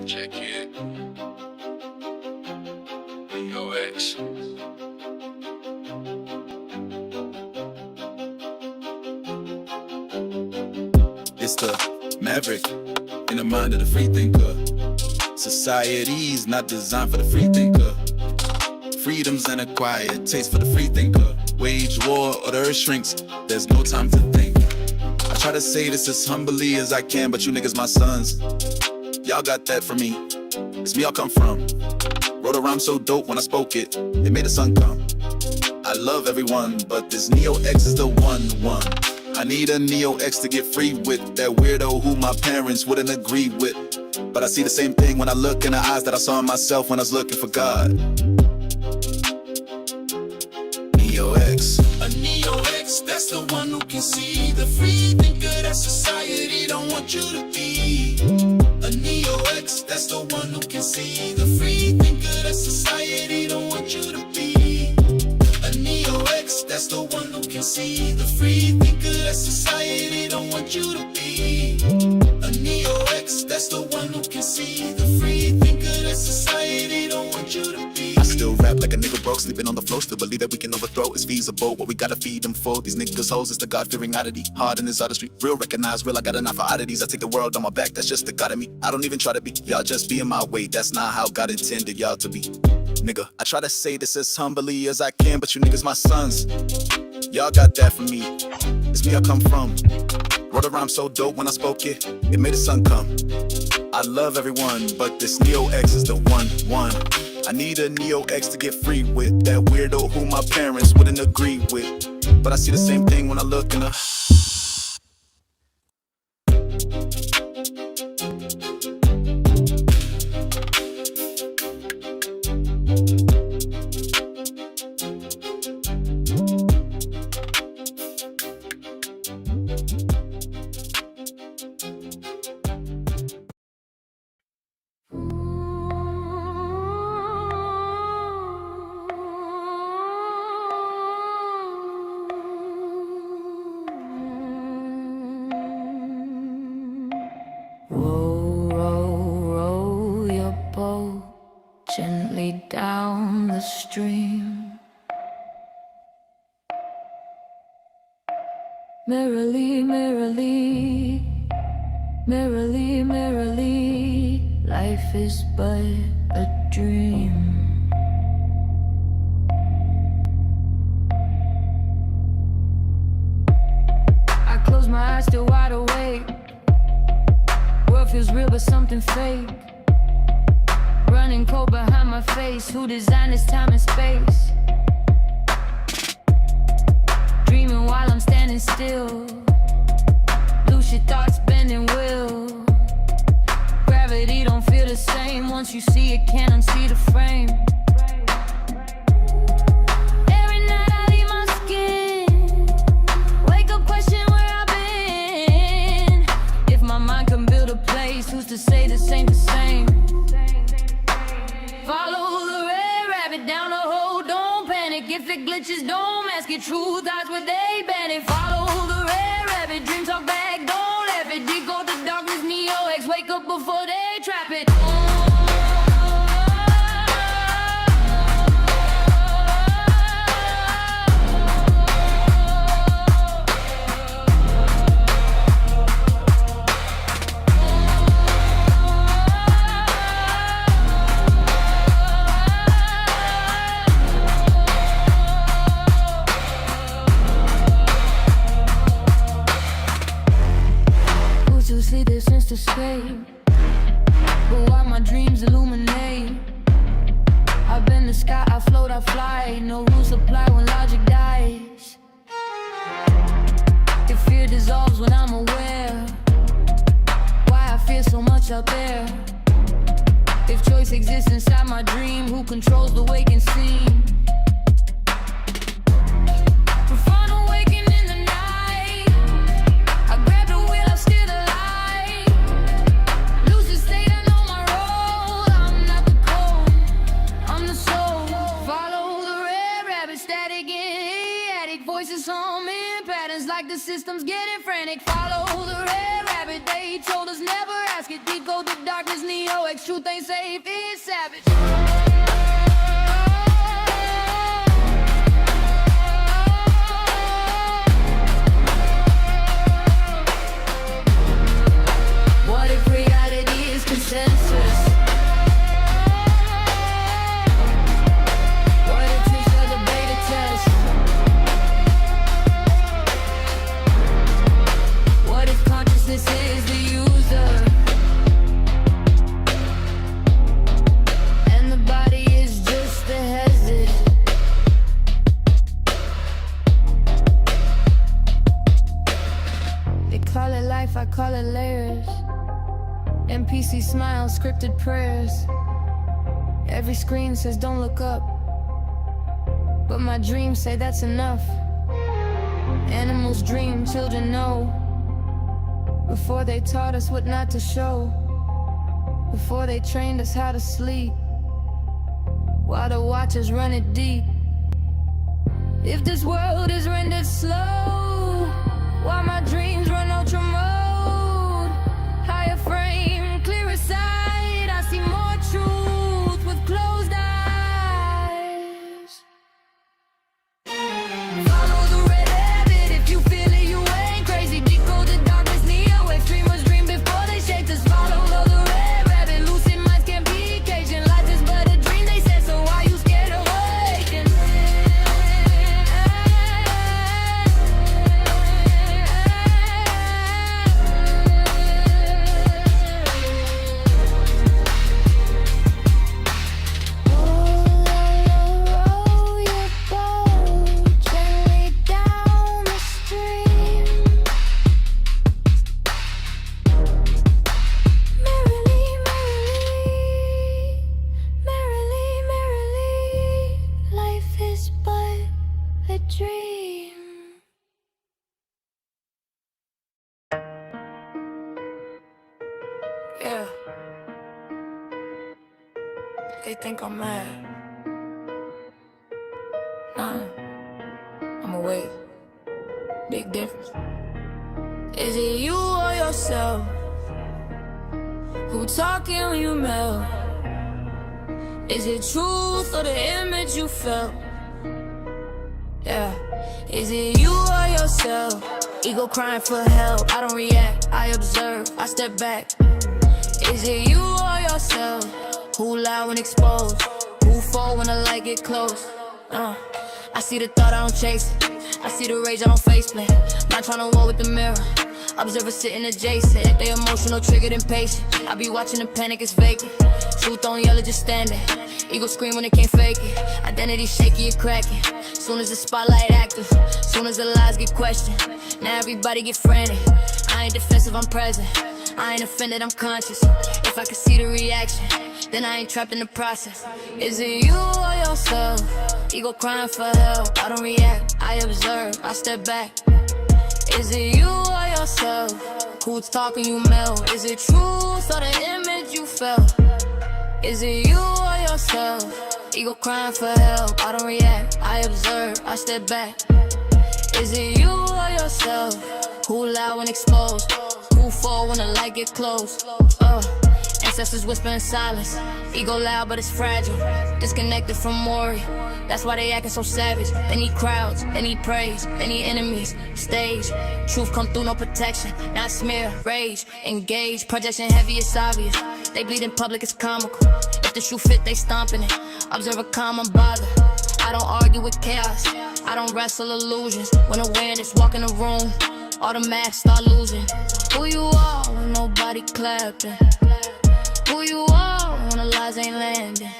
Check it. BOX. It's the maverick in the mind of the free thinker. Society's not designed for the free thinker. Freedom's an acquired taste for the free thinker. Wage war or the earth shrinks, there's no time to think. I try to say this as humbly as I can, but you niggas my sons. Y'all got that from me, it's me I come from. Wrote a rhyme so dope when I spoke it, it made the sun come. I love everyone, but this Neo X is the one. I need a Neo X to get free with that weirdo who my parents wouldn't agree with. But I see the same thing when I look in the eyes that I saw in myself when I was looking for God. Neo X. A Neo X, that's the one who can see the free thinker that society don't want you to be. A Neo X, that's the one who can see the free thinker that society don't want you to be. A Neo X, that's the one who can see the free thinker that society don't want you to be. A Neo X, that's the one who can see the free thinker that society don't want you to be. I still rap like a nigga broke, sleeping on the floor, still believe that we can overthrow. It's feasible, what we gotta feed them for. These niggas hoes is the God-fearing oddity. Hard in this artistry, real recognize real, I got enough for oddities. I take the world on my back, that's just the God of me. I don't even try to be, y'all just be in my way. That's not how God intended y'all to be. Nigga, I try to say this as humbly as I can, but you niggas my sons. Y'all got that from me, it's me I come from. Wrote a rhyme so dope when I spoke it, it made the sun come. I love everyone, but this Neo X is the one. I need a Neo X to get free with that weirdo who my parents wouldn't agree with. But I see the same thing when I look in the Row your boat gently down the stream. Merrily, merrily, merrily, merrily, life is but a dream. I close my eyes still wide awake. World feels real but something fake. Running cold behind my face. Who designed this time and space? Dreaming while I'm standing still. Lucid thoughts bending will. Gravity don't feel the same. Once you see it, can't unsee the frame. Every night I leave my skin. Wake up, question where I've been. If my mind can build a place, who's to say this ain't the same? Follow the red rabbit down the hole, don't panic. If it glitches, don't mask it. Truth, that's what they ban it. Follow the red rabbit, dream talk back, don't laugh it. Decode the darkness, Neo X, wake up before they trap it. To see this sense to escape, but why my dreams illuminate? I've been the sky, I float, I fly. No rules apply when logic dies. If fear dissolves when I'm aware, why I fear so much out there? If choice exists inside my dream, who controls the waking scene? Voices humming, patterns like the system's getting frantic. Follow the red rabbit, they told us never ask it. Decode the darkness, Neo-X, truth ain't safe, it's savage. What if reality is consensus? What if it's a debated test? What if consciousness is the user? And the body is just the hesitant? They call it life, I call it layers. NPC smiles, scripted prayers. Every screen says don't look up, but my dreams say that's enough. Animals dream, children know. Before they taught us what not to show, before they trained us how to sleep, while the watchers run it deep. If this world is rendered slow, while my dreams run ultra mode, higher frame, clearer sight, I see more truth with closed eyes. Follow the red rabbit, if you feel it, you ain't crazy. Decode the darkness, Neo-X, dreamers dream before they shake us. Follow the red rabbit, lucid minds can't be Cajun. Life is but a dream, they said, so why you scared of waking? Roll your boat gently down the stream. Merrily, merrily, merrily, merrily, life is but a dream. Yeah. They think I'm mad. Nah, I'm awake. Big difference. Is it you or yourself who talking when you melt? Is it truth or the image you felt? Yeah. Is it you or yourself? Ego crying for help. I don't react, I observe, I step back. Is it you or yourself who lie when exposed? Who fall when the light get close? I see the thought, I don't chase it. I see the rage, I don't face plant. Not tryna war with the mirror. Observer sitting adjacent. If they emotional, triggered, impatient, I be watching the panic, it's vacant. Truth on yellow, just standing. Ego scream when it can't fake it. Identity shaky, it cracking. Soon as the spotlight active, soon as the lies get questioned, now everybody get frantic. I ain't defensive, I'm present. I ain't offended, I'm conscious. If I could see the reaction, then I ain't trapped in the process. Is it you or yourself? Ego crying for help. I don't react, I observe, I step back. Is it you or yourself who's talking you melt? Is it truth or the image you felt? Is it you or yourself? Ego crying for help. I don't react, I observe, I step back. Is it you or yourself who lie when exposed? Who fall when the light get close? Ancestors whisper in silence. Ego loud, but it's fragile. Disconnected from Maury. That's why they acting so savage. They need crowds, they need praise, they need enemies. Stage, truth come through, no protection. Not smear, rage, engage. Projection heavy, it's obvious. They bleed in public, it's comical. If the shoe fit, they stomping it. Observe a calm, I'm bothered. I don't argue with chaos, I don't wrestle illusions. When awareness walk in the room, all the masks start losing. Who you are when nobody clapping? Who you are when the lies ain't landing?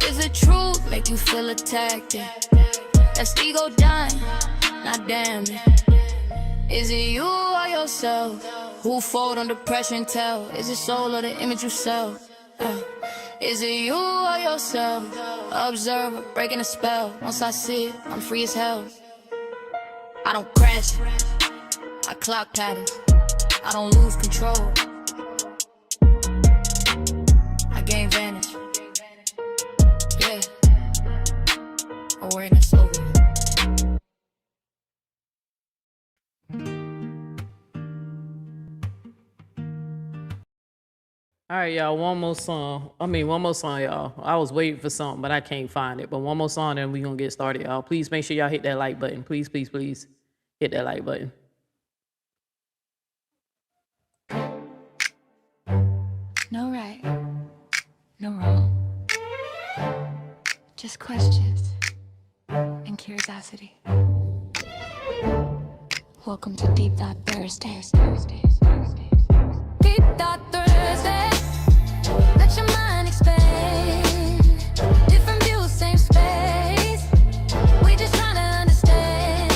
Is the truth make you feel attacked? That's ego dying, not damn it. Is it you or yourself who fold under pressure and tell? Is it soul or the image you sell? Is it you or yourself? Observer, breaking a spell. Once I see it, I'm free as hell. I don't crash, I clock patterns. I don't lose control, I gain vantage. Yeah, awareness over. All right, y'all. One more song. One more song, y'all. I was waiting for something, but I can't find it. But one more song, and we gonna get started, y'all. Please make sure y'all hit that like button. Please, please, please, hit that like button. No right, no wrong. Just questions and curiosity. Welcome to Deep Thought Thursdays. Deep Thought Thursday. Let your mind expand. Different views, same space. We just trying to understand.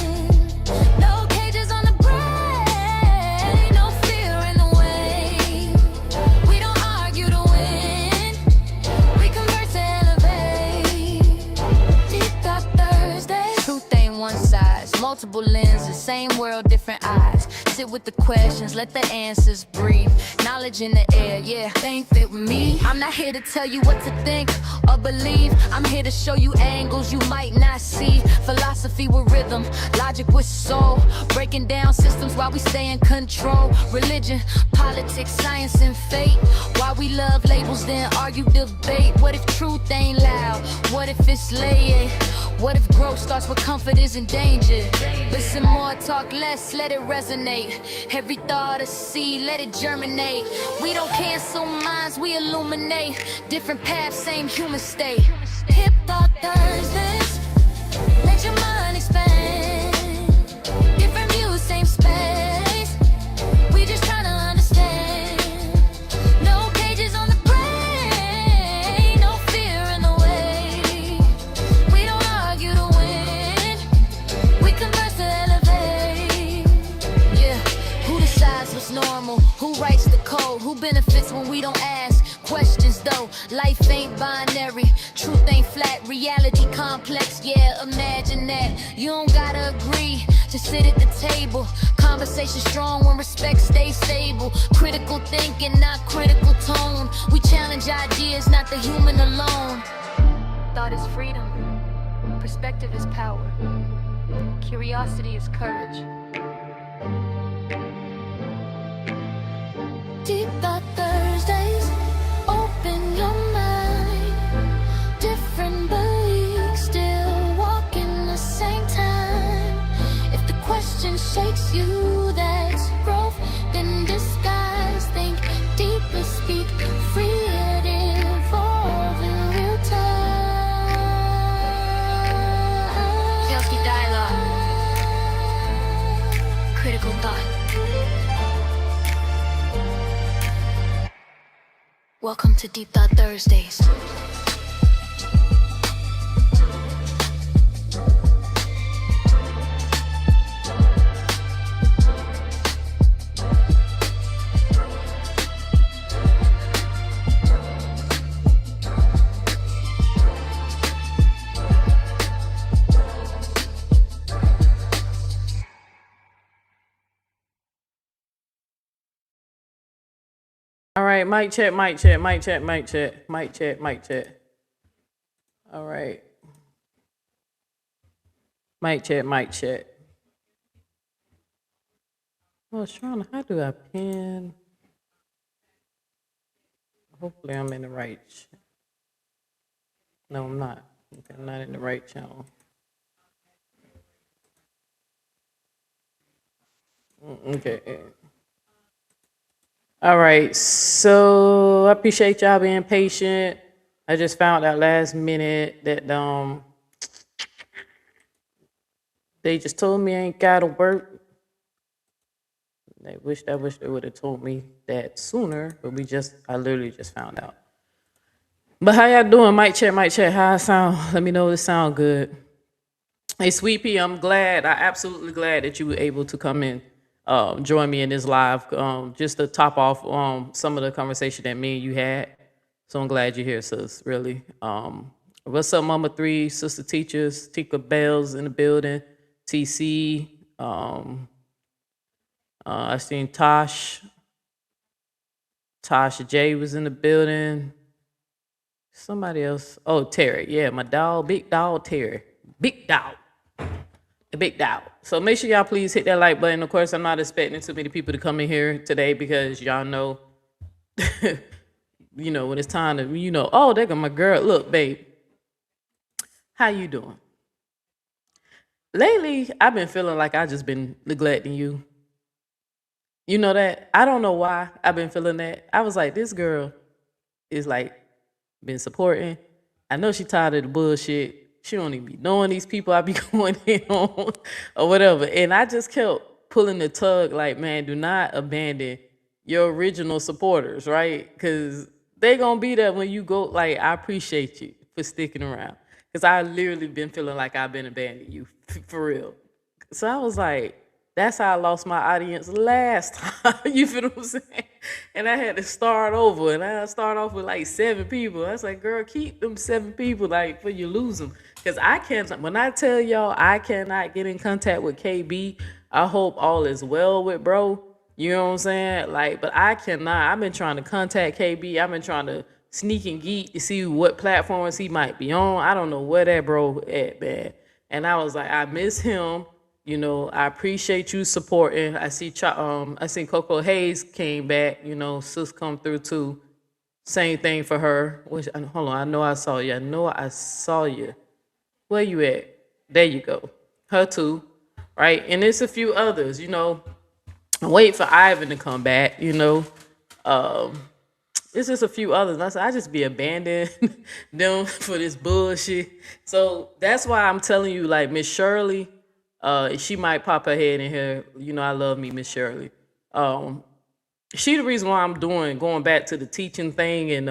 No cages on the brain. No fear in the way. We don't argue to win. We converse to elevate. Deep Thought Thursday. Truth ain't one size. Multiple lenses. Same world, different eyes. Sit with the questions, let the answers breathe. Knowledge in the air, yeah, they ain't fit with me. I'm not here to tell you what to think or believe. I'm here to show you angles you might not see. Philosophy with rhythm, logic with soul. Breaking down systems while we stay in control. Religion, politics, science, and fate. Why we love labels, then argue, debate. What if truth ain't loud? What if it's layered? What if growth starts with comfort is endangered? Listen more, talk less, let it resonate. Every thought a seed, let it germinate. We don't cancel minds, we illuminate. Different paths, same human state. Hip Hop Thursdays, let your mind expand. Different views, same space. We just trying to understand. No cages on the brain, no fear in the way. We don't argue to win, we converse to elevate. Yeah, who decides what's normal? Who writes the code? Who benefits when we don't ask questions though? Life ain't binary, truth ain't flat, reality complex, yeah, imagine that. You don't gotta agree, just sit at the table. Conversation strong when respect stays stable. Critical thinking, not critical tone. We challenge ideas, not the human alone. Thought is freedom, perspective is power, curiosity is courage. Deep Thought Thursdays, open your mind. Different beliefs, still walking the same time. If the question shakes you, that's growth in disguise. Think deeper, speak free, it evolve in real time. Chelsea dialogue, critical thought. Welcome to Deep Thought Thursdays. All right, mic check, mic check, mic check, mic check, mic check, mic check. All right. Mic check, mic check. I was trying to, how do I pin? Hopefully I'm in the right. No, I'm not. Okay, I'm not in the right channel. Okay. All right, so I appreciate y'all being patient. I just found out last minute that they just told me I ain't gotta work. I wish they would have told me that sooner, but I literally just found out. But how y'all doing? Mic check, mic check. How I sound? Let me know if it sound good. Hey, Sweet Pea, I'm absolutely glad that you were able to come in. Join me in this live, just to top off some of the conversation that me and you had. So I'm glad you're here, sis, really. What's up, Mama 3, Sister Teachers, Tika Bells in the building, TC. I seen Tasha J was in the building. Somebody else. Oh, Terry. Yeah, my dog, big dog, Terry. Big dog. The big dog. So make sure y'all please hit that like button. Of course, I'm not expecting too many people to come in here today because y'all know when it's time to, oh, there go my girl. Look, babe, how you doing? Lately, I've been feeling like I just been neglecting you. You know that? I don't know why I've been feeling that. I was like, this girl is like been supporting. I know she tired of the bullshit. She don't even be knowing these people I be going in on or whatever. And I just kept pulling the tug like, man, do not abandon your original supporters, right? Because they gonna be there when you go. Like, I appreciate you for sticking around. Because I literally been feeling like I've been abandoning you for real. So I was like, that's how I lost my audience last time. You feel what I'm saying? And I had to start over. And I started off with like 7 people. I was like, girl, keep them 7 people like for you lose them. Because I can't, when I tell y'all I cannot get in contact with KB, I hope all is well with bro. You know what I'm saying? Like, but I cannot. I've been trying to contact KB. I've been trying to sneak and geek to see what platforms he might be on. I don't know where that bro at, man. And I was like, I miss him. I appreciate you supporting. I see Coco Hayes came back. Sis come through too. Same thing for her. Hold on, I know I saw you. I know I saw you. Where you at? There you go. Her too, right? And there's a few others. I'm waiting for Ivan to come back. It's just a few others. I just be abandoning them for this bullshit. So that's why I'm telling you, like Miss Shirley. She might pop her head in here. I love me, Miss Shirley. She the reason why I'm going back to the teaching thing and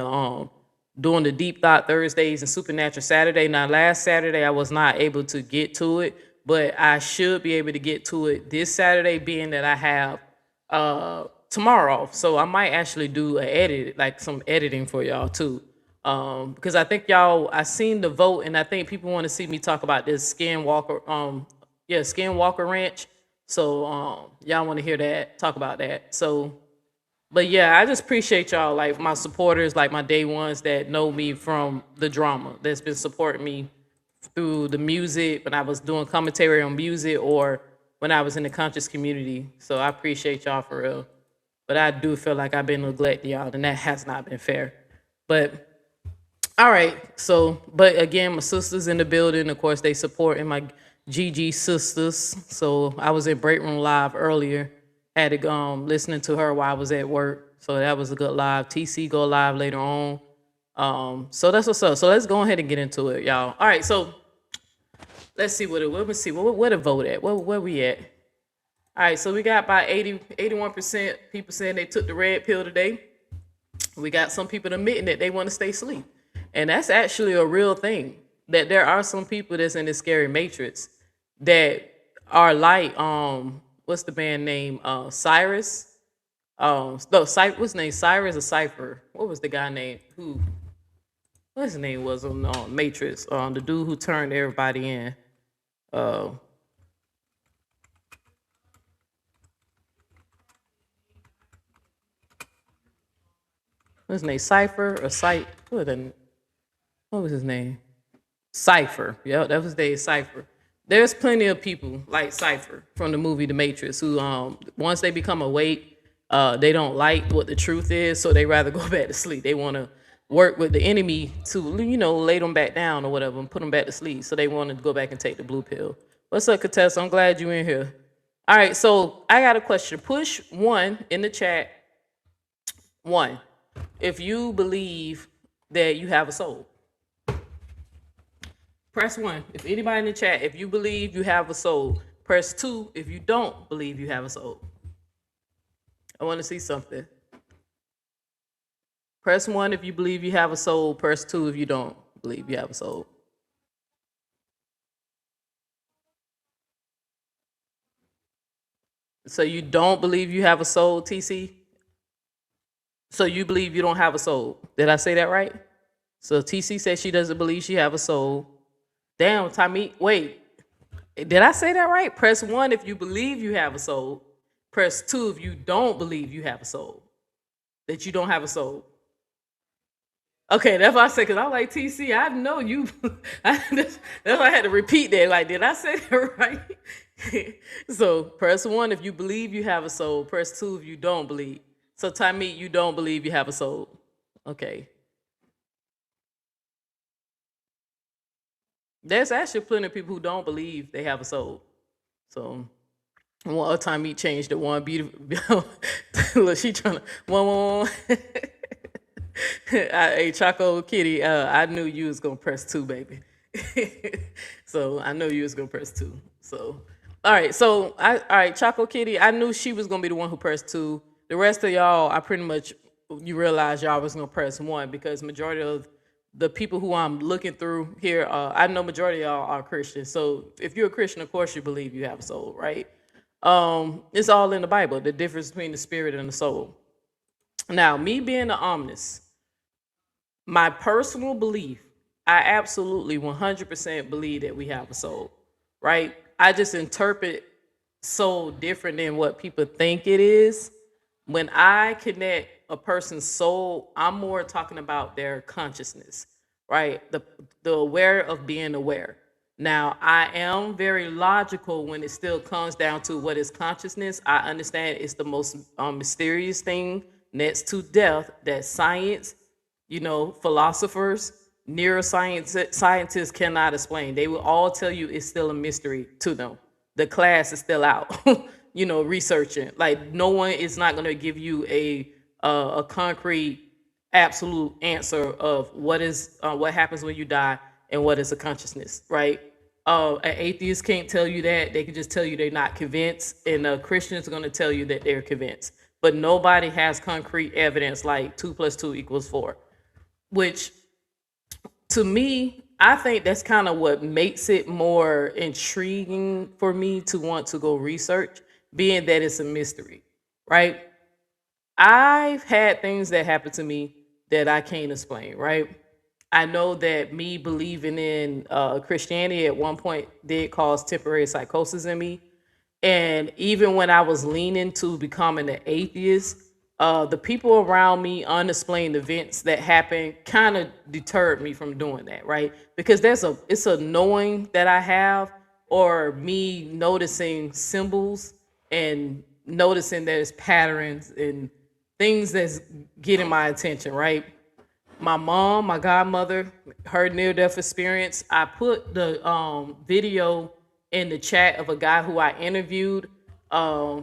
doing the Deep Thought Thursdays and Supernatural Saturday. Now, last Saturday I was not able to get to it, but I should be able to get to it this Saturday, being that I have tomorrow off. So I might actually do some editing for y'all too. Because I think I seen the vote, and I think people want to see me talk about this Skinwalker Ranch. So y'all want to hear that, talk about that. So, but yeah, I just appreciate y'all, like my supporters, like my day ones that know me from the drama, that's been supporting me through the music when I was doing commentary on music or when I was in the conscious community. So I appreciate y'all for real. But I do feel like I've been neglecting y'all, and that has not been fair. But all right, so, but again, my sisters in the building, of course, they supporting my GG sisters. So I was at Break Room Live earlier, had to listening to her while I was at work. So that was a good live. TC go live later on. So that's what's up. So let's go ahead and get into it, y'all. All right, so let's see where the vote at. Where we at? All right, so we got about 81% people saying they took the red pill today. We got some people admitting that they want to stay asleep. And that's actually a real thing, that there are some people that's in this scary matrix that are like, what's the band name? Cyrus? No, what's his name? Cyrus or Cypher? What was the guy name? What his name was on Matrix? The dude who turned everybody in. What's his name? Cypher or what was his name? Cypher. Yeah, that was their Cypher. There's plenty of people like Cypher from the movie The Matrix who, once they become awake, they don't like what the truth is, so they rather go back to sleep. They want to work with the enemy to, lay them back down or whatever and put them back to sleep. So they want to go back and take the blue pill. What's up, Contessa? I'm glad you're in here. All right, so I got a question. Push 1 in the chat. 1, if you believe that you have a soul. Press 1 if anybody in the chat, if you believe you have a soul. Press 2 if you don't believe you have a soul. I want to see something. Press 1 if you believe you have a soul. Press 2 if you don't believe you have a soul. So you don't believe you have a soul, TC? So you believe you don't have a soul. Did I say that right? So TC said she doesn't believe she have a soul. Damn, Tommy, wait. Did I say that right? Press 1 if you believe you have a soul. Press 2 if you don't believe you have a soul. That you don't have a soul. Okay, that's what I said, because I'm like, TC, I know you. That's why I had to repeat that. Like, did I say that right? So press 1 if you believe you have a soul. Press 2 if you don't believe. So Tommy, you don't believe you have a soul. Okay. There's actually plenty of people who don't believe they have a soul. So one other time he changed it. One beautiful. Look, she trying to one. Hey, Choco Kitty, I knew you was gonna press two, baby. So I know you was gonna press two. So all right, all right, Choco Kitty, I knew she was gonna be the one who pressed two. The rest of y'all, I pretty much you realize y'all was gonna press one because majority of the people who I'm looking through here, I know majority of y'all are Christians. So if you're a Christian, of course you believe you have a soul, right? It's all in the Bible, the difference between the spirit and the soul. Now, me being the omnis, my personal belief, I absolutely 100% believe that we have a soul, right? I just interpret soul different than what people think it is. When I connect a person's soul, I'm more talking about their consciousness, right? The aware of being aware. Now, I am very logical when it still comes down to what is consciousness. I understand it's the most mysterious thing next to death that science, philosophers, neuroscience scientists cannot explain. They will all tell you it's still a mystery to them. The class is still out, researching. Like no one is not going to give you a concrete, absolute answer of what happens when you die and what is a consciousness, right? An atheist can't tell you that. They can just tell you they're not convinced, and a Christian is going to tell you that they're convinced. But nobody has concrete evidence like 2 + 2 = 4, which to me, I think that's kind of what makes it more intriguing for me to want to go research, being that it's a mystery, right? I've had things that happen to me that I can't explain, right? I know that me believing in Christianity at one point did cause temporary psychosis in me. And even when I was leaning to becoming an atheist, the people around me, unexplained events that happened, kind of deterred me from doing that, right? Because it's a knowing that I have, or me noticing symbols and noticing there's patterns and things that's getting my attention, right? My mom, my godmother, her near-death experience. I put the video in the chat of a guy who I interviewed. I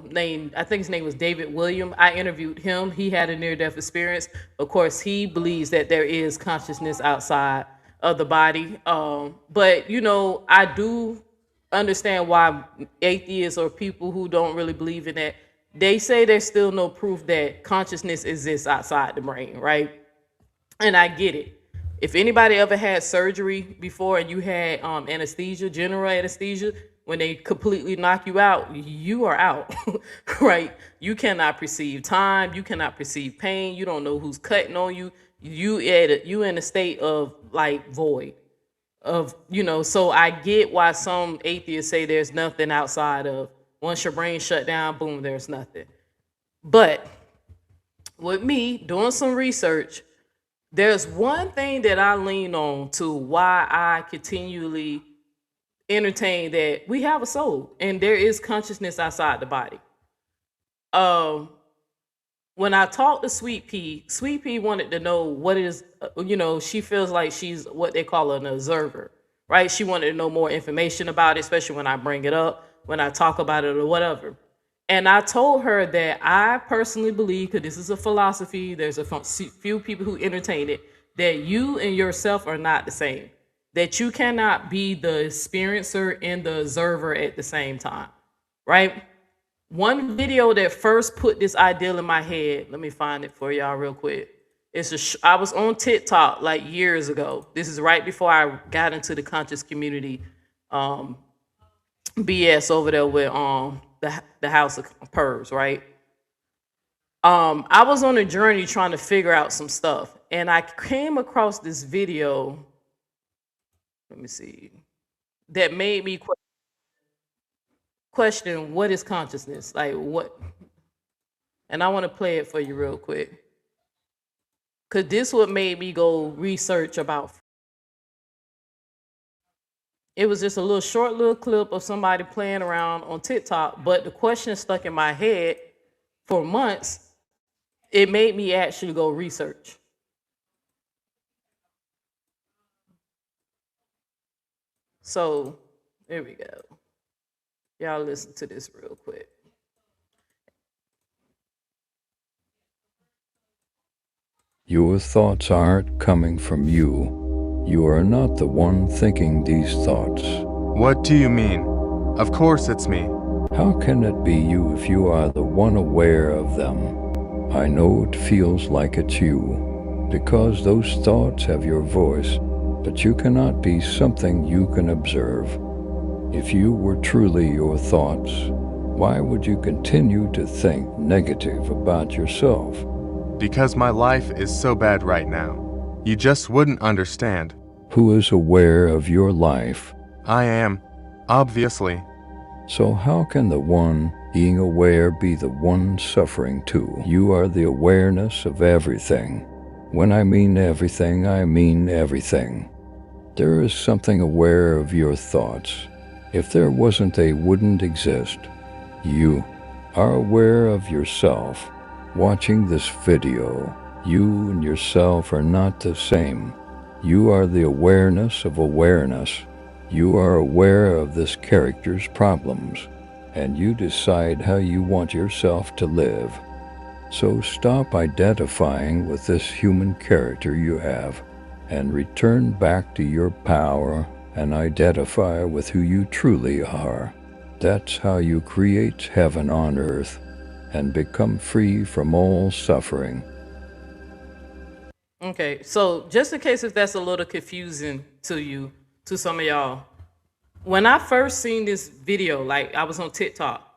think his name was David William. I interviewed him. He had a near-death experience. Of course, he believes that there is consciousness outside of the body. But I do understand why atheists or people who don't really believe in that, they say there's still no proof that consciousness exists outside the brain, right? And I get it. If anybody ever had surgery before and you had anesthesia, general anesthesia, when they completely knock you out, you are out, right? You cannot perceive time. You cannot perceive pain. You don't know who's cutting on you. You in a state of like void of, so I get why some atheists say there's nothing outside of, once your brain shut down, boom, there's nothing. But with me doing some research, there's one thing that I lean on to why I continually entertain that we have a soul and there is consciousness outside the body. When I talked to Sweet Pea wanted to know what is, she feels like she's what they call an observer, right? She wanted to know more information about it, especially when I bring it up, when I talk about it or whatever. And I told her that I personally believe, because this is a philosophy, there's a few people who entertain it, that you and yourself are not the same. That you cannot be the experiencer and the observer at the same time, right? One video that first put this ideal in my head, let me find it for y'all real quick. I was on TikTok like years ago. This is right before I got into the conscious community BS over there with the House of Pervs, right? I was on a journey trying to figure out some stuff, and I came across this video. Let me see. That made me question what is consciousness, like what. And I want to play it for you real quick, because this what made me go research about. It was just a little clip of somebody playing around on TikTok, but the question stuck in my head for months. It made me actually go research. So here we go. Y'all listen to this real quick. Your thoughts aren't coming from you. You are not the one thinking these thoughts. What do you mean? Of course it's me. How can it be you if you are the one aware of them? I know it feels like it's you, because those thoughts have your voice, but you cannot be something you can observe. If you were truly your thoughts, why would you continue to think negative about yourself? Because my life is so bad right now. You just wouldn't understand. Who is aware of your life? I am, obviously. So how can the one being aware be the one suffering too? You are the awareness of everything. When I mean everything, I mean everything. There is something aware of your thoughts. If there wasn't, they wouldn't exist. You are aware of yourself. Watching this video, you and yourself are not the same. You are the awareness of awareness. You are aware of this character's problems, and you decide how you want yourself to live. So stop identifying with this human character you have, and return back to your power and identify with who you truly are. That's how you create heaven on earth and become free from all suffering. Okay, so just in case if that's a little confusing to you, to some of y'all, when I first seen this video, like I was on TikTok,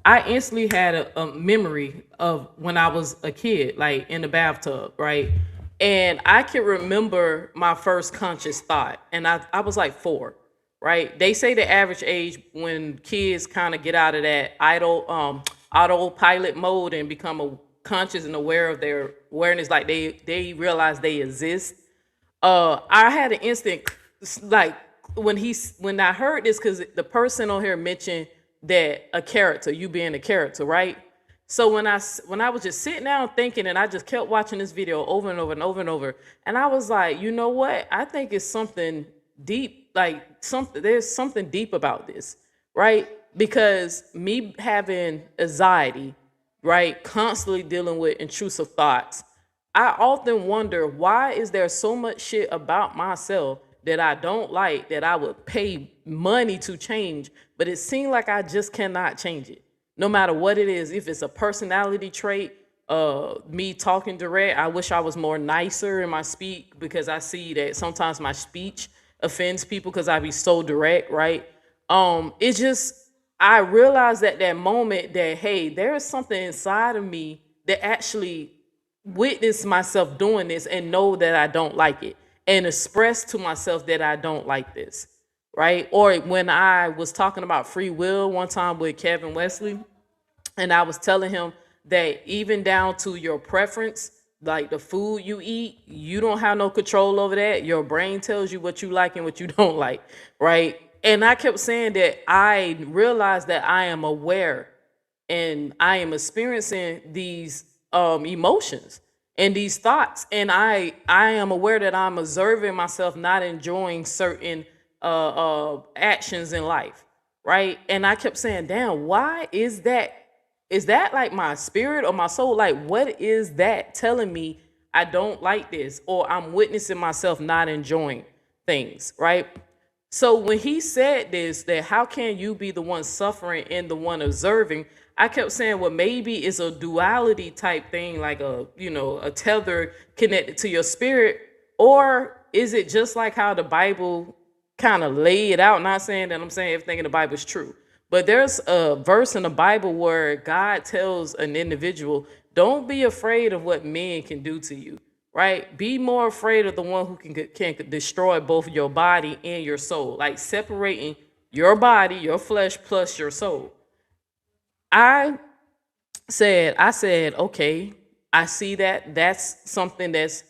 I instantly had a memory of when I was a kid, like in the bathtub, right? And I can remember my first conscious thought, and I was like 4, right? They say the average age when kids kind of get out of that autopilot mode and become conscious and aware of their awareness, like they realize they exist. I had an instant, like when I heard this, because the person on here mentioned that a character, you being a character, right? So when I was just sitting down thinking, and I just kept watching this video over and over and over and over, and I was like, you know what? I think it's something deep, there's something deep about this, right? Because me having anxiety, right, constantly dealing with intrusive thoughts, I often wonder, why is there so much shit about myself that I don't like, that I would pay money to change, but it seems like I just cannot change it, no matter what it is. If it's a personality trait, me talking direct, I wish I was more nicer in my speak, because I see that sometimes my speech offends people because I be so direct, right? It's just, I realized at that moment that, hey, there is something inside of me that actually witness myself doing this and know that I don't like it, and express to myself that I don't like this, right? Or when I was talking about free will one time with Kevin Wesley, and I was telling him that even down to your preference, like the food you eat, you don't have no control over that. Your brain tells you what you like and what you don't like, right? And I kept saying that I realized that I am aware and I am experiencing these emotions and these thoughts, and I am aware that I'm observing myself not enjoying certain actions in life, right? And I kept saying, damn, why is that? Is that like my spirit or my soul? Like, what is that telling me I don't like this, or I'm witnessing myself not enjoying things, right? So when he said this, that how can you be the one suffering and the one observing, I kept saying, well, maybe it's a duality type thing, like a tether connected to your spirit, or is it just like how the Bible kind of lay it out? Not saying that I'm saying everything in the Bible is true, but there's a verse in the Bible where God tells an individual, don't be afraid of what men can do to you, right? Be more afraid of the one who can destroy both your body and your soul, like separating your body, your flesh, plus your soul. I said, okay, I see that. That's something that's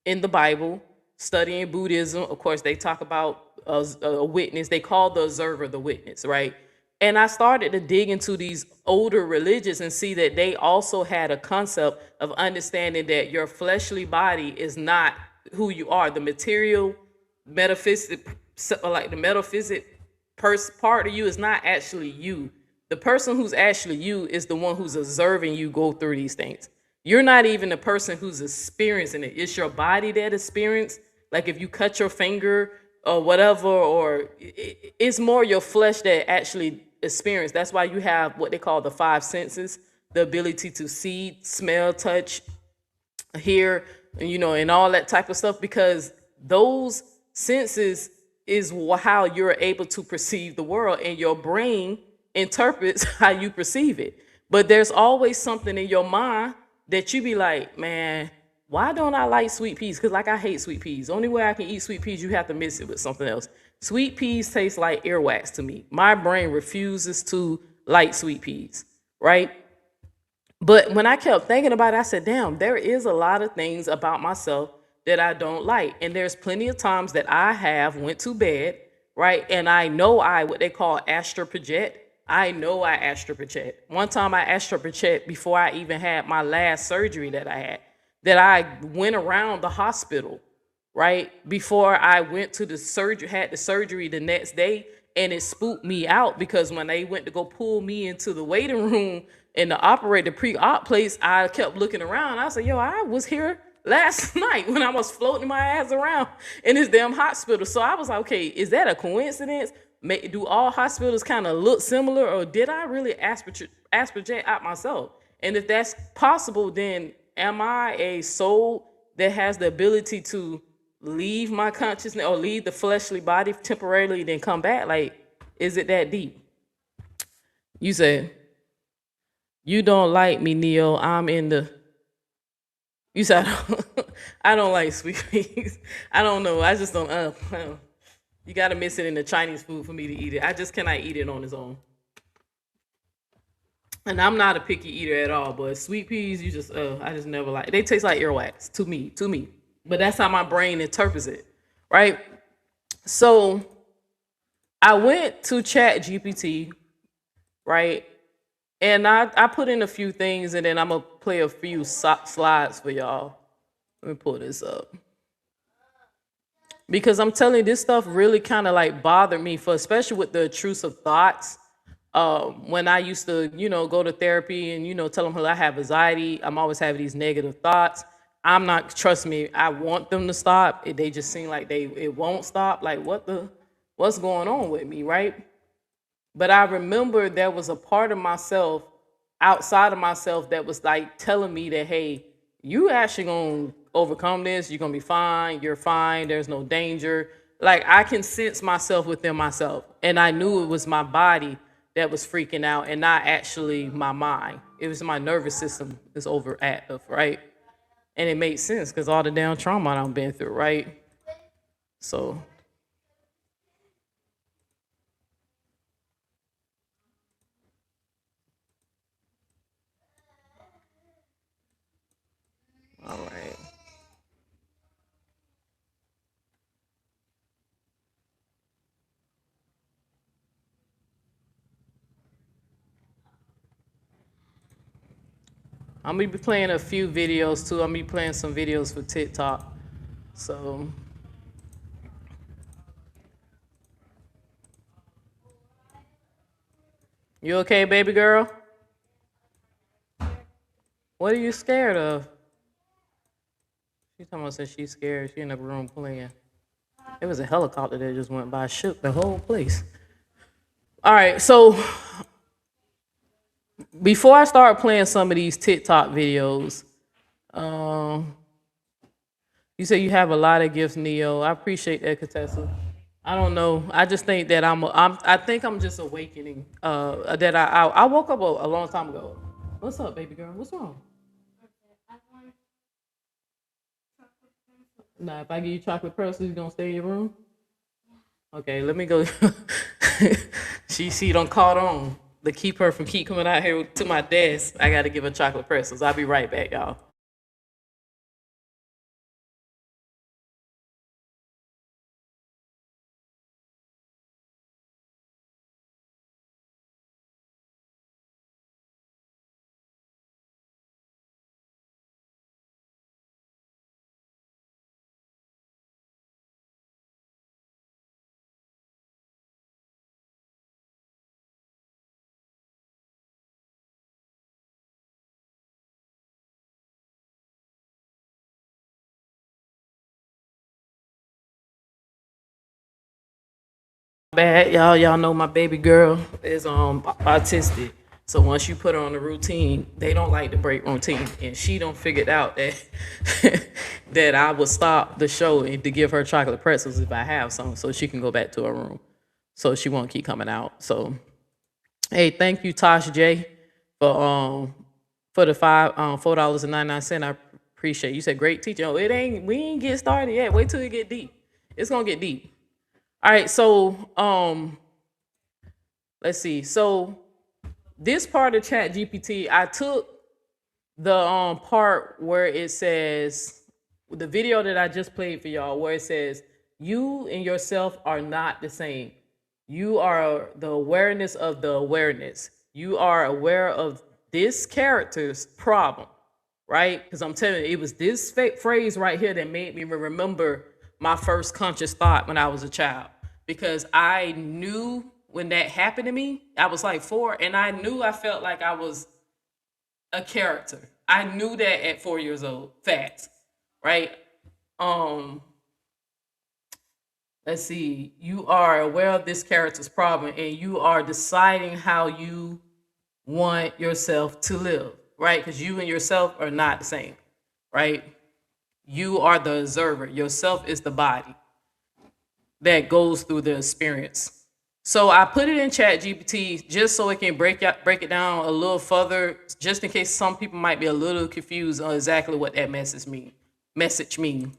in the Bible. Studying Buddhism, of course, they talk about a witness. They call the observer the witness, right? And I started to dig into these older religions and see that they also had a concept of understanding that your fleshly body is not who you are. The material, metaphysical like the metaphysic part of you is not actually you. The person who's actually you is the one who's observing you go through these things. You're not even the person who's experiencing it. It's your body that experience. Like if you cut your finger or whatever, or it's more your flesh that actually experience. That's why you have what they call the five senses, the ability to see, smell, touch, hear, and all that type of stuff, because those senses is how you're able to perceive the world, and your brain interprets how you perceive it. But there's always something in your mind that you be like, man, why don't I like sweet peas? Because like I hate sweet peas. The only way I can eat sweet peas, you have to mix it with something else. Sweet peas taste like earwax to me. My brain refuses to like sweet peas, right? But when I kept thinking about it, I said, damn, there is a lot of things about myself that I don't like. And there's plenty of times that I have went to bed, right? And I know what they call astral project. I know I astral project. One time I astral project before I even had my last surgery that I had, that I went around the hospital, right? Before I went to the surgery, had the surgery the next day, and it spooked me out because when they went to go pull me into the waiting room in the pre-op place, I kept looking around. I said, yo, I was here last night when I was floating my ass around in this damn hospital. So I was like, okay, is that a coincidence? Do all hospitals kind of look similar, or did I really project out myself? And if that's possible, then am I a soul that has the ability to leave my consciousness or leave the fleshly body temporarily, then come back? Like, is it that deep? You said, you don't like me, Neo. I'm in the. You said, I don't like sweet peas. I don't know. I just don't. You got to mix it in the Chinese food for me to eat it. I just cannot eat it on its own. And I'm not a picky eater at all, but sweet peas, I just never like. They taste like earwax to me. But that's how my brain interprets it, right? So I went to Chat GPT, right? And I put in a few things, and then I'm going to play a few slides for y'all. Let me pull this up. Because I'm telling you, this stuff really kind of like bothered me, especially with the intrusive thoughts. When I used to, go to therapy and, tell them I have anxiety, I'm always having these negative thoughts. Trust me, I want them to stop. They just seem like it won't stop. Like, what's going on with me, right? But I remember there was a part of myself outside of myself that was like telling me that, hey, you actually gonna overcome this. You're gonna be fine. You're fine. There's no danger. Like, I can sense myself within myself. And I knew it was my body that was freaking out and not actually my mind. It was my nervous system is overactive, right? And it made sense because all the damn trauma I've been through, right? So all right. I'm gonna be playing a few videos too. I'm gonna be playing some videos for TikTok. So you okay, baby girl? What are you scared of? She's talking about, said she's scared. She in the room playing. It was a helicopter that just went by, shook the whole place. All right, so before I start playing some of these TikTok videos, you say you have a lot of gifts, Neo. I appreciate that, Katessa. I don't know. I just think that I think I'm just awakening. That I woke up a long time ago. What's up, baby girl? What's wrong? Nah, if I give you chocolate pearls, you gonna stay in your room? Okay, let me go. She done caught on. To keep her from keep coming out here to my desk, I gotta give her chocolate pretzels. I'll be right back, y'all. Bad, y'all know my baby girl is autistic. So once you put her on a routine, they don't like to break routine, and she don't figured out that that I would stop the show and to give her chocolate pretzels if I have some, so she can go back to her room, so she won't keep coming out. So hey, thank you, Tosh J, for the $4.99. I appreciate it. You said great teaching. Oh, we ain't get started yet. Wait till it get deep. It's gonna get deep. All right, so let's see. So this part of Chat GPT, I took the part where it says the video that I just played for y'all, where it says you and yourself are not the same. You are the awareness of the awareness. You are aware of this character's problem, right? Because I'm telling you, it was this phrase right here that made me remember my first conscious thought when I was a child. Because I knew when that happened to me, I was like 4, and I knew I felt like I was a character. I knew that at 4 years old. Facts, right? Let's see. You are aware of this character's problem, and you are deciding how you want yourself to live, right? Because you and yourself are not the same, right? You are the observer. Yourself is the body that goes through the experience. So I put it in Chat GPT just so it can break it down a little further, just in case some people might be a little confused on exactly what that message mean.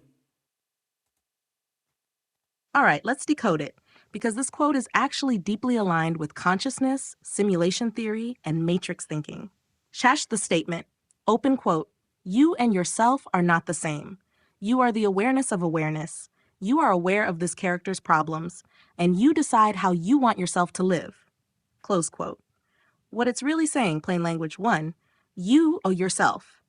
All right, let's decode it, because this quote is actually deeply aligned with consciousness, simulation theory, and matrix thinking. Shash the statement, open quote, you and yourself are not the same. You are the awareness of awareness. You are aware of this character's problems, and you decide how you want yourself to live. Close quote. What it's really saying, plain language 1, you owe yourself.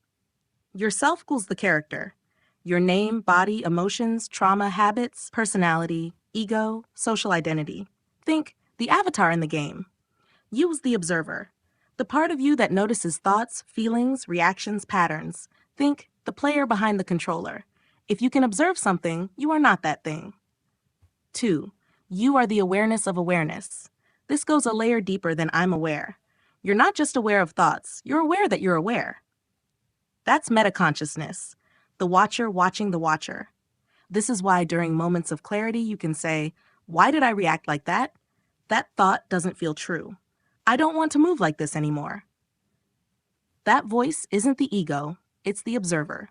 Yourself equals the character. Your name, body, emotions, trauma, habits, personality, ego, social identity. Think the avatar in the game. You is the observer. The part of you that notices thoughts, feelings, reactions, patterns. Think the player behind the controller. If you can observe something, you are not that thing. 2. You are the awareness of awareness. This goes a layer deeper than I'm aware. You're not just aware of thoughts, you're aware that you're aware. That's metaconsciousness, the watcher watching the watcher. This is why during moments of clarity you can say, why did I react like that? That thought doesn't feel true. I don't want to move like this anymore. That voice isn't the ego, it's the observer.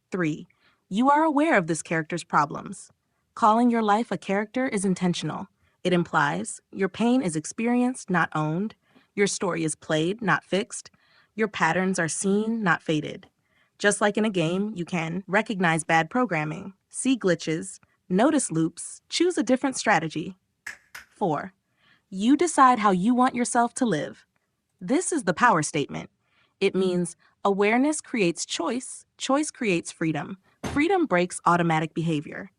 3. You are aware of this character's problems. Calling your life a character is intentional. It implies your pain is experienced, not owned. Your story is played, not fixed. Your patterns are seen, not faded. Just like in a game, you can recognize bad programming, see glitches, notice loops, choose a different strategy. 4. You decide how you want yourself to live. This is the power statement. It means awareness creates choice, choice creates freedom. Freedom breaks automatic behavior.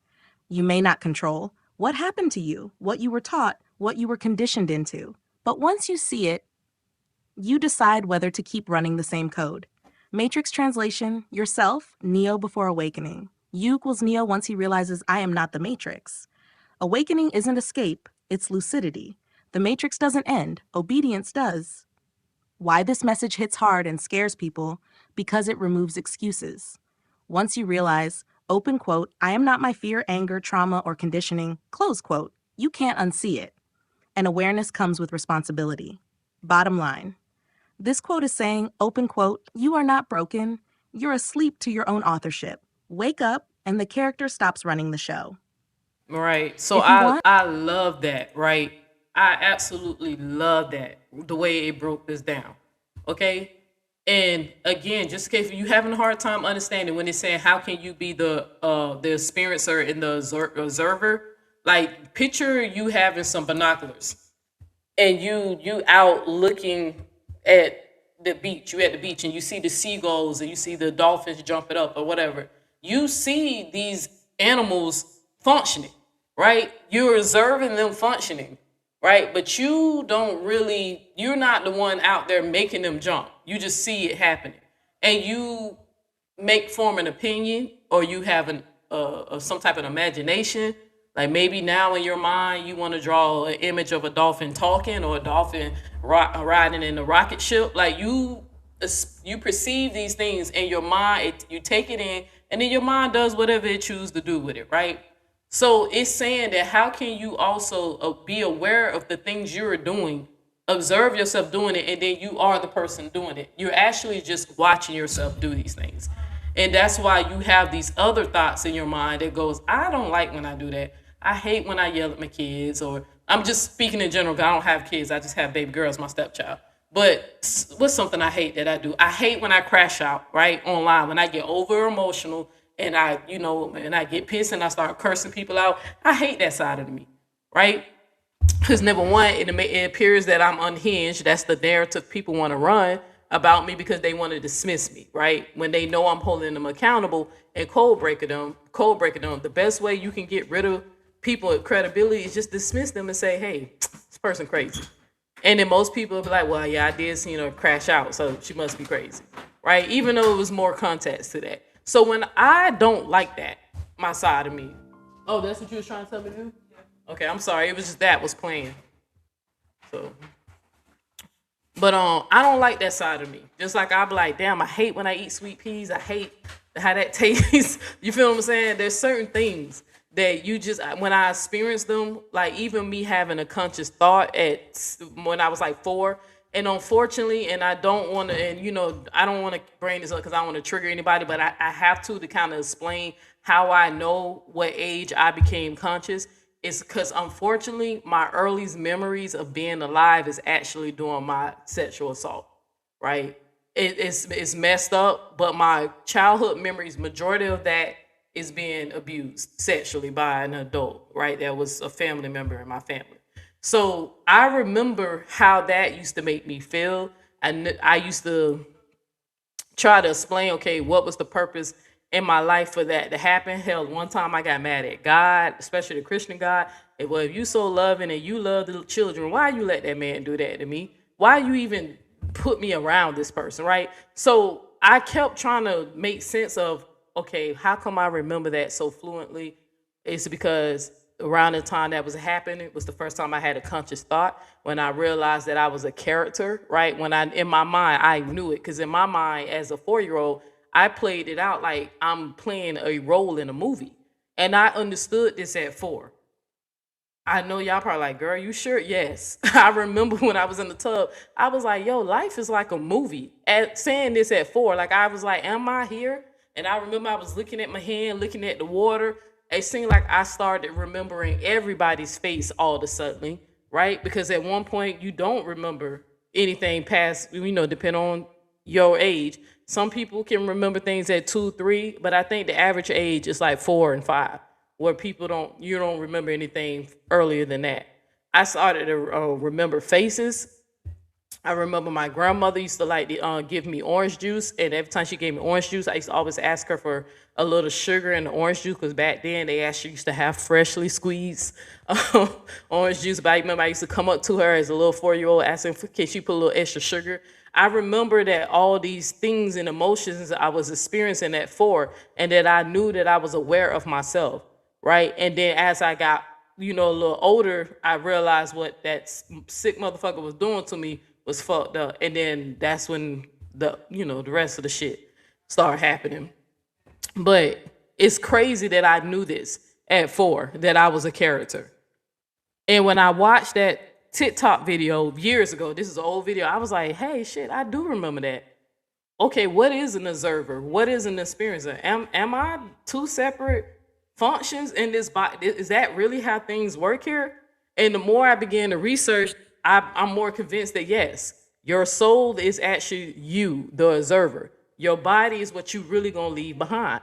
You may not control what happened to you, what you were taught, what you were conditioned into. But once you see it, you decide whether to keep running the same code. Matrix translation, yourself, Neo before awakening. You equals Neo once he realizes I am not the Matrix. Awakening isn't escape, it's lucidity. The Matrix doesn't end, obedience does. Why this message hits hard and scares people? Because it removes excuses. Once you realize, open quote, I am not my fear, anger, trauma, or conditioning, close quote, you can't unsee it. And awareness comes with responsibility. Bottom line. This quote is saying, open quote, you are not broken. You're asleep to your own authorship. Wake up, and the character stops running the show. Right. So I love that, right? I absolutely love that, the way it broke this down. Okay? And again, just in case you having a hard time understanding when it's saying how can you be the experiencer and the observer, like picture you having some binoculars and you out looking at the beach. You at the beach and you see the seagulls and you see the dolphins jumping up or whatever. You see these animals functioning, right? You're observing them functioning, right? But you're not the one out there making them jump. You just see it happening. And you form an opinion, or you have some type of imagination, Like maybe now in your mind you want to draw an image of a dolphin talking or a dolphin riding in a rocket ship. Like you perceive these things in your mind, you take it in, and then your mind does whatever it chooses to do with it, right? So it's saying that how can you also be aware of the things you're doing, observe yourself doing it, and then you are the person doing it. You're actually just watching yourself do these things. And that's why you have these other thoughts in your mind that goes, I don't like when I do that. I hate when I yell at my kids, or I'm just speaking in general because I don't have kids. I just have baby girls, my stepchild. But what's something I hate that I do? I hate when I crash out, right, online, when I get over emotional and and I get pissed and I start cursing people out. I hate that side of me, right? Because number one, it appears that I'm unhinged. That's the narrative people want to run about me because they want to dismiss me, right? When they know I'm holding them accountable and code breaking them. The best way you can get rid of people with credibility is just dismiss them and say, hey, this person crazy. And then most people will be like, well, yeah, I did see her crash out, so she must be crazy, right? Even though it was more context to that. So when I don't like that, my side of me. Oh, that's what you was trying to tell me to do? Okay, I'm sorry. It was just that was playing. So, but I don't like that side of me. Just like I'll be like, damn, I hate when I eat sweet peas. I hate how that tastes. You feel what I'm saying? There's certain things that you just, when I experience them, like even me having a conscious thought when I was like 4, and unfortunately, and I don't want to, and I don't want to bring this up because I don't want to trigger anybody, but I have to kind of explain how I know what age I became conscious. It's because unfortunately, my earliest memories of being alive is actually during my sexual assault, right? It's messed up, but my childhood memories, majority of that is being abused sexually by an adult, right? That was a family member in my family. So I remember how that used to make me feel. And I used to try to explain, okay, what was the purpose in my life for that to happen. Hell, one time I got mad at God, especially the Christian God. And well, if you so loving and you love the children, why you let that man do that to me? Why you even put me around this person, right? So I kept trying to make sense of, okay, how come I remember that so fluently? It's because around the time that was happening, it was the first time I had a conscious thought when I realized that I was a character, right? When in my mind, I knew it. Because in my mind, as a 4-year-old, I played it out like I'm playing a role in a movie. And I understood this at 4. I know y'all probably like, girl, you sure? Yes. I remember when I was in the tub, I was like, yo, life is like a movie. Saying this at 4, like I was like, am I here? And I remember I was looking at my hand, looking at the water. It seemed like I started remembering everybody's face all of a sudden, right? Because at one point you don't remember anything past, depending on your age. Some people can remember things at 2, 3, but I think the average age is like 4 and 5, where you don't remember anything earlier than that. I started to remember faces. I remember my grandmother used to like to give me orange juice, and every time she gave me orange juice, I used to always ask her for a little sugar in the orange juice, because back then they actually used to have freshly squeezed orange juice. But I remember I used to come up to her as a little 4-year-old asking, can she put a little extra sugar? I remember that all these things and emotions I was experiencing at 4, and that I knew that I was aware of myself, right? And then as I got, a little older, I realized what that sick motherfucker was doing to me was fucked up. And then that's when the rest of the shit started happening. But it's crazy that I knew this at 4, that I was a character. And when I watched that TikTok video years ago, this is an old video, I was like, hey, shit, I do remember that. Okay, what is an observer? What is an experiencer? Am I 2 separate functions in this body? Is that really how things work here? And the more I began to research, I'm more convinced that yes, your soul is actually you, the observer. Your body is what you really gonna leave behind,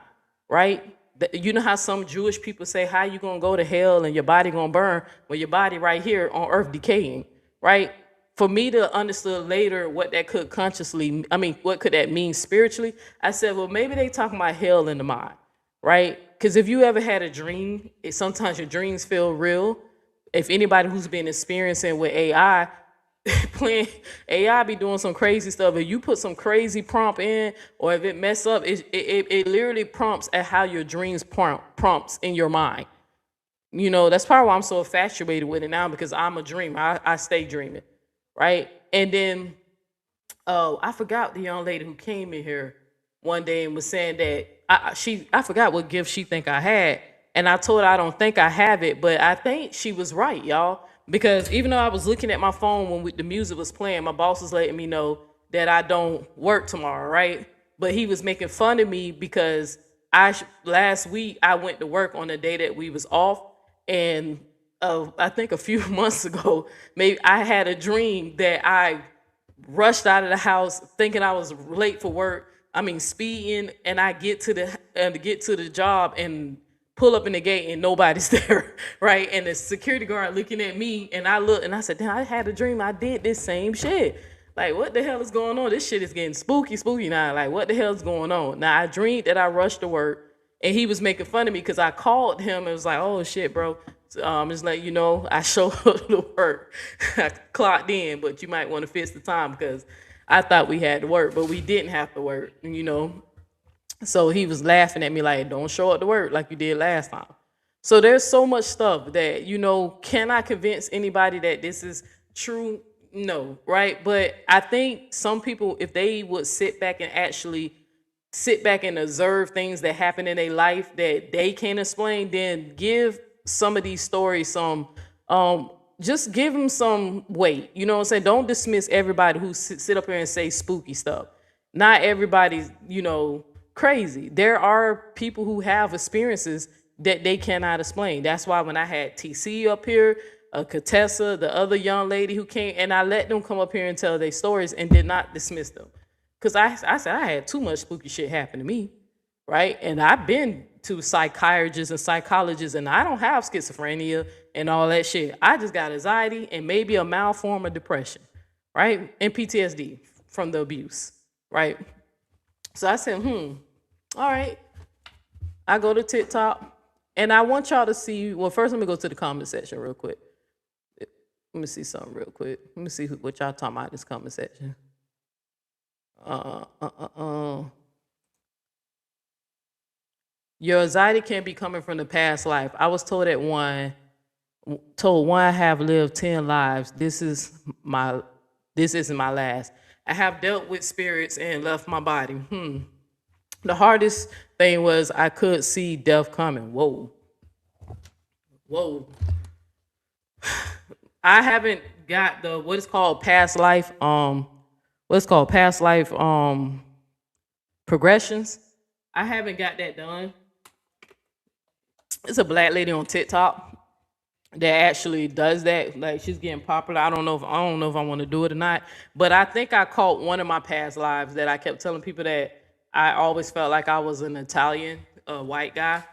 right? You know how some Jewish people say, how you gonna go to hell and your body gonna burn when your body right here on earth decaying, right? For me to understand later what that could what could that mean spiritually, I said, well, maybe they talking about hell in the mind, right? Because if you ever had a dream, sometimes your dreams feel real. If anybody who's been experiencing with AI, playing AI be doing some crazy stuff. If you put some crazy prompt in, or if it mess up, it literally prompts at how your dreams prompts in your mind. You know, that's probably why I'm so infatuated with it now, because I'm a dreamer. I stay dreaming, right? And then I forgot the young lady who came in here one day and was saying that I forgot what gift she think I had, and I told her I don't think I have it, but I think she was right, y'all. Because even though I was looking at my phone when the music was playing, my boss was letting me know that I don't work tomorrow, right? But he was making fun of me because last week I went to work on the day that we was off, and I think a few months ago, maybe I had a dream that I rushed out of the house thinking I was late for work. I mean, speeding, and I get to the job and pull up in the gate and nobody's there, right? And the security guard looking at me, and I look and I said, "Damn, I had a dream I did this same shit. Like, what the hell is going on? This shit is getting spooky now. Like, what the hell is going on?" Now, I dreamed that I rushed to work, and he was making fun of me because I called him and was like, "Oh shit, bro. Just let you know, I showed up to work. I clocked in, but you might want to fix the time because I thought we had to work, but we didn't have to work, you know." So he was laughing at me like, "Don't show up to work like you did last time." So there's so much stuff that, you know, can I convince anybody that this is true? No, right? But I think some people, if they would sit back and actually sit back and observe things that happen in their life that they can't explain, then give some of these stories some just give them some weight. You know what I'm saying? Don't dismiss everybody who sit up here and say spooky stuff. Not everybody's, you know, crazy. There are people who have experiences that they cannot explain. That's why when I had TC up here, Katessa, the other young lady who came, and I let them come up here and tell their stories and did not dismiss them. Because I said I had too much spooky shit happen to me, right? And I've been to psychiatrists and psychologists, and I don't have schizophrenia and all that shit. I just got anxiety and maybe a mild form of depression, right? And PTSD from the abuse, right? So I said, all right. I go to TikTok, and I want y'all to see. Well, first let me go to the comment section real quick. Let me see something real quick. Let me see what y'all talking about in this comment section. Your anxiety can be coming from the past life. I was told one I have lived 10 lives. This isn't my last. I have dealt with spirits and left my body. The hardest thing was I could see death coming. Whoa. I haven't got the what is called past life progressions. I haven't got that done. It's a black lady on TikTok that actually does that. Like, she's getting popular. I don't know if I want to do it or not. But I think I caught one of my past lives that I kept telling people that I always felt like I was an Italian white guy,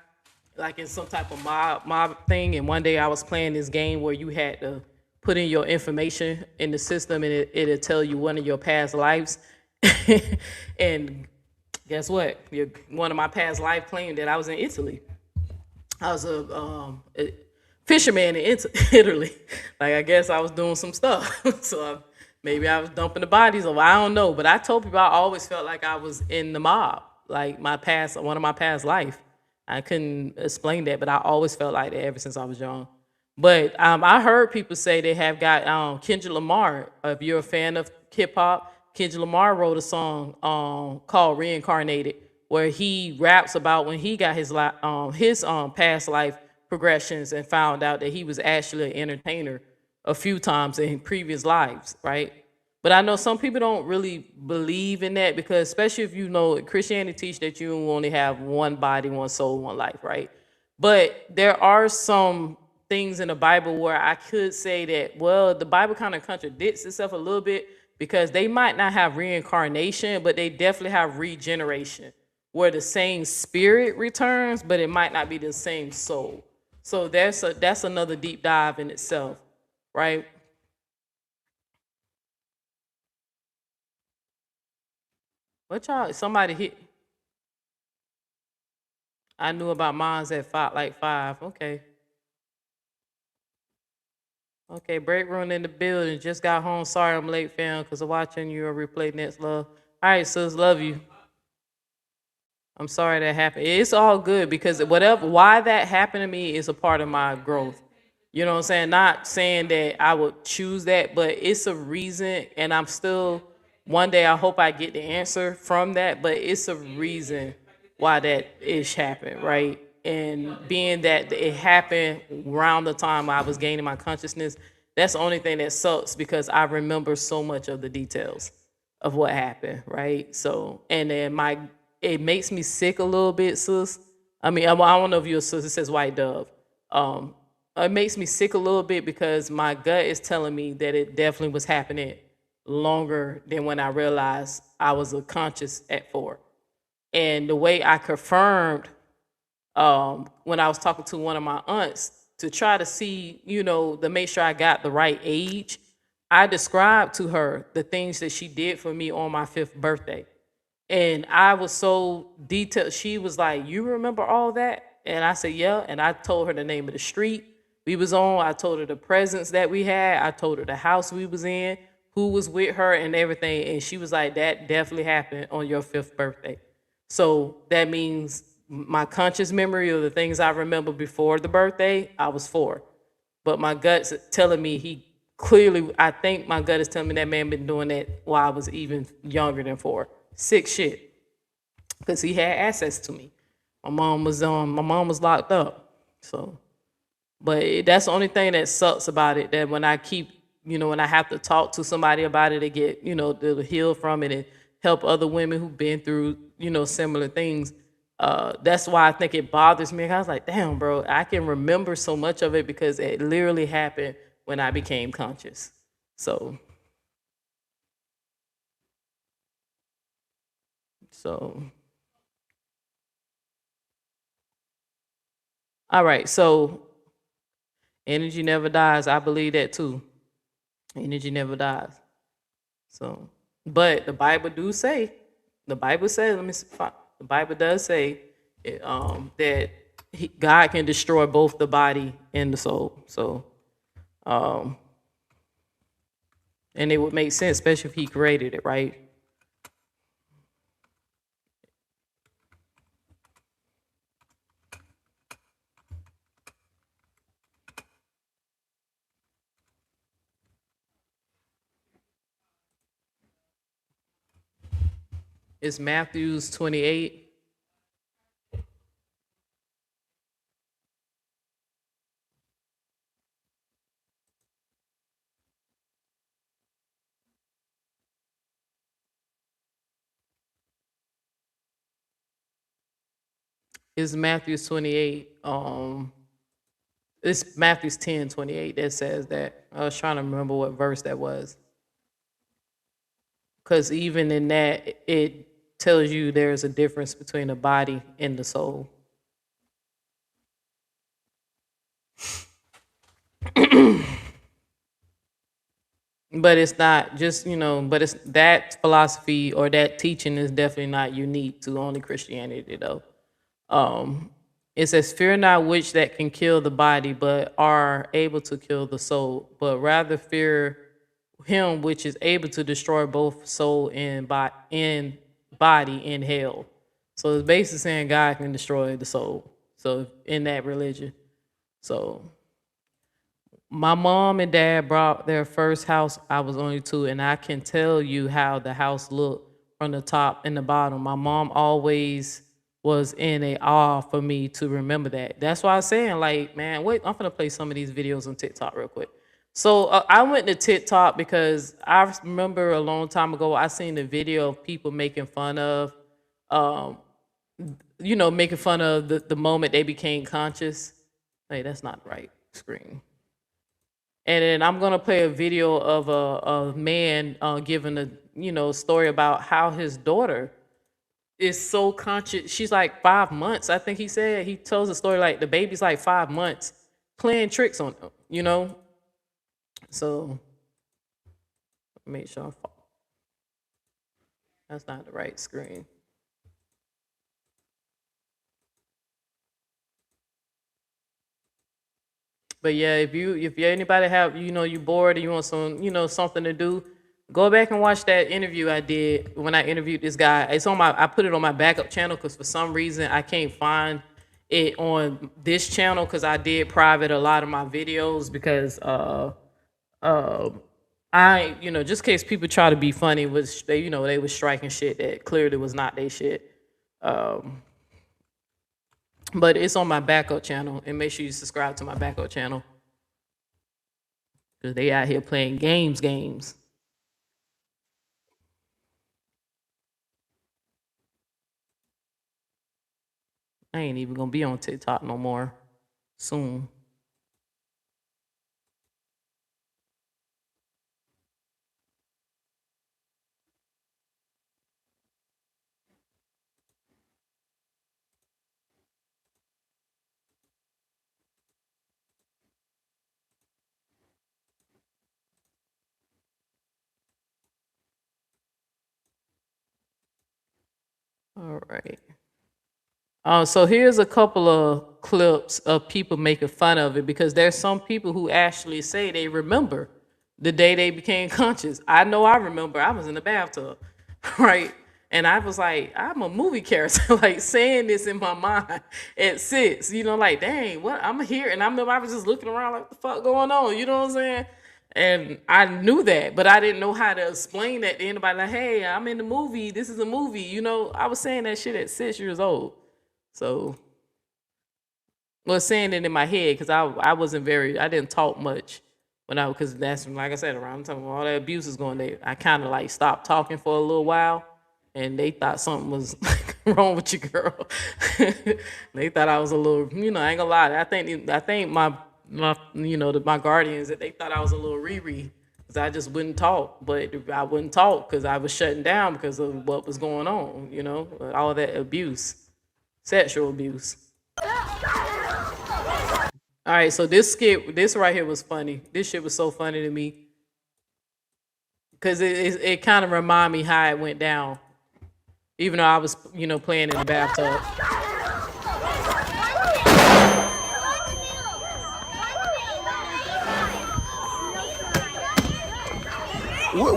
like in some type of mob thing. And one day I was playing this game where you had to put in your information in the system, and it'll tell you one of your past lives. And guess what? One of my past life claimed that I was in Italy. I was a fisherman in Italy. Like, I guess I was doing some stuff. So maybe I was dumping the bodies over. I don't know. But I told people I always felt like I was in the mob, like one of my past life. I couldn't explain that, but I always felt like that ever since I was young. But I heard people say they have got Kendrick Lamar. If you're a fan of hip hop, Kendrick Lamar wrote a song called "Reincarnated," where he raps about when he got his past life progressions and found out that he was actually an entertainer a few times in previous lives, right? But I know some people don't really believe in that, because especially if you know Christianity teach that you only have one body, one soul, one life, right? But there are some things in the Bible where I could say that, well, the Bible kind of contradicts itself a little bit, because they might not have reincarnation, but they definitely have regeneration, where the same spirit returns, but it might not be the same soul. So that's another deep dive in itself, right? What y'all? Somebody hit. I knew about mines at five. Okay. Okay, break room in the building. Just got home. Sorry I'm late, fam, because I'm watching your replay next, love. All right, sis, love you. I'm sorry that happened. It's all good because why that happened to me is a part of my growth. You know what I'm saying? Not saying that I would choose that, but it's a reason, and I'm still. One day I hope I get the answer from that, but it's a reason why that ish happened, right? And being that it happened around the time I was gaining my consciousness, that's the only thing that sucks because I remember so much of the details of what happened, right? So, and then it makes me sick a little bit, sis. I mean, I don't know if you're a sis. It says white dove. Um, it makes me sick a little bit because my gut is telling me that it definitely was happening longer than when I realized I was a conscious at 4. And the way I confirmed when I was talking to one of my aunts to try to see, to make sure I got the right age, I described to her the things that she did for me on my 5th birthday. And I was so detailed. She was like, "You remember all that?" And I said, "Yeah." And I told her the name of the street we was on. I told her the presents that we had. I told her the house we was in, who was with her, and everything. And she was like, "That definitely happened on your 5th birthday." So that means my conscious memory of the things I remember before the birthday, I was 4. But my gut's telling me I think my gut is telling me that man been doing that while I was even younger than 4. Sick shit. Because he had access to me. My mom was locked up. So, but that's the only thing that sucks about it, that when I keep, when I have to talk to somebody about it to get, to heal from it and help other women who've been through, similar things. That's why I think it bothers me. I was like, damn, bro, I can remember so much of it because it literally happened when I became conscious. So, so, all right. So, energy never dies. I believe that too. Energy never dies. So, but the Bible do say, the Bible says, the Bible does say that God can destroy both the body and the soul. So, and it would make sense, especially if He created it, right? It's Matthews 28. It's Matthews 28. It's Matthews 10:28 that says that. I was trying to remember what verse that was. Because even in that, it tells you there's a difference between the body and the soul. But it's not just, but it's that philosophy or that teaching is definitely not unique to only Christianity, though. Um, it says, "Fear not which that can kill the body, but are able to kill the soul, but rather fear him which is able to destroy both soul and body in hell." So it's basically saying God can destroy the soul. So in that religion. So my mom and dad brought their first house. I was only 2, and I can tell you how the house looked from the top and the bottom. My mom always was in a awe for me to remember that. That's why I was saying, like, man, wait, I'm gonna play some of these videos on TikTok real quick. So I went to TikTok because I remember a long time ago I seen a video of people making fun of, um, making fun of the moment they became conscious. Hey, that's not the right screen. And then I'm gonna play a video of a man giving a story about how his daughter is so conscious. She's like 5 months, I think he said. He tells the story like the baby's like 5 months, playing tricks on him. So make sure that's not the right screen. But yeah, if you anybody have you bored and you want some something to do, Go back and watch that interview I did when I interviewed this guy. It's on I put it on my backup channel because for some reason I can't find it on this channel because I did private a lot of my videos because I, just in case people try to be funny, was they, they was striking shit that clearly was not their shit. But it's on my backup channel, and make sure you subscribe to my backup channel because they out here playing games. I ain't even gonna be on TikTok no more soon. All right. So here's a couple of clips of people making fun of it because there's some people who actually say they remember the day they became conscious. I know I remember I was in the bathtub, right? And I was like, I'm a movie character, like saying this in my mind at 6, like, dang, what I'm here. And I remember I was just looking around like, what the fuck going on? You know what I'm saying? And I knew that, but I didn't know how to explain that to anybody. Like, hey, I'm in the movie. This is a movie. I was saying that shit at 6 years old. So, well, saying it in my head because I didn't talk much because that's like I said, around the time all that abuse is going there. I kind of like stopped talking for a little while, and they thought something was wrong with your girl. They thought I was a little, I ain't gonna lie. I think my guardians that they thought I was a little Riri because I just wouldn't talk, but I wouldn't talk because I was shutting down because of what was going on. All that abuse. Sexual abuse. All right, so this right here was funny. This shit was so funny to me because it kind of reminded me how it went down, even though I was playing in the bathtub.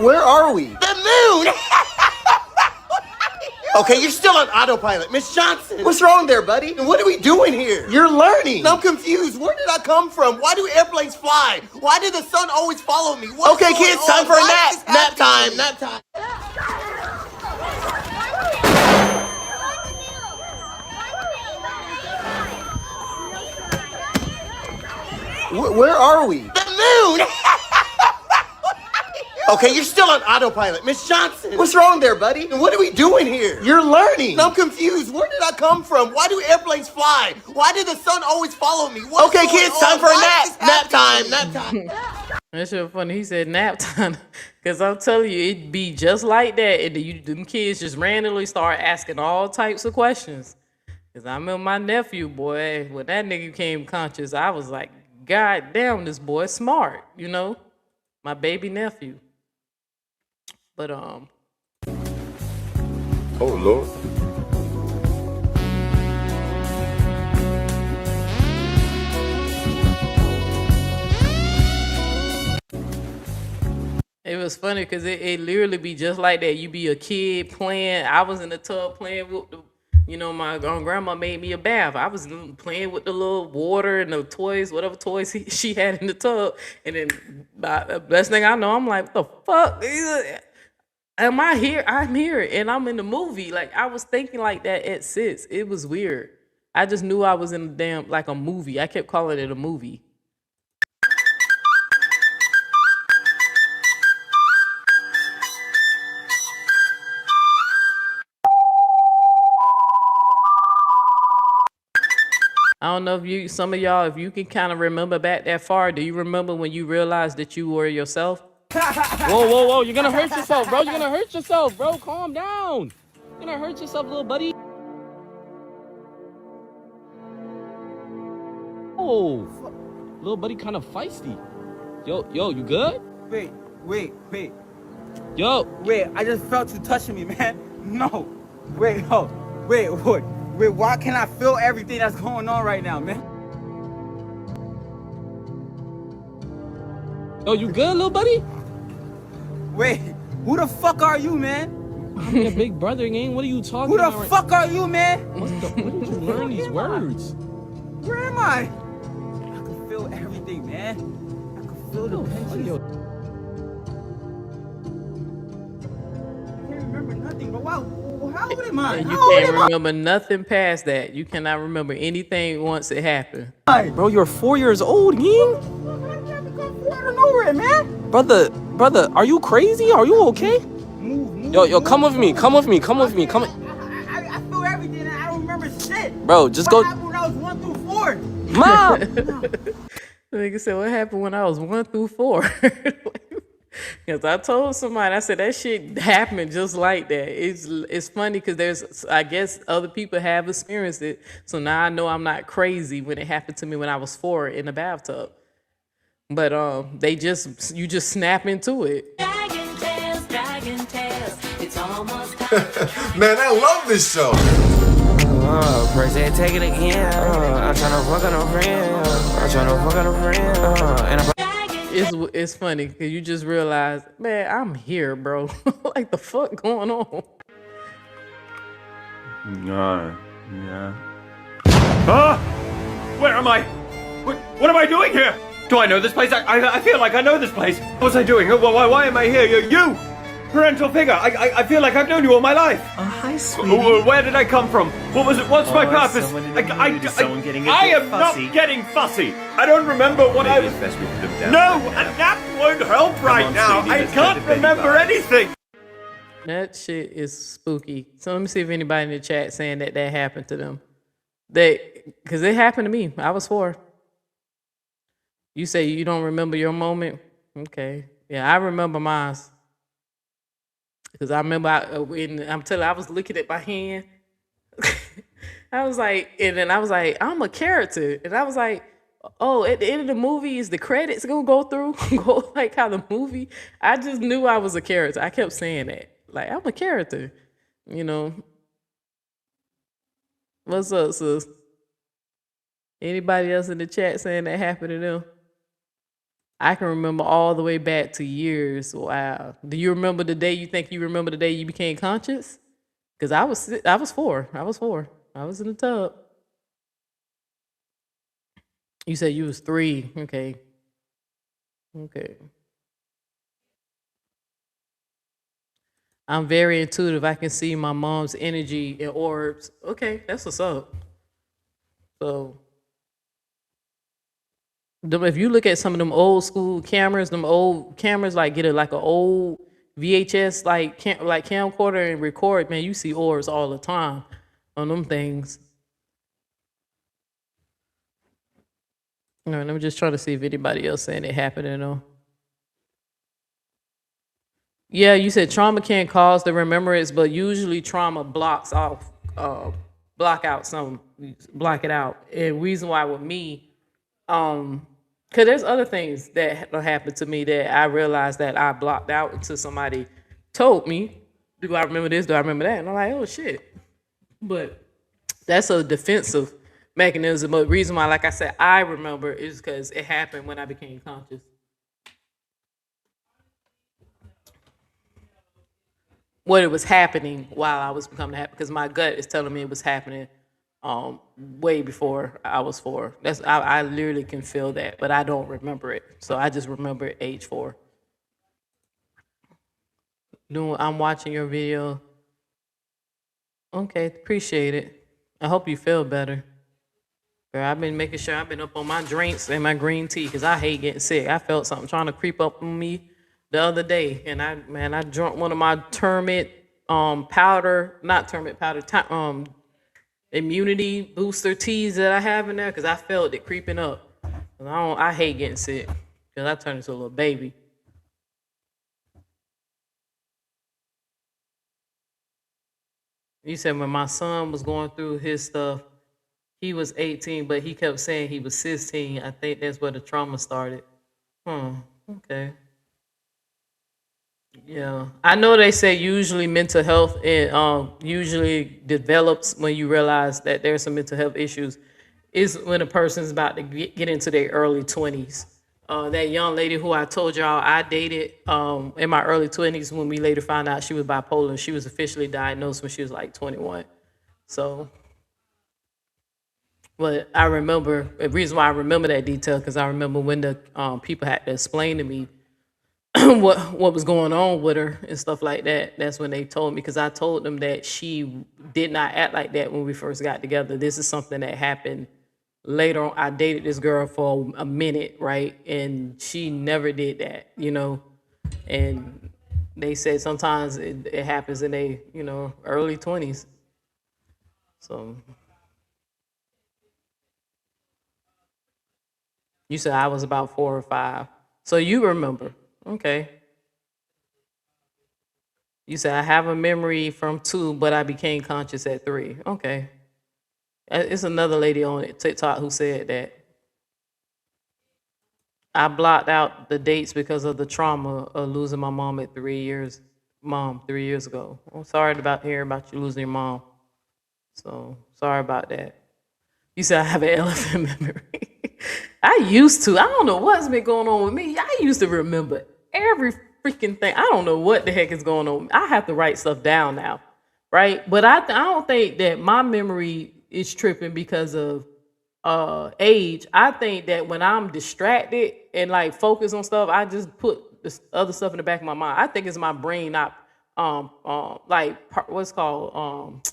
Where are we? The moon! Okay, you're still on autopilot. Miss Johnson! What's wrong there, buddy? And what are we doing here? You're learning! I'm confused. Where did I come from? Why do airplanes fly? Why did the sun always follow me? Okay, kids, time for a nap! Nap time! Nap time! Where are we? The moon! Okay, you're still on autopilot. Miss Johnson! What's wrong there, buddy? And what are we doing here? You're learning! I'm confused. Where did I come from? Why do airplanes fly? Why did the sun always follow me? Okay, kids, time for a nap! Nap time! Nap time! That's so funny. He said nap time. Because I'm telling you, it'd be just like that. And them kids just randomly start asking all types of questions. Because I remember my nephew, boy, when that nigga became conscious, I was like, God damn, this boy smart, My baby nephew. But oh Lord. it was funny because it literally be just like that. You be a kid playing. I was in the tub playing with my grandma made me a bath. I was playing with the little water and the toys, whatever toys she had in the tub. And then the best thing I know, I'm like, what the fuck? Am I here? I'm here, and I'm in the movie. Like, I was thinking like that at 6. It was weird. I just knew I was in a movie. I kept calling it a movie. I don't know if some of y'all, if you can kind of remember back that far. Do you remember when you realized that you were yourself? Whoa, you're gonna hurt yourself, bro. You're gonna hurt yourself, bro. Calm down. You're gonna hurt yourself, little buddy. Oh, little buddy kind of feisty. Yo, you good? Wait. Yo. Wait, I just felt you touching me, man. No. Wait, why can't I feel everything that's going on right now, man? Yo, you good, little buddy? Wait, Who the fuck are you, man? I'm your big brother, gang. What are you talking Who the about? fuck are you, man? Where did you learn these words? Where am I? I can feel everything, man. I can feel the pinches. I can't remember nothing, but wow, how old am I? And you How old can't am I? remember nothing past that. You cannot remember anything once it happened. Bro, you're 4 years old, gang. How did come out of nowhere, man? Brother, are you crazy? Are you okay? Move, Yo, come with me. Come with me. Come with me. Come. I feel everything and I don't remember shit. Bro, just What go. happened when I was 1 through 4? Mom. Nigga said, what happened when I was 1 through 4? Because I told somebody, I said, that shit happened just like that. It's funny because I guess other people have experienced it. So now I know I'm not crazy when it happened to me when I was 4 in the bathtub. But you just snap into it. Dragon tales, it's almost Man, I love this show. Press it, take it again. I'm tryna fuck on a friend. I'm tryna fuck on a friend. And I'm It's funny because you just realize, man, I'm here, bro. Like the fuck going on? Yeah. Ah! Where am I? What am I doing here? Do I know this place? I feel like I know this place. What's I doing? Why am I here? You! Parental figure! I feel like I've known you all my life! hi, sweetie. Where did I come from? What was it? What's my purpose? Someone getting a I bit am fussy. not getting fussy! I don't remember what I was... Best we put them down. No! A nap won't help right on, now! sweetie, I let's go can't to bed, remember bye. anything! That shit is spooky. So let me see if anybody in the chat saying that happened to them. Because it happened to me. I was 4. You say you don't remember your moment? Okay. Yeah, I remember mine. Because I remember, I'm telling you, I was looking at my hand. I was like, and then I was like, I'm a character. And I was like, oh, at the end of the movie, is the credits going to go through? Go like how the movie? I just knew I was a character. I kept saying that. Like, I'm a character. You know. What's up, sis? Anybody else in the chat saying that happened to them? I can remember all the way back to years. Wow. Do you remember the day you remember the day you became conscious? Because I was 4. I was 4. I was in the tub. You said you was 3. Okay. Okay. I'm very intuitive. I can see my mom's energy in orbs. Okay, that's what's up. So if you look at some of them old school cameras, like get like an old VHS like camcorder and record, man, you see orbs all the time on them things. All right, I'm just trying to see if anybody else saying it happened or no. Yeah, you said trauma can cause the remembrance, but usually trauma blocks it out. And reason why with me, because there's other things that happened to me that I realized that I blocked out until somebody told me, do I remember this? Do I remember that? And I'm like, oh shit. But that's a defensive mechanism. But the reason why, like I said, I remember is because it happened when I became conscious. What it was happening while I was becoming happy, because my gut is telling me it was happening way before I was 4. I literally can feel that, but I don't remember it. So I just remember age 4. I'm watching your video. Okay, appreciate it. I hope you feel better. Girl, I've been making sure I've been up on my drinks and my green tea because I hate getting sick. I felt something trying to creep up on me the other day, and I drank one of my immunity booster teas that I have in there because I felt it creeping up. I hate getting sick because I turned into a little baby. You said when my son was going through his stuff, he was 18, but he kept saying he was 16. I think that's where the trauma started. Okay. Yeah, I know they say usually mental health usually develops when you realize that there's some mental health issues is when a person's about to get into their early 20s. that young lady who I told y'all I dated in my early 20s, when we later found out she was bipolar. She was officially diagnosed when she was like 21. So, but I remember, the reason why I remember that detail, because I remember when the people had to explain to me what was going on with her and stuff like that. That's when they told me, because I told them that she did not act like that when we first got together. This is something that happened later on. I dated this girl for a minute, right? And she never did that, you know? And they said sometimes it happens in a, you know, early 20s. So you said I was about 4 or 5. So you remember. Okay. You said I have a memory from 2, but I became conscious at 3. Okay. It's another lady on TikTok who said that. I blocked out the dates because of the trauma of losing my mom at 3 years. 3 years ago. I'm sorry about hearing about you losing your mom. So sorry about that. You said I have an elephant memory. I used to. I don't know what's been going on with me. I used to remember every freaking thing. I don't know what the heck is going on. I have to write stuff down now, right? But I don't think that my memory is tripping because of age. I think that when I'm distracted and like focus on stuff, I just put this other stuff in the back of my mind. I think it's my brain not what's called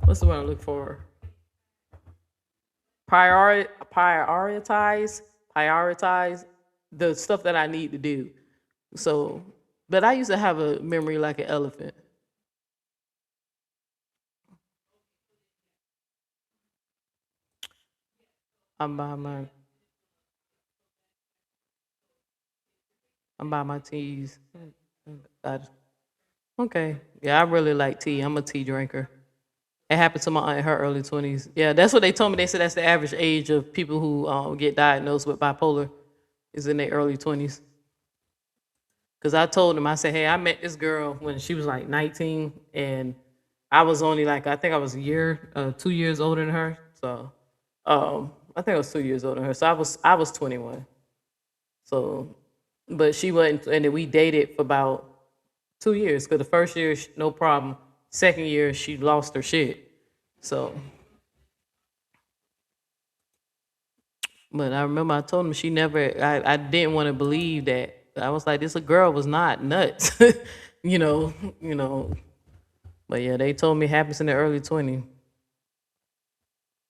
what's the word I look for? Prioritize the stuff that I need to do. So, but I used to have a memory like an elephant. I'm by my teas. Okay. Yeah, I really like tea. I'm a tea drinker. It happened to my aunt in her early 20s. Yeah, that's what they told me. They said that's the average age of people who get diagnosed with bipolar is in their early 20s. Because I told them, I said, hey, I met this girl when she was like 19, and I was only like, I think I was 2 years older than her. So I think I was 2 years older than her. So I was 21. So, but she wasn't, and then we dated for about 2 years. Because the first year, no problem. Second year, she lost her shit. So, but I remember I told him she never, I didn't want to believe that. I was like, this girl was not nuts, you know. But yeah, they told me it happens in the early 20s.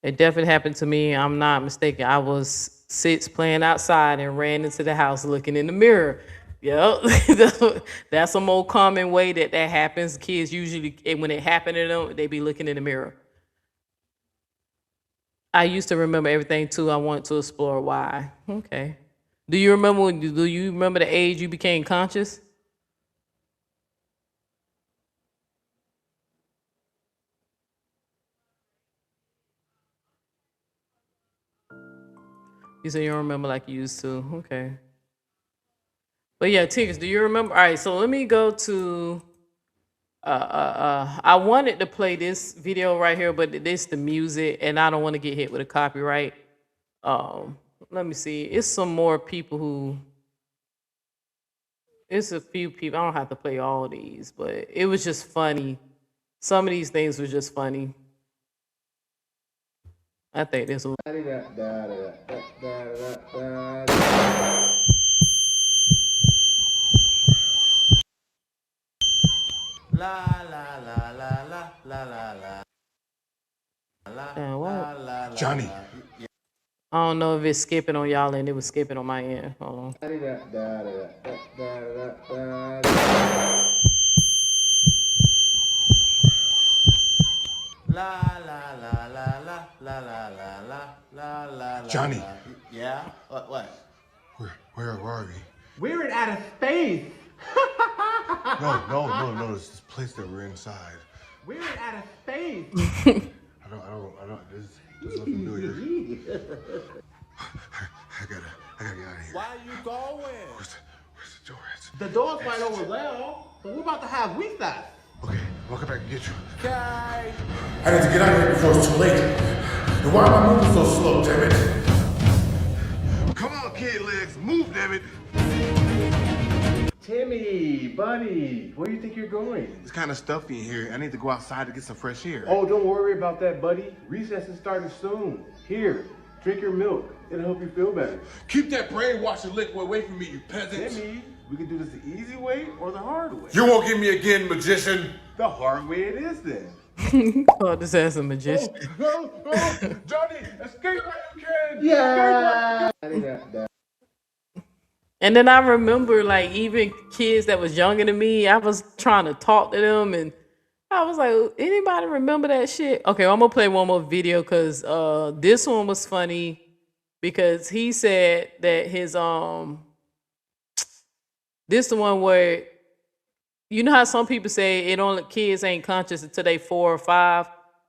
It definitely happened to me. I'm not mistaken. I was 6 playing outside and ran into the house looking in the mirror. Yep, that's some old common way that happens. Kids usually, when it happened to them, they be looking in the mirror. I used to remember everything too. I want to explore why. Okay. Do you remember the age you became conscious? You said you don't remember like you used to. Okay. But yeah, Tigers, do you remember? All right, so let me go to I wanted to play this video right here, but this the music, and I don't want to get hit with a copyright. Let me see. It's some more people who. It's a few people. I don't have to play all these, but it was just funny. Some of these things were just funny. I think this will. La la la la la la la la What? Johnny. I don't know if it's skipping on y'all and it was skipping on my end. Hold on. La la la la la la la la la la. Johnny. Yeah? What? Where are we? We're in outer space. No, it's this place that we're inside. We're in outer space. I don't, there's nothing to do here. I gotta get out of here. Why are you going? Where's the door at? The door's right over there. But we're about to have recess. Okay, I'll come back and get you. Okay. I need to get out of here before it's too late. And why am I moving so slow, damn it? Come on, kid. kid legs. Move, damn it. Timmy, buddy, where do you think you're going? It's kind of stuffy in here. I need to go outside to get some fresh air. Oh, don't worry about that, buddy. Recess is starting soon. Here, drink your milk. It'll help you feel better. Keep that brainwashing liquid away from me, you peasants. Timmy, we can do this the easy way or the hard way. You won't get me again, magician. The hard way it is then. Oh, this ass a magician. Johnny, escape while you can. Yeah. And then I remember, like, even kids that was younger than me, I was trying to talk to them, and I was like, anybody remember that shit? Okay, I'm gonna play one more video because this one was funny because he said that his this the one where you know how some people say it only kids ain't conscious until they 4 or 5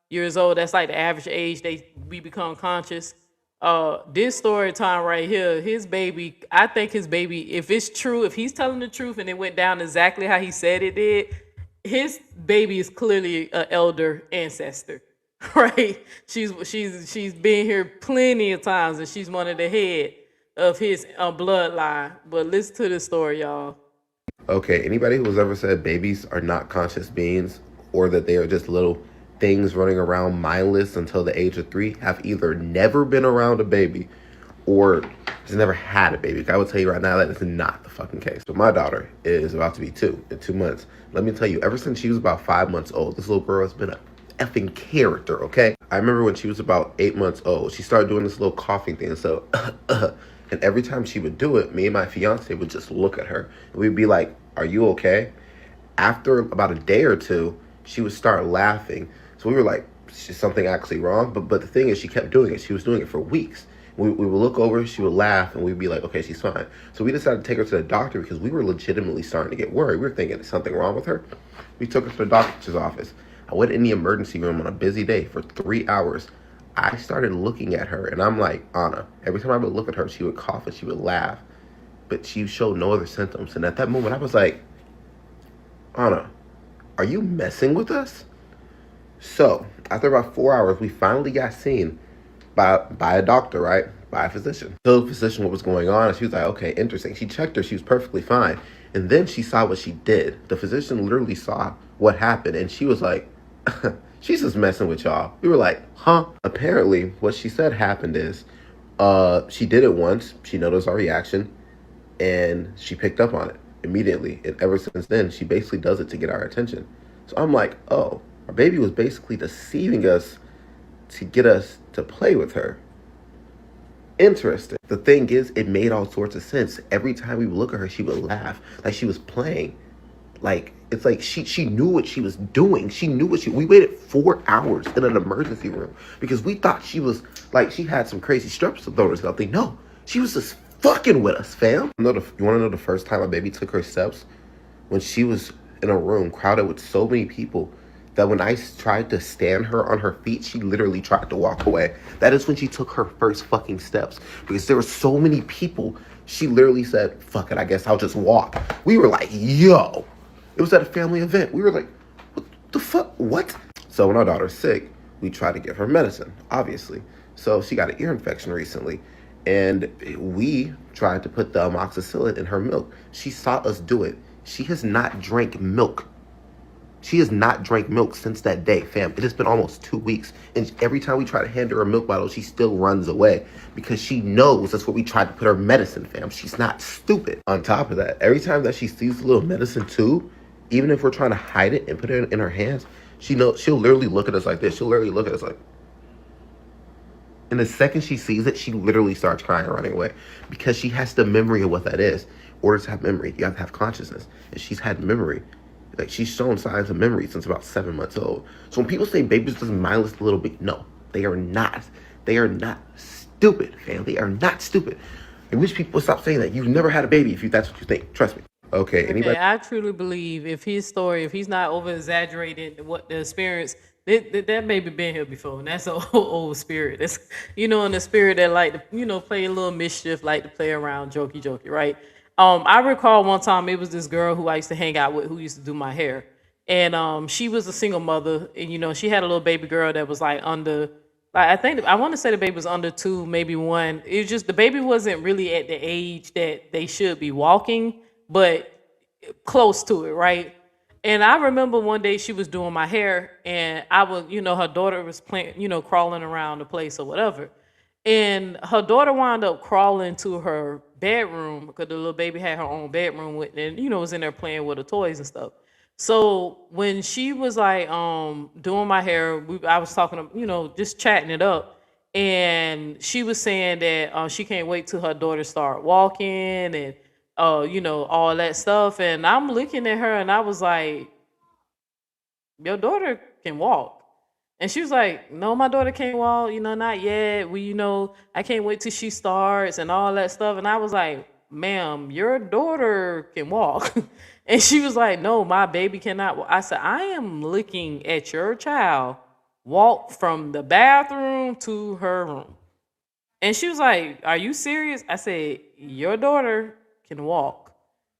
years old. That's like the average age we become conscious. This story time right here, his baby, I think his baby, if it's true, if he's telling the truth and it went down exactly how he said it did, his baby is clearly an elder ancestor, right? She's been here plenty of times and she's one of the head of his bloodline. But listen to this story, y'all. Okay, anybody who has ever said babies are not conscious beings or that they are just little things running around mindless until the age of 3 have either never been around a baby or just never had a baby. I will tell you right now that is not the fucking case. But my daughter is about to be 2 in 2 months. Let me tell you, ever since she was about 5 months old, this little girl has been a effing character, okay? I remember when she was about 8 months old, she started doing this little coughing thing. So, and every time she would do it, me and my fiance would just look at her. And we'd be like, are you okay? After about a day or two, she would start laughing. So we were like, is something actually wrong? But the thing is, she kept doing it. She was doing it for weeks. We would look over, she would laugh, and we'd be like, okay, she's fine. So we decided to take her to the doctor because we were legitimately starting to get worried. We were thinking there's something wrong with her. We took her to the doctor's office. I went in the emergency room on a busy day for 3 hours. I started looking at her, and I'm like, Anna, every time I would look at her, she would cough and she would laugh. But she showed no other symptoms. And at that moment, I was like, Anna, are you messing with us? So, after about 4 hours, we finally got seen by a doctor, right? By a physician. Told the physician what was going on, and she was like, okay, interesting. She checked her, she was perfectly fine. And then she saw what she did. The physician literally saw what happened, and she was like, she's just messing with y'all. We were like, huh? Apparently, what she said happened is, she did it once, she noticed our reaction, and she picked up on it immediately. And ever since then, she basically does it to get our attention. So I'm like, oh, our baby was basically deceiving us to get us to play with her. Interesting. The thing is, it made all sorts of sense. Every time we would look at her, she would laugh like she was playing. Like, it's like she knew what she was doing. She knew we waited 4 hours in an emergency room because we thought she was, like, she had some crazy strep throat or something. No, she was just fucking with us, fam. You want to know the first time my baby took her steps? When she was in a room crowded with so many people that when I tried to stand her on her feet, she literally tried to walk away. That is when she took her first fucking steps. Because there were so many people, she literally said, fuck it, I guess I'll just walk. We were like, yo. It was at a family event. We were like, what the fuck, what? So when our daughter's sick, we try to give her medicine, obviously. So she got an ear infection recently. And we tried to put the amoxicillin in her milk. She saw us do it. She has not drank milk. She has not drank milk since that day, fam. It has been almost 2 weeks. And every time we try to hand her a milk bottle, she still runs away because she knows that's what we tried to put her medicine, fam. She's not stupid. On top of that, every time that she sees the little medicine tube, even if we're trying to hide it and put it in her hands, she'll literally look at us like this. She'll literally look at us like, and the second she sees it, she literally starts crying and running away because she has the memory of what that is. In order to have memory, you have to have consciousness. And she's had memory. Like, she's shown signs of memory since about 7 months old. So when people say babies just mindless a little bit, no, they are not. They are not stupid, fam. They are not stupid. I wish people would stop saying that. You've never had a baby if that's what you think. Trust me. Okay, anybody? I truly believe if he's not over exaggerating what the experience, that baby been here before, and that's an old spirit. That's, in the spirit that like to, play a little mischief, like to play around, jokey, right? I recall one time it was this girl who I used to hang out with who used to do my hair. And she was a single mother, and she had a little baby girl that was like under Like I think I want to say the baby was under 2, maybe 1. It was just the baby wasn't really at the age that they should be walking, but close to it, right? And I remember one day she was doing my hair, and I was, her daughter was playing, crawling around the place or whatever. And her daughter wound up crawling to her bedroom because the little baby had her own bedroom with, and was in there playing with her toys and stuff. So when she was like doing my hair, I was talking to, just chatting it up, and she was saying that she can't wait till her daughter start walking and all that stuff. And I'm looking at her and I was like, your daughter can walk. And she was like, no, my daughter can't walk, not yet. I can't wait till she starts and all that stuff. And I was like, ma'am, your daughter can walk. And she was like, no, my baby cannot walk. I said, I am looking at your child walk from the bathroom to her room. And she was like, are you serious? I said, your daughter can walk.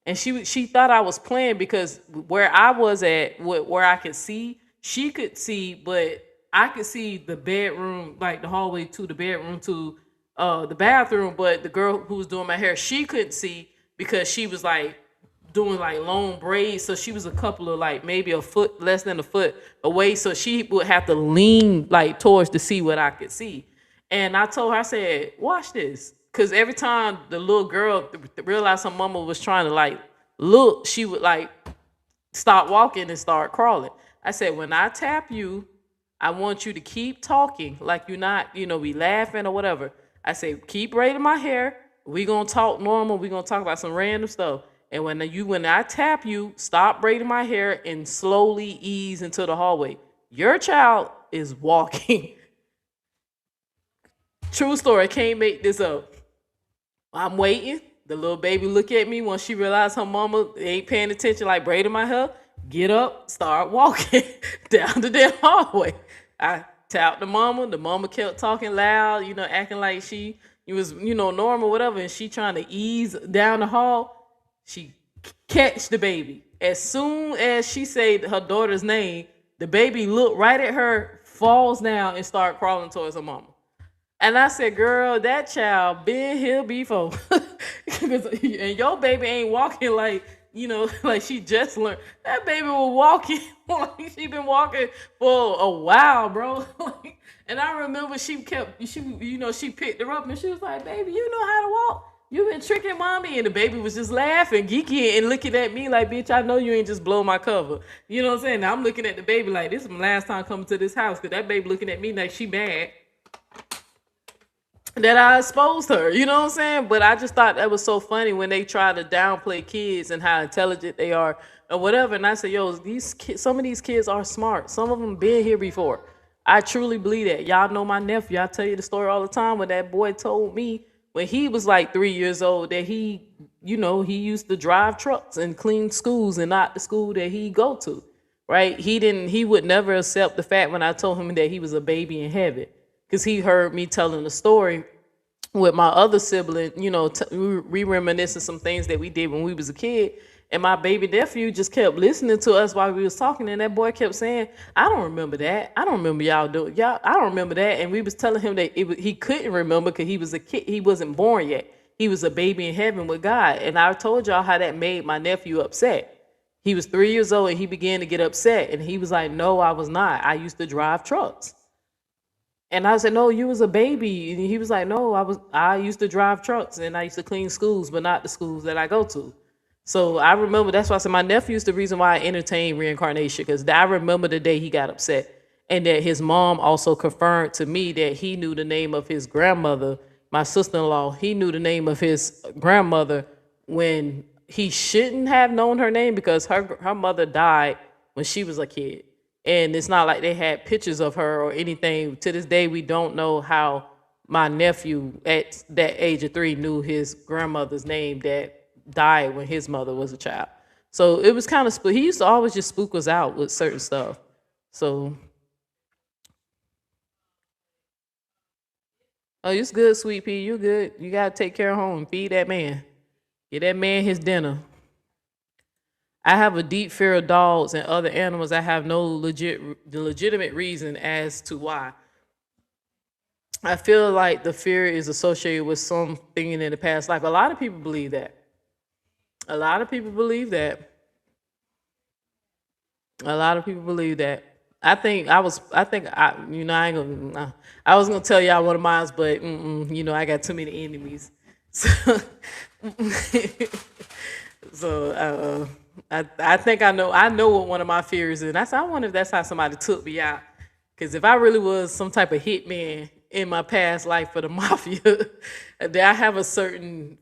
And she thought I was playing because where I was at, where I could see, she could see, but I could see the bedroom, like the hallway to the bedroom to the bathroom. But the girl who was doing my hair, she couldn't see because she was like doing like long braids. So she was a couple of like maybe a foot, less than a foot away. So she would have to lean like towards to see what I could see. And I told her, I said, watch this. Because every time the little girl realized her mama was trying to like look, she would like stop walking and start crawling. I said, when I tap you, I want you to keep talking like you're not, we laughing or whatever. I say, keep braiding my hair. We gonna talk normal. We gonna talk about some random stuff. And when I tap you, stop braiding my hair and slowly ease into the hallway. Your child is walking. True story. Can't make this up. I'm waiting. The little baby look at me once she realized her mama ain't paying attention, like braiding my hair. Get up, start walking down the damn hallway. I tapped the mama. The mama kept talking loud, acting like she was, normal, whatever. And she trying to ease down the hall. She catch the baby. As soon as she said her daughter's name, the baby looked right at her, falls down, and start crawling towards her mama. And I said, girl, that child been here before. And your baby ain't walking like, like she just learned. That baby was walking like she been walking for a while, bro. And I remember she picked her up and she was like, baby, you know how to walk? You been tricking mommy. And the baby was just laughing, geeky, and looking at me like, bitch, I know you ain't just blow my cover. You know what I'm saying? Now I'm looking at the baby like, this is my last time coming to this house, because that baby looking at me like she mad that I exposed her, you know what I'm saying? But I just thought that was so funny when they try to downplay kids and how intelligent they are or whatever. And I said, yo, some of these kids are smart. Some of them been here before. I truly believe that. Y'all know my nephew. I tell you the story all the time when that boy told me when he was like 3 years old that he used to drive trucks and clean schools and not the school that he go to, right? He would never accept the fact when I told him that he was a baby in heaven. Because he heard me telling the story with my other sibling, we reminiscing some things that we did when we was a kid. And my baby nephew just kept listening to us while we was talking. And that boy kept saying, I don't remember that. I don't remember y'all doing, I don't remember that. And we was telling him that he couldn't remember because he was a kid. He wasn't born yet. He was a baby in heaven with God. And I told y'all how that made my nephew upset. He was 3 years old and he began to get upset. And he was like, no, I was not. I used to drive trucks. And I said, no, you was a baby. And he was like, no, I used to drive trucks and I used to clean schools, but not the schools that I go to. So I remember, that's why I said my nephew's the reason why I entertained reincarnation, because I remember the day he got upset. And that his mom also confirmed to me that he knew the name of his grandmother, my sister-in-law. He knew the name of his grandmother when he shouldn't have known her name, because her mother died when she was a kid. And it's not like they had pictures of her or anything. To this day, we don't know how my nephew at that age of 3 knew his grandmother's name that died when his mother was a child. So it was kind of, he used to always just spook us out with certain stuff. So, oh, it's good, sweet pea. You good. You got to take care of home. Feed that man. Get that man his dinner. I have a deep fear of dogs and other animals. I have no legitimate reason as to why. I feel like the fear is associated with something in the past life. A lot of people believe that. A lot of people believe that. A lot of people believe that. I think I, I ain't gonna, I was gonna tell y'all one of mine, but I got too many enemies. So, I think I know what one of my fears is. And I wonder if that's how somebody took me out. Because if I really was some type of hitman in my past life for the mafia, then I have a certain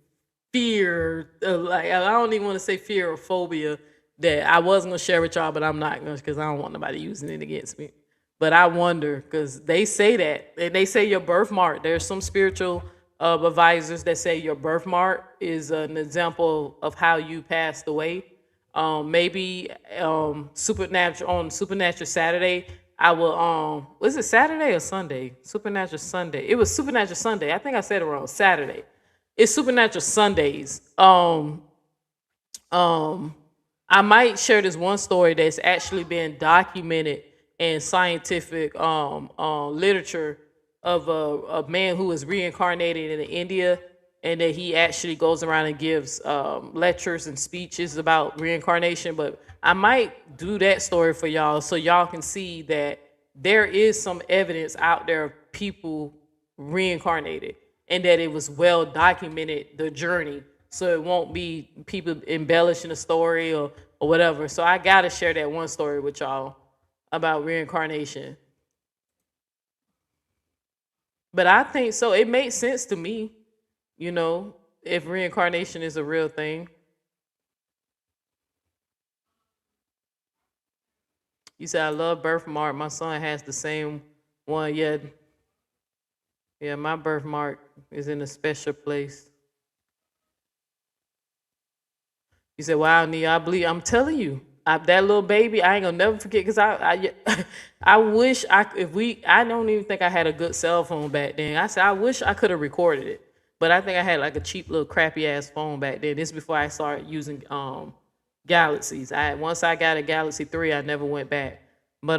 fear, like I don't even want to say fear or phobia that I was gonna share with y'all, but I'm not gonna because I don't want nobody using it against me. But I wonder because they say that, and they say your birthmark. There's some spiritual advisors that say your birthmark is an example of how you passed away. Maybe supernatural on Supernatural Saturday. I will was it Saturday or Sunday? Supernatural Sunday. It was Supernatural Sunday. I think I said it wrong. Saturday. It's Supernatural Sundays. I might share this one story that's actually been documented in scientific literature of a man who was reincarnated in India, and that he actually goes around and gives lectures and speeches about reincarnation. But I might do that story for y'all so y'all can see that there is some evidence out there of people reincarnated and that it was well documented, the journey, so it won't be people embellishing the story or whatever. So I gotta share that one story with y'all about reincarnation. But I think so. It makes sense to me, if reincarnation is a real thing. You said I love birthmark. My son has the same one. Yeah, my birthmark is in a special place. You said, "Wow, Nia, I believe." I'm telling you, that little baby, I ain't gonna never forget. Cause I wish I don't even think I had a good cell phone back then. I said, I wish I could have recorded it, but I think I had like a cheap little crappy ass phone back then. This is before I started using Galaxies. Once I got a Galaxy 3, I never went back. But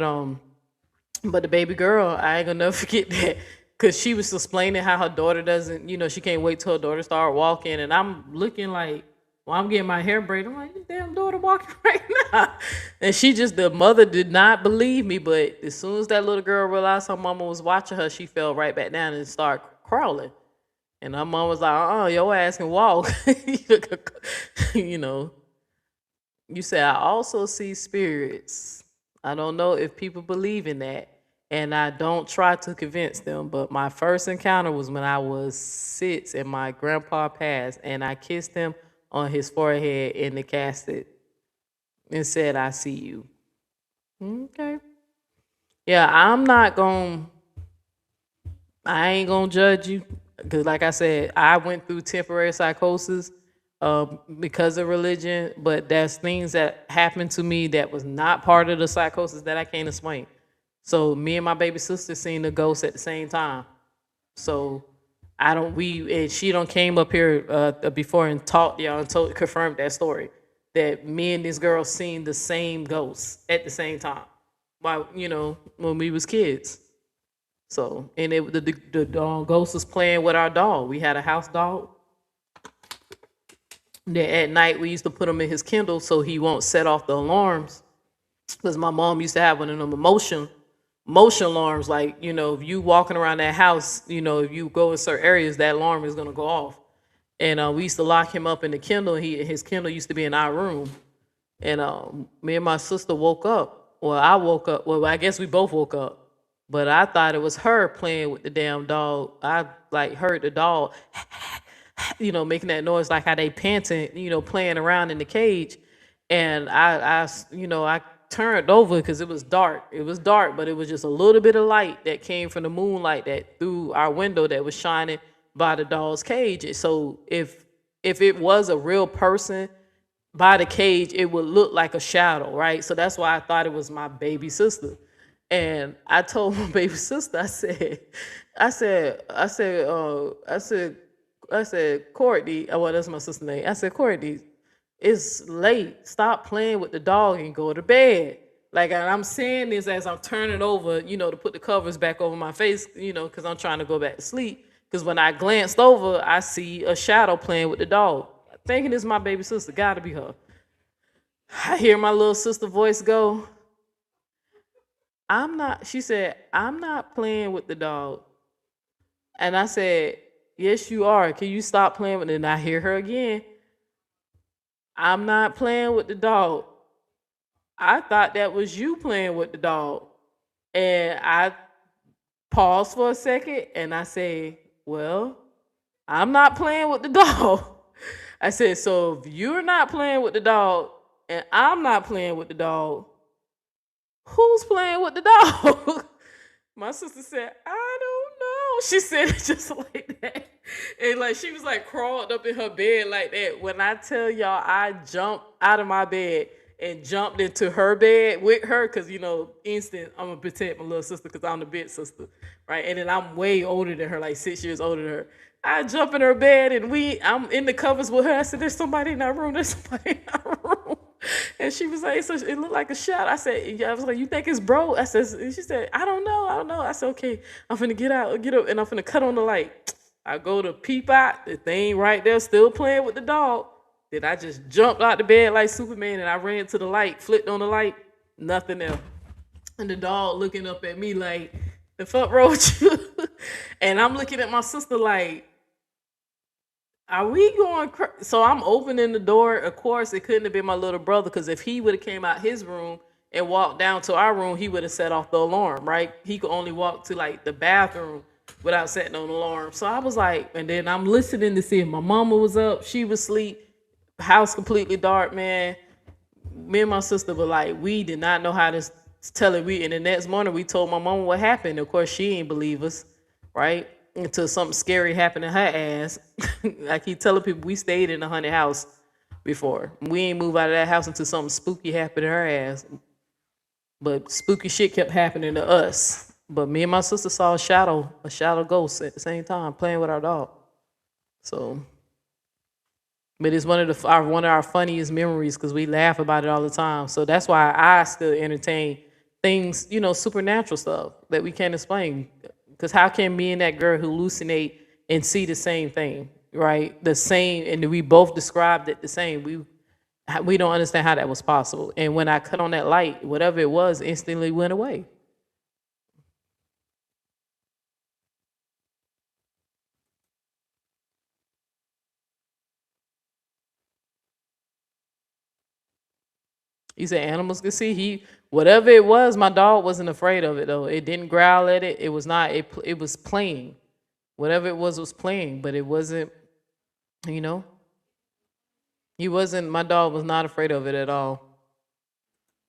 the baby girl, I ain't gonna never forget that. Cause she was explaining how her daughter doesn't, she can't wait till her daughter start walking, and I'm looking like, well, I'm getting my hair braided. I'm like, this damn daughter walking right now. And the mother did not believe me, but as soon as that little girl realized her mama was watching her, she fell right back down and started crawling. And her mom was like, your ass can walk. you know. You said, I also see spirits. I don't know if people believe in that. And I don't try to convince them, but my first encounter was when I was 6 and my grandpa passed, and I kissed him on his forehead in the casket and said, I see you. Okay. Yeah, I ain't gonna judge you. Because like I said, I went through temporary psychosis because of religion, but there's things that happened to me that was not part of the psychosis that I can't explain. So me and my baby sister seen the ghost at the same time. So she don't came up here before and talked y'all and confirmed that story, that me and this girl seen the same ghost at the same time, while when we was kids. So and the ghost was playing with our dog. We had a house dog. That at night we used to put him in his kennel so he won't set off the alarms, because my mom used to have one of them motion alarms, like if you walking around that house, if you go in certain areas, that alarm is going to go off. And we used to lock him up in the kennel. His kennel used to be in our room. And me and my sister woke up. Well, I woke up. Well, I guess we both woke up, but I thought it was her playing with the damn dog. I heard the dog making that noise, like how they panting, playing around in the cage. And I turned over because it was dark. It was dark, but it was just a little bit of light that came from the moonlight that through our window that was shining by the dog's cage. So if it was a real person by the cage, it would look like a shadow, right? So that's why I thought it was my baby sister. And I told my baby sister, I said, Courtney, well, that's my sister's name. I said, Courtney, it's late. Stop playing with the dog and go to bed. Like, and I'm saying this as I'm turning over, to put the covers back over my face, because I'm trying to go back to sleep. Because when I glanced over, I see a shadow playing with the dog. Thinking it's my baby sister. Gotta be her. I hear my little sister voice go, she said, I'm not playing with the dog. And I said, yes, you are. Can you stop playing with it? And I hear her again. I'm not playing with the dog. I thought that was you playing with the dog. And I paused for a second and I say, well, I'm not playing with the dog. I said, so if you're not playing with the dog and I'm not playing with the dog, who's playing with the dog? My sister said, I don't know. She said it just like that. And like she was like crawled up in her bed like that. When I tell y'all, I jumped out of my bed and jumped into her bed with her because, instant, I'm going to protect my little sister because I'm the big sister, right? And then I'm way older than her, like 6 years older than her. I jump in her bed and I'm in the covers with her. I said, there's somebody in our room. There's somebody in our room. And she was like, so it looked like a shot. I said, yeah, I was like, you think it's bro? I said, she said, I don't know. I said, okay, I'm finna get up, and I'm finna cut on the light. I go to peep out, the thing right there still playing with the dog. Then I just jumped out the bed like Superman and I ran to the light, flipped on the light, nothing else. And the dog looking up at me like, the fuck wrong with you? And I'm looking at my sister like, are we going so I'm opening the door. Of course, it couldn't have been my little brother because if he would have came out his room and walked down to our room, he would have set off the alarm, right? He could only walk to like the bathroom without setting on the alarm. So I was like, and then I'm listening to see if my mama was up. She was asleep. House completely dark, man. Me and my sister were like, we did not know how to tell it. And the next morning we told my mama what happened. Of course, she ain't believe us, right? Until something scary happened in her ass. I keep telling people we stayed in a haunted house before. We ain't moved out of that house until something spooky happened to her ass. But spooky shit kept happening to us. But me and my sister saw a shadow ghost at the same time playing with our dog. So, but it's one of our funniest memories because we laugh about it all the time. So that's why I still entertain things, supernatural stuff that we can't explain. Because how can me and that girl hallucinate and see the same thing, right? The same, and we both described it the same. We don't understand how that was possible. And when I cut on that light, whatever it was, instantly went away. He said animals could see. Whatever it was, my dog wasn't afraid of it though. It didn't growl at it. It was not. It was playing. Whatever it was playing, but it wasn't. He wasn't. My dog was not afraid of it at all.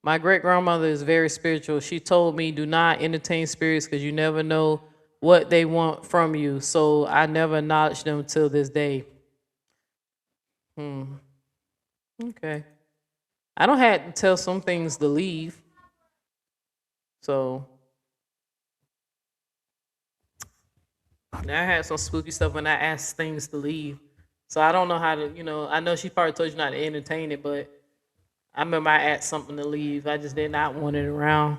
My great grandmother is very spiritual. She told me, do not entertain spirits because you never know what they want from you. So I never acknowledged them till this day. Okay. I don't have to tell some things to leave. So now I had some spooky stuff when I asked things to leave. So I don't know how to, I know she probably told you not to entertain it, but I remember I asked something to leave. I just did not want it around.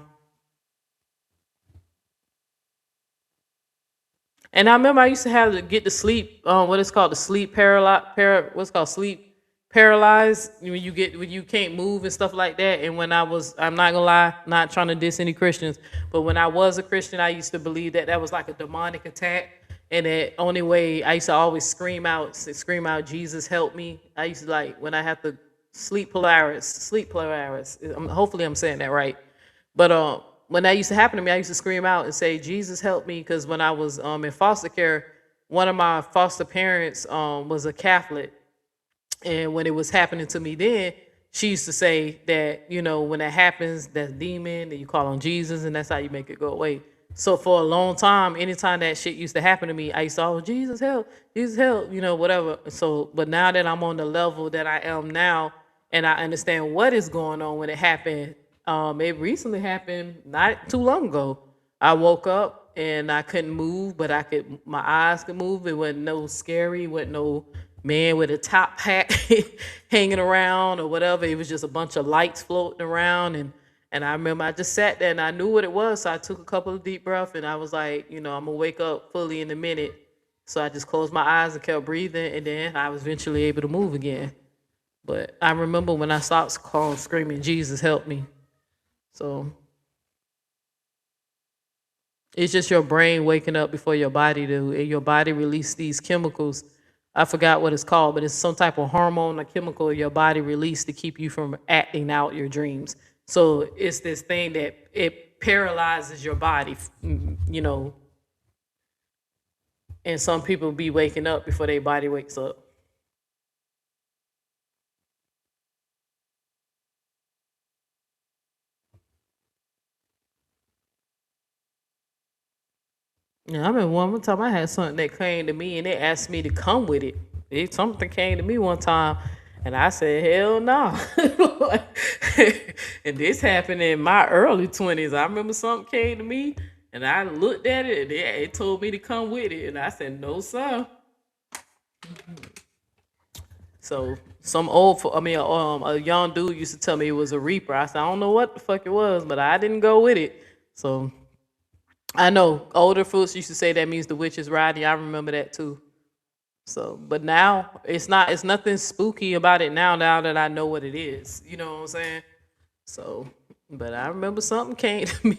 And I remember I used to have to get to sleep, what is called the sleep sleep paralyzed when you can't move and stuff like that. And when I'm not gonna lie, not trying to diss any Christians, but when I was a Christian, I used to believe that was like a demonic attack. And the only way I used to always scream out, Jesus help me. I used to like when I have to sleep Polaris. Hopefully I'm saying that right. But when that used to happen to me, I used to scream out and say, Jesus help me. Because when I was in foster care, one of my foster parents was a Catholic. And when it was happening to me then, she used to say that, when that happens, that's demon, and you call on Jesus, and that's how you make it go away. So for a long time, anytime that shit used to happen to me, I used to always, Jesus help, whatever. So, but now that I'm on the level that I am now, and I understand what is going on when it happened, it recently happened not too long ago. I woke up and I couldn't move, but my eyes could move. It wasn't no scary, it wasn't no man with a top hat hanging around or whatever. It was just a bunch of lights floating around, and And I remember I just sat there and I knew what it was. So I took a couple of deep breaths and I was like, I'm gonna wake up fully in a minute. So I just closed my eyes and kept breathing, and then I was eventually able to move again. But I remember when I stopped calling, screaming, Jesus, help me. So it's just your brain waking up before your body do, and your body release these chemicals. I forgot what it's called, but it's some type of hormone or chemical your body release to keep you from acting out your dreams. So it's this thing that it paralyzes your body, and some people be waking up before their body wakes up. Yeah, I remember one time I had something that came to me and they asked me to come with it. Something came to me one time and I said, hell no. And this happened in my early 20s. I remember something came to me and I looked at it and it told me to come with it. And I said, no, sir. So a young dude used to tell me it was a reaper. I said, I don't know what the fuck it was, but I didn't go with it. So I know older folks used to say that means the witch is riding. I remember that too. So, but now it's nothing spooky about it now that I know what it is. You know what I'm saying? So, but I remember something came to me.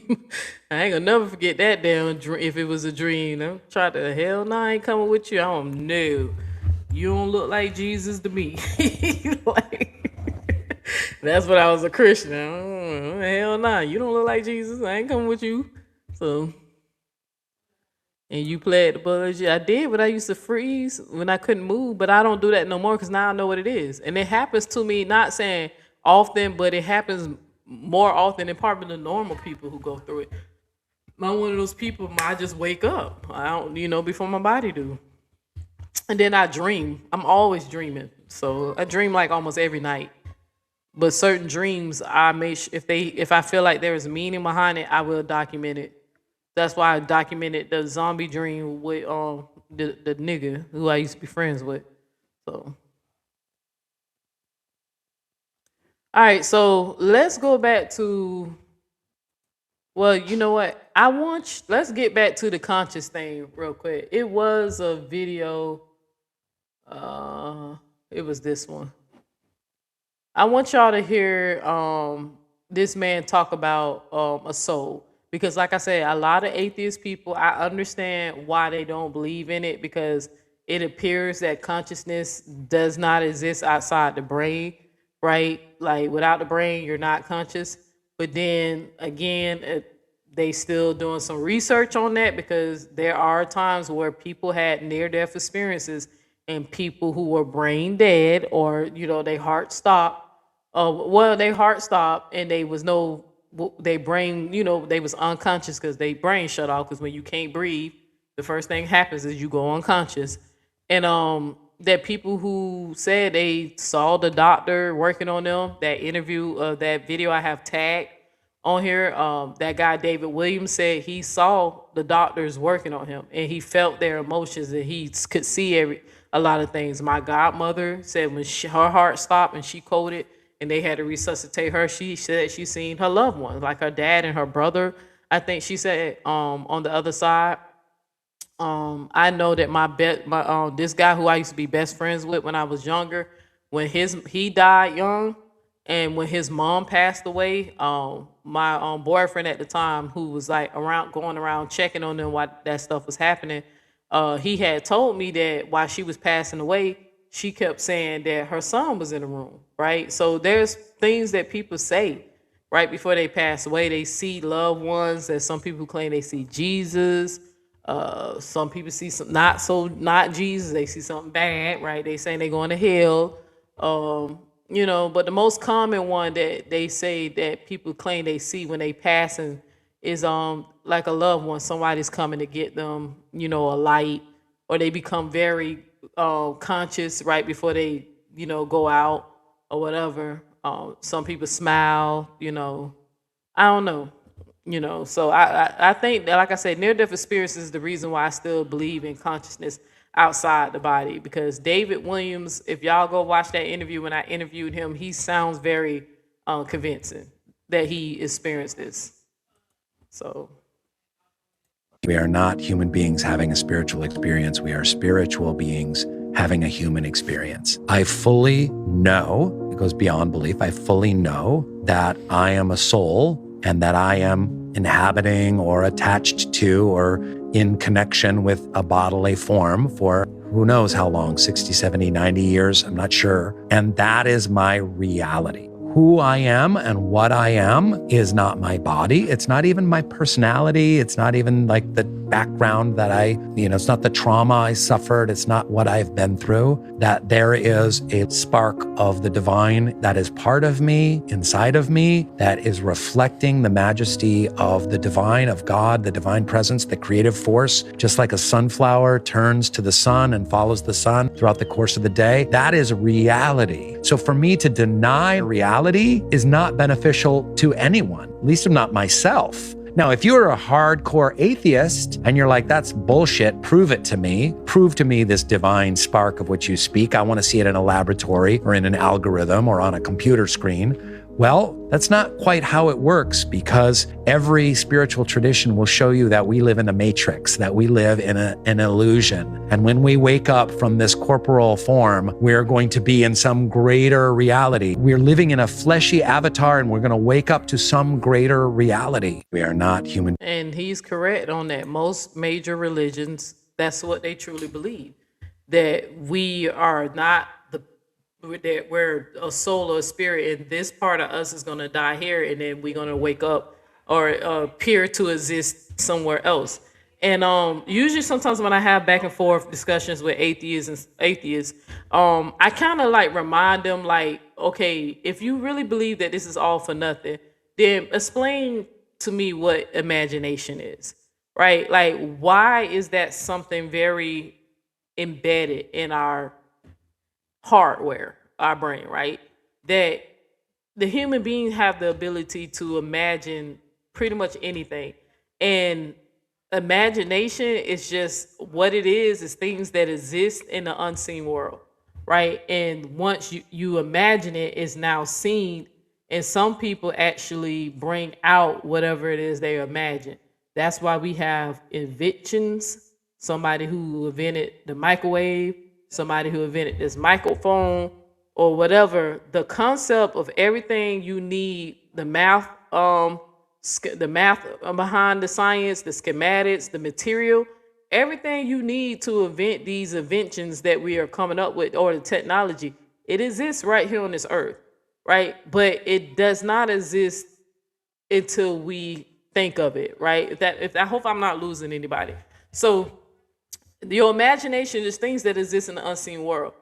I ain't gonna never forget that damn dream. If it was a dream, I tried to, hell no, I ain't coming with you. I don't know. You don't look like Jesus to me. That's when I was a Christian. Hell nah, you don't look like Jesus. I ain't coming with you. So, and you played the bullets. I did, but I used to freeze when I couldn't move, but I don't do that no more because now I know what it is. And it happens to me, not saying often, but it happens more often than probably the normal people who go through it. I'm one of those people, I just wake up. I don't, before my body do. And then I dream. I'm always dreaming. So I dream like almost every night. But certain dreams, if I feel like there is meaning behind it, I will document it. That's why I documented the zombie dream with the nigga who I used to be friends with. So, all right. So let's go back to. Well, you know what? Let's get back to the conscious thing real quick. It was a video. It was this one. I want y'all to hear this man talk about a soul. Because like I said, a lot of atheist people, I understand why they don't believe in it because it appears that consciousness does not exist outside the brain, right? Like without the brain, you're not conscious. But then again, they still doing some research on that because there are times where people had near-death experiences and people who were brain dead or, their heart stopped. Their heart stopped and they brain, they was unconscious because they brain shut off because when you can't breathe, the first thing happens is you go unconscious. And that people who said they saw the doctor working on them, that interview, that video I have tagged on here, that guy David Williams said he saw the doctors working on him and he felt their emotions and he could see a lot of things. My godmother said when her heart stopped and she coded and they had to resuscitate her, she said she seen her loved ones, like her dad and her brother. I think she said on the other side. I know that this guy who I used to be best friends with when I was younger, when he died young, and when his mom passed away, my boyfriend at the time, who was like going around checking on them while that stuff was happening, he had told me that while she was passing away, she kept saying that her son was in the room, right? So there's things that people say right before they pass away. They see loved ones. There's some people who claim they see Jesus. Some people see not Jesus. They see something bad, right? They saying they going to hell. But the most common one that they say that people claim they see when they passing is like a loved one. Somebody's coming to get them, a light, or they become very conscious right before they, go out or whatever. Some people smile, I don't know. So I think that, like I said, near-death experience is the reason why I still believe in consciousness outside the body, because David Williams, if y'all go watch that interview when I interviewed him, he sounds very convincing. that he experienced this. So We are not human beings having a spiritual experience. We are spiritual beings having a human experience. I fully know, it goes beyond belief, I fully know that I am a soul and that I am inhabiting or attached to or in connection with a bodily form for who knows how long, 60, 70, 90 years, I'm not sure. And that is my reality. Who I am and what I am is not my body. It's not even my personality. It's not even like the background that it's not the trauma I suffered. It's not what I've been through. That there is a spark of the divine that is part of me, inside of me, that is reflecting the majesty of the divine, of God, the divine presence, the creative force. Just like a sunflower turns to the sun and follows the sun throughout the course of the day, that is reality. So for me to deny reality is not beneficial to anyone, at least not myself. Now, if you're a hardcore atheist and you're like, that's bullshit, prove it to me. Prove to me this divine spark of which you speak. I want to see it in a laboratory or in an algorithm or on a computer screen. Well, that's not quite how it works, because every spiritual tradition will show you that we live in a matrix, that we live in an illusion. And when we wake up from this corporal form, we're going to be in some greater reality. We're living in a fleshy avatar and we're going to wake up to some greater reality. We are not human. And he's correct on that. Most major religions, that's what they truly believe. That we are not that we're a soul or a spirit, and this part of us is going to die here, and then we're going to wake up or appear to exist somewhere else. And usually sometimes when I have back and forth discussions with atheists, I kind of like remind them, like, okay, if you really believe that this is all for nothing, then explain to me what imagination is, right? Like, why is that something very embedded in our hardware, our brain, right? That the human beings have the ability to imagine pretty much anything. And imagination is just what it is things that exist in the unseen world, right? And once you imagine it, it's now seen. And some people actually bring out whatever it is they imagine. That's why we have inventions, somebody who invented the microwave, somebody who invented this microphone or whatever. The concept of everything you need, the math behind the science, the schematics, the material, everything you need to invent these inventions that we are coming up with, or the technology, it exists right here on this earth, right? But it does not exist until we think of it, right? I hope I'm not losing anybody. So your imagination is things that exist in the unseen world.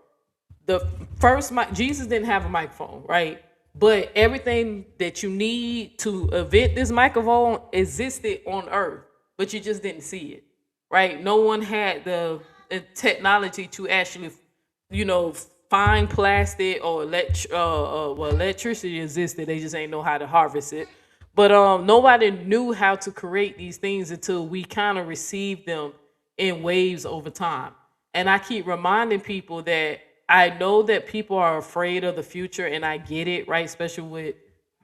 The first, Jesus didn't have a microphone, right? But everything that you need to invent this microphone existed on Earth, but you just didn't see it, right? No one had the technology to actually, find plastic or electricity existed. They just ain't know how to harvest it. But nobody knew how to create these things until we kind of received them in waves over time. And I keep reminding people that I know that people are afraid of the future, and I get it, right? Especially with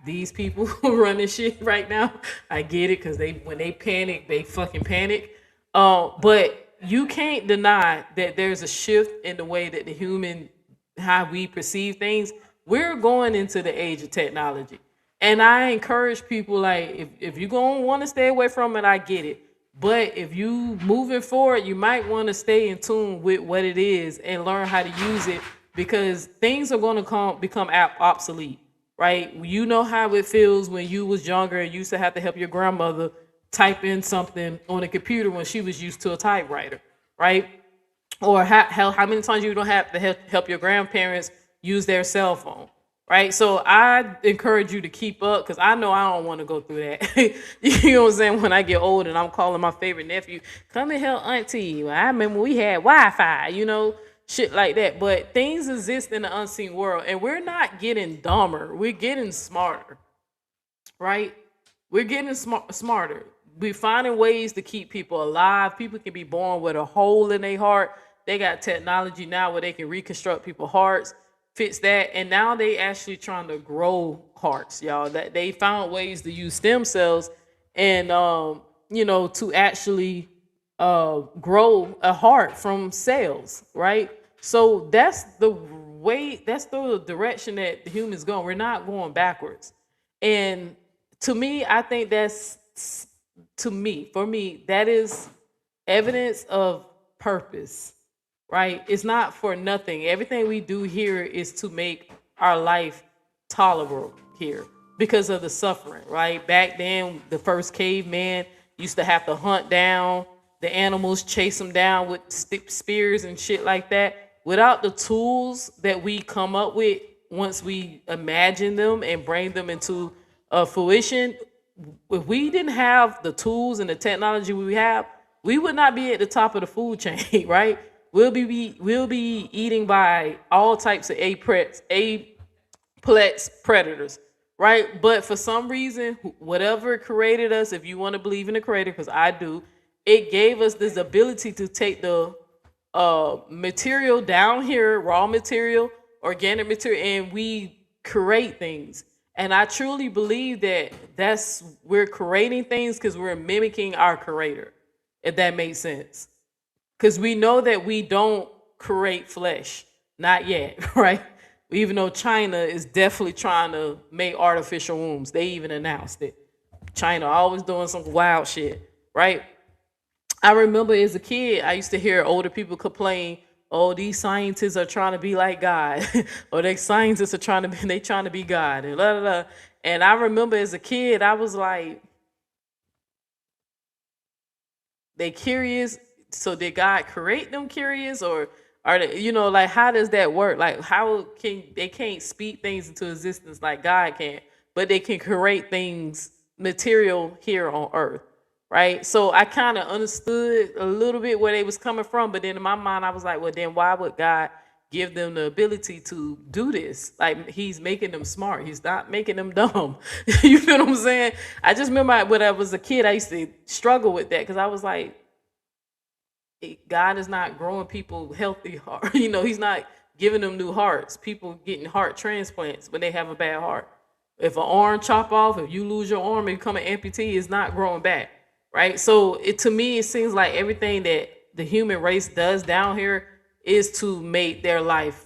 these people who run this shit right now. I get it, because when they panic, they fucking panic. But you can't deny that there's a shift in the way that how we perceive things. We're going into the age of technology. And I encourage people, like, if you're going to want to stay away from it, I get it. But if you moving forward, you might want to stay in tune with what it is and learn how to use it, because things are going to become obsolete, right? You know how it feels when you was younger and used to have to help your grandmother type in something on a computer when she was used to a typewriter, right? Or how many times you don't have to help your grandparents use their cell phone, right? So I encourage you to keep up, because I know I don't want to go through that. You know what I'm saying? When I get old and I'm calling my favorite nephew, come and help auntie. I remember we had Wi-Fi, shit like that. But things exist in the unseen world, and we're not getting dumber. We're getting smarter, right? We're getting smarter. We're finding ways to keep people alive. People can be born with a hole in their heart. They got technology now where they can reconstruct people's hearts, fix that, and now they actually trying to grow hearts, y'all. That they found ways to use stem cells and to actually grow a heart from cells, right? So that's the way, that's the direction that the humans going. We're not going backwards. And to me, I think for me, that is evidence of purpose, right? It's not for nothing. Everything we do here is to make our life tolerable here because of the suffering, right? Back then, the first caveman used to have to hunt down the animals, chase them down with spears and shit like that. Without the tools that we come up with once we imagine them and bring them into fruition, if we didn't have the tools and the technology we have, we would not be at the top of the food chain, right? We'll be eating by all types of aplex predators, right? But for some reason, whatever created us, if you want to believe in the creator, because I do, it gave us this ability to take the material down here, raw material, organic material, and we create things. And I truly believe that we're creating things because we're mimicking our creator, if that makes sense. Because we know that we don't create flesh, not yet, right? Even though China is definitely trying to make artificial wombs. They even announced it. China always doing some wild shit, right? I remember as a kid, I used to hear older people complain, oh, these scientists are trying to be like God, or they scientists are trying to be God, and blah, blah, blah. And I remember as a kid, I was like, they curious, so did God create them curious, or are they, like, how does that work? Like, how can they can't speak things into existence like God can, but they can create things, material here on earth, right? So I kind of understood a little bit where they was coming from, but then in my mind, I was like, well, then why would God give them the ability to do this? Like, he's making them smart. He's not making them dumb. You feel what I'm saying? I just remember when I was a kid, I used to struggle with that because I was like, God is not growing people healthy heart. He's not giving them new hearts. People getting heart transplants when they have a bad heart. If an arm chop off, if you lose your arm and become an amputee, it's not growing back, right? So to me, it seems like everything that the human race does down here is to make their life.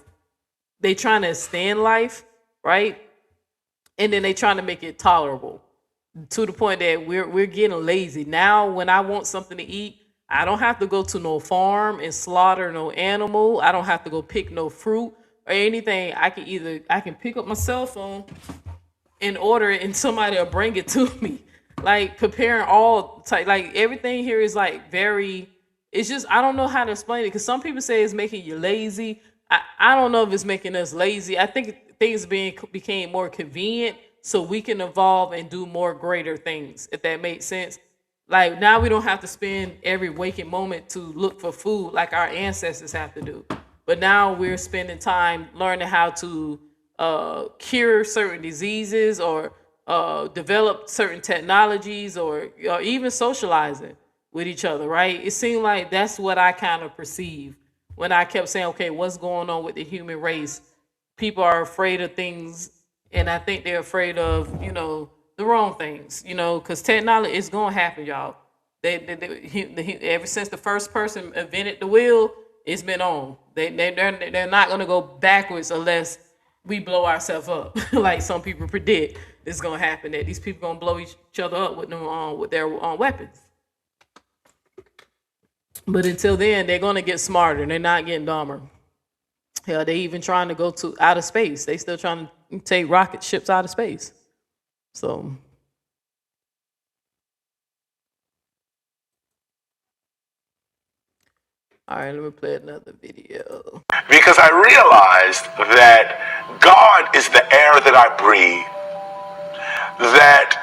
They trying to extend life, right? And then they trying to make it tolerable to the point that we're getting lazy. Now, when I want something to eat, I don't have to go to no farm and slaughter no animal. I don't have to go pick no fruit or anything. I can pick up my cell phone and order it, and somebody will bring it to me. Like, preparing all type, like everything here is like very. It's just, I don't know how to explain it, because some people say it's making you lazy. I don't know if it's making us lazy. I think things became more convenient so we can evolve and do more greater things, if that makes sense. Like, now we don't have to spend every waking moment to look for food like our ancestors have to do. But now we're spending time learning how to cure certain diseases, or develop certain technologies, or even socializing with each other, right? It seemed like that's what I kind of perceived when I kept saying, okay, what's going on with the human race? People are afraid of things, and I think they're afraid of, the wrong things, because technology is going to happen, y'all. Ever since the first person invented the wheel, it's been on. They're not going to go backwards unless we blow ourselves up, like some people predict it's going to happen, that these people going to blow each other up with their weapons. But until then, they're going to get smarter. They're not getting dumber. Hell, they even trying to go to outer space. They still trying to take rocket ships out of space. So, all right, let me play another video. Because I realized that God is the air that I breathe, that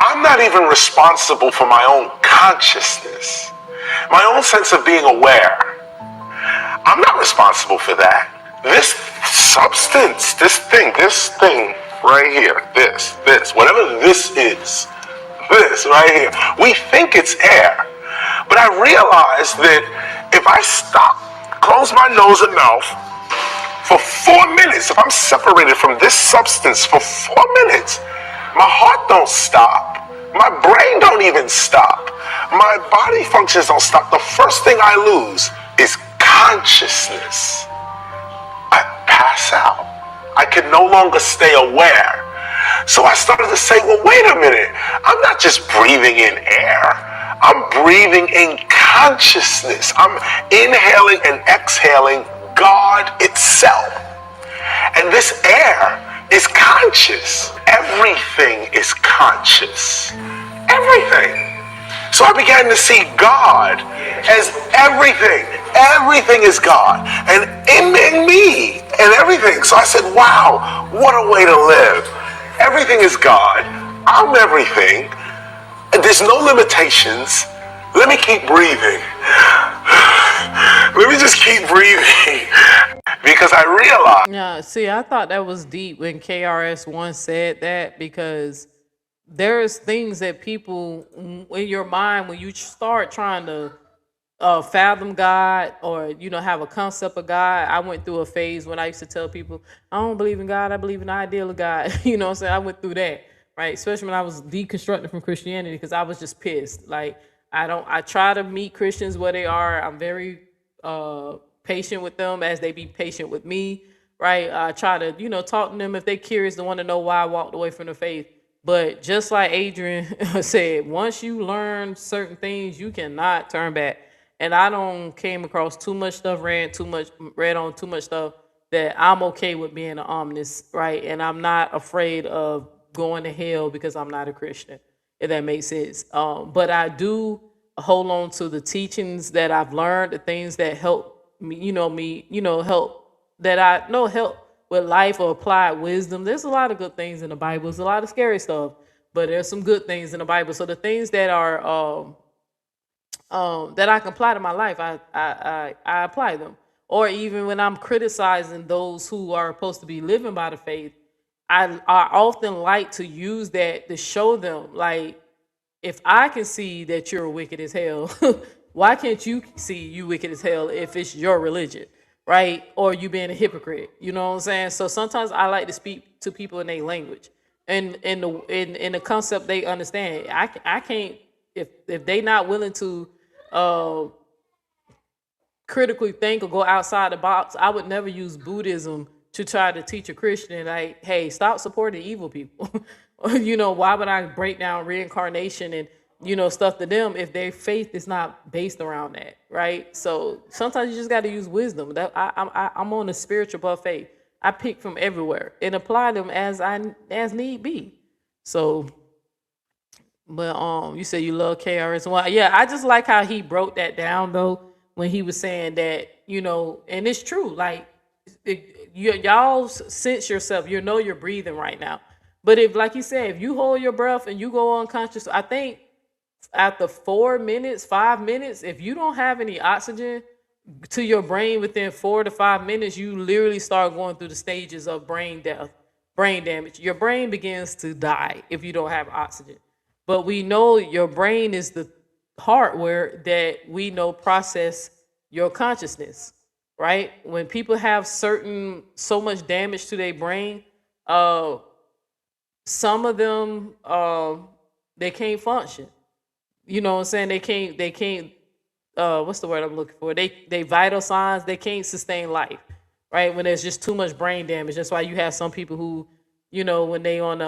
I'm not even responsible for my own consciousness, my own sense of being aware. I'm not responsible for that. This substance, this thing right here, this, whatever this is, this right here, we think it's air. But I realized that if I stop, close my nose and mouth, For 4 minutes, if I'm separated from this substance for 4 minutes, my heart don't stop. My brain don't even stop. My body functions don't stop. The first thing I lose is consciousness. I pass out. I can no longer stay aware. So I started to say, well, wait a minute. I'm not just breathing in air. I'm breathing in consciousness. I'm inhaling and exhaling God itself. And this air is conscious. Everything is conscious. Everything. So I began to see God as everything. Everything is God. And in me and everything. So I said, wow, what a way to live. Everything is God. I'm everything. And there's no limitations. Let me keep breathing. Let me just keep breathing. Because I realized. Yeah, see, I thought that was deep when KRS-One said that, because there's things that people in your mind, when you start trying to fathom God, or have a concept of God. I went through a phase when I used to tell people, I don't believe in God, I believe in the ideal of God. You know what I'm saying? I went through that, right? Especially when I was deconstructing from Christianity, because I was just pissed. Like, I try to meet Christians where they are. I'm very patient with them as they be patient with me, right? I try to, talk to them if they're curious, to want to know why I walked away from the faith. But just like Adrian said, once you learn certain things, you cannot turn back. And I don't came across too much stuff, read on too much stuff, that I'm okay with being an omnist, right? And I'm not afraid of going to hell because I'm not a Christian, if that makes sense. But I do hold on to the teachings that I've learned, the things that help me, help that I know help with life or applied wisdom. There's a lot of good things in the Bible. There's a lot of scary stuff, but there's some good things in the Bible. So the things that are that I can apply to my life, I apply them. Or even when I'm criticizing those who are supposed to be living by the faith, I often like to use that to show them, like, if I can see that you're wicked as hell, why can't you see you wicked as hell if it's your religion, right? Or you being a hypocrite, you know what I'm saying? So sometimes I like to speak to people in their language and in the concept they understand. I can't, if they not willing to critically think or go outside the box, I would never use Buddhism to try to teach a Christian, like, hey, stop supporting evil people. Why would I break down reincarnation and stuff to them if their faith is not based around that, right? So sometimes you just got to use wisdom. That I'm on a spiritual buffet. I pick from everywhere and apply them as need be. So, but you said you love KRS. Well, yeah, I just like how he broke that down though, when he was saying that, and it's true. Like, y'all sense yourself. You're breathing right now. But if, like you said, if you hold your breath and you go unconscious, I think after 4 minutes, 5 minutes, if you don't have any oxygen to your brain within 4 to 5 minutes, you literally start going through the stages of brain death, brain damage. Your brain begins to die if you don't have oxygen. But we know your brain is the hardware that we know process your consciousness, right? When people have so much damage to their brain, some of them they can't function. You know what I'm saying? They can't what's the word I'm looking for? They vital signs, they can't sustain life, right? When there's just too much brain damage. That's why you have some people who, when they on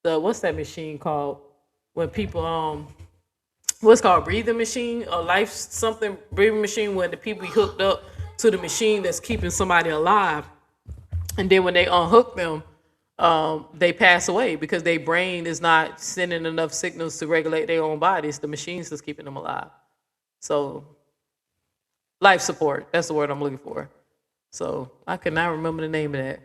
the what's that machine called? When people what's called breathing machine, or life something breathing machine, where the people be hooked up to the machine that's keeping somebody alive, and then when they unhook them, they pass away because their brain is not sending enough signals to regulate their own bodies. The machine's just keeping them alive. So life support, that's the word I'm looking for. So I cannot remember the name of that.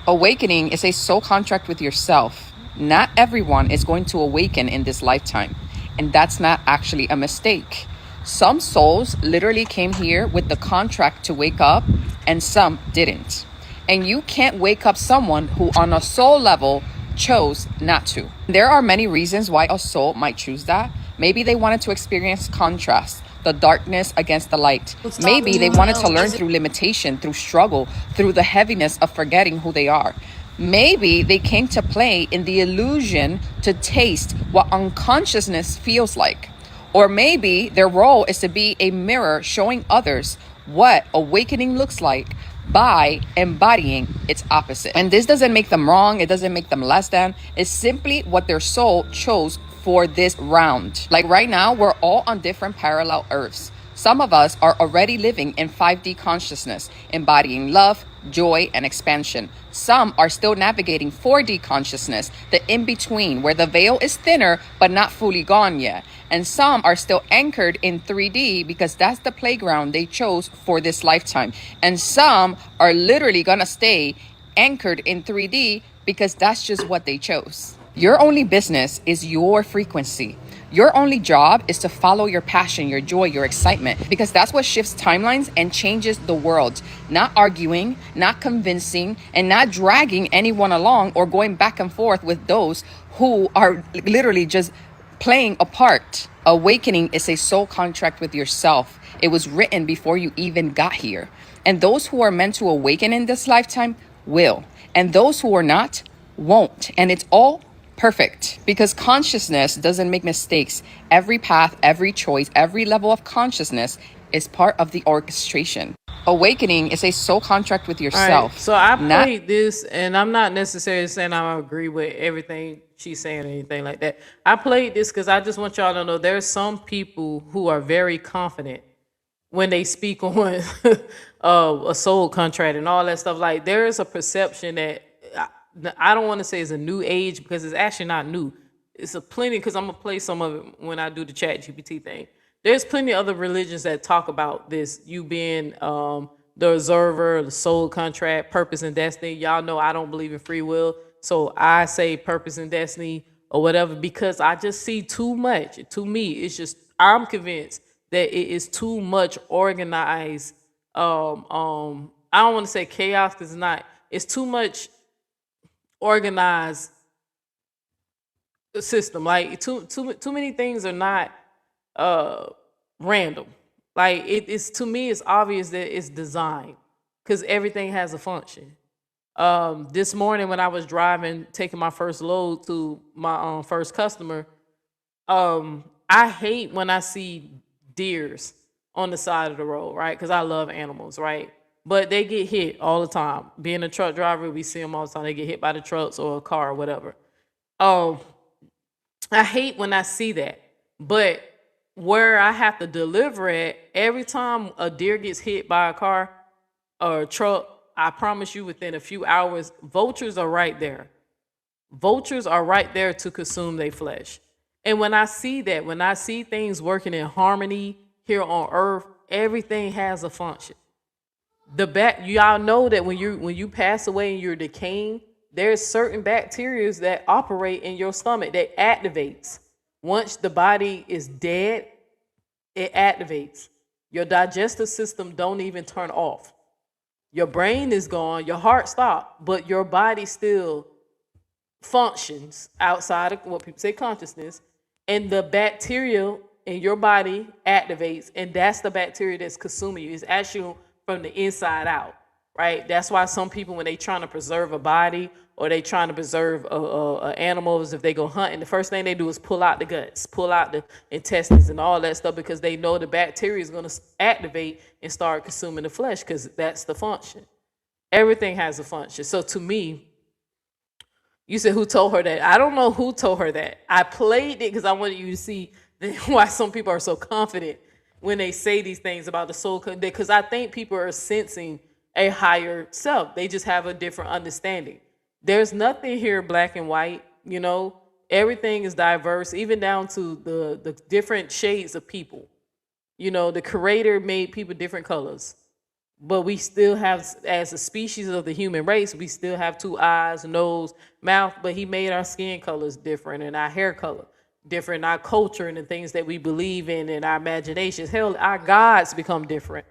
Awakening is a soul contract with yourself. Not everyone is going to awaken in this lifetime, and that's not actually a mistake. Some souls literally came here with the contract to wake up, and some didn't. And you can't wake up someone who, on a soul level, chose not to. There are many reasons why a soul might choose that. Maybe they wanted to experience contrast, the darkness against the light. Maybe they wanted to learn through limitation, through struggle, through the heaviness of forgetting who they are. Maybe they came to play in the illusion to taste what unconsciousness feels like. Or maybe their role is to be a mirror showing others what awakening looks like by embodying its opposite. And this doesn't make them wrong, it doesn't make them less than, it's simply what their soul chose for this round. Like right now, we're all on different parallel earths. Some of us are already living in 5D consciousness, embodying love, joy, and expansion. Some are still navigating 4D consciousness, the in-between, where the veil is thinner but not fully gone yet. And some are still anchored in 3D because that's the playground they chose for this lifetime. And some are literally gonna stay anchored in 3D because that's just what they chose. Your only business is your frequency. Your only job is to follow your passion, your joy, your excitement, because that's what shifts timelines and changes the world. Not arguing, not convincing, and not dragging anyone along or going back and forth with those who are literally just playing a part. Awakening is a soul contract with yourself. It was written before you even got here. And those who are meant to awaken in this lifetime will. And those who are not, won't. And it's all perfect, because consciousness doesn't make mistakes. Every path, every choice, every level of consciousness is part of the orchestration. Awakening is a soul contract with yourself. Right, so I played this, and I'm not necessarily saying I agree with everything she's saying or anything like that. I played this because I just want y'all to know there's some people who are very confident when they speak on a soul contract and all that stuff. Like, there is a perception that I don't want to say it's a new age, because it's actually not new. It's a plenty, because I'm gonna play some of it when I do the chat GPT thing. There's plenty of other religions that talk about this, you being the observer, the soul contract, purpose and destiny. Y'all know I don't believe in free will, so I say purpose and destiny or whatever, because I just see too much. To me, it's just, I'm convinced that it is too much organized. I don't want to say chaos, because it's not. It's too much organized system. Like too many things are not random. Like it's, to me, it's obvious that it's designed, because everything has a function. This morning when I was driving, taking my first load to my first customer, I hate when I see deers on the side of the road, right? Because I love animals, right? But they get hit all the time. Being a truck driver, we see them all the time. They get hit by the trucks or a car or whatever. I hate when I see that. But where I have to deliver it, every time a deer gets hit by a car or a truck, I promise you within a few hours, vultures are right there. Vultures are right there to consume their flesh. And when I see that, when I see things working in harmony here on earth, everything has a function. Y'all know that when you pass away and you're decaying, there's certain bacteria that operate in your stomach that activates. Once the body is dead, it activates. Your digestive system don't even turn off. Your brain is gone, your heart stopped, but your body still functions outside of what people say consciousness, and the bacteria in your body activates, and that's the bacteria that's consuming you. It's actually from the inside out, right? That's why some people, when they trying to preserve a body or they trying to preserve animals, if they go hunting, the first thing they do is pull out the guts, pull out the intestines and all that stuff, because they know the bacteria is going to activate and start consuming the flesh, because that's the function. Everything has a function. So to me, you said who told her that? I don't know who told her that. I played it because I wanted you to see why some people are so confident when they say these things about the soul, because I think people are sensing a higher self. They just have a different understanding. There's nothing here black and white, you know. Everything is diverse, even down to the different shades of people. You know, the creator made people different colors, but we still have, as a species of the human race, we still have two eyes, nose, mouth, but he made our skin colors different and our hair color different, our culture and the things that we believe in and our imaginations. Hell, our gods become different,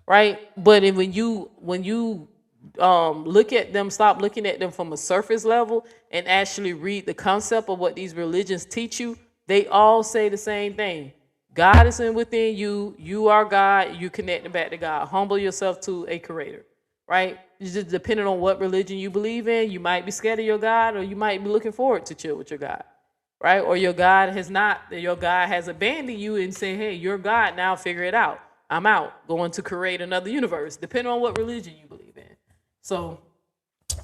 right? But when you look at them, stop looking at them from a surface level and actually read the concept of what these religions teach you, they all say the same thing. God is within you. You are God. You connecting back to God. Humble yourself to a creator, right? It's just depending on what religion you believe in, you might be scared of your God, or you might be looking forward to chill with your God, right? Or your God has abandoned you and say, hey, you're God, now figure it out. I'm out, going to create another universe, depending on what religion you believe in. So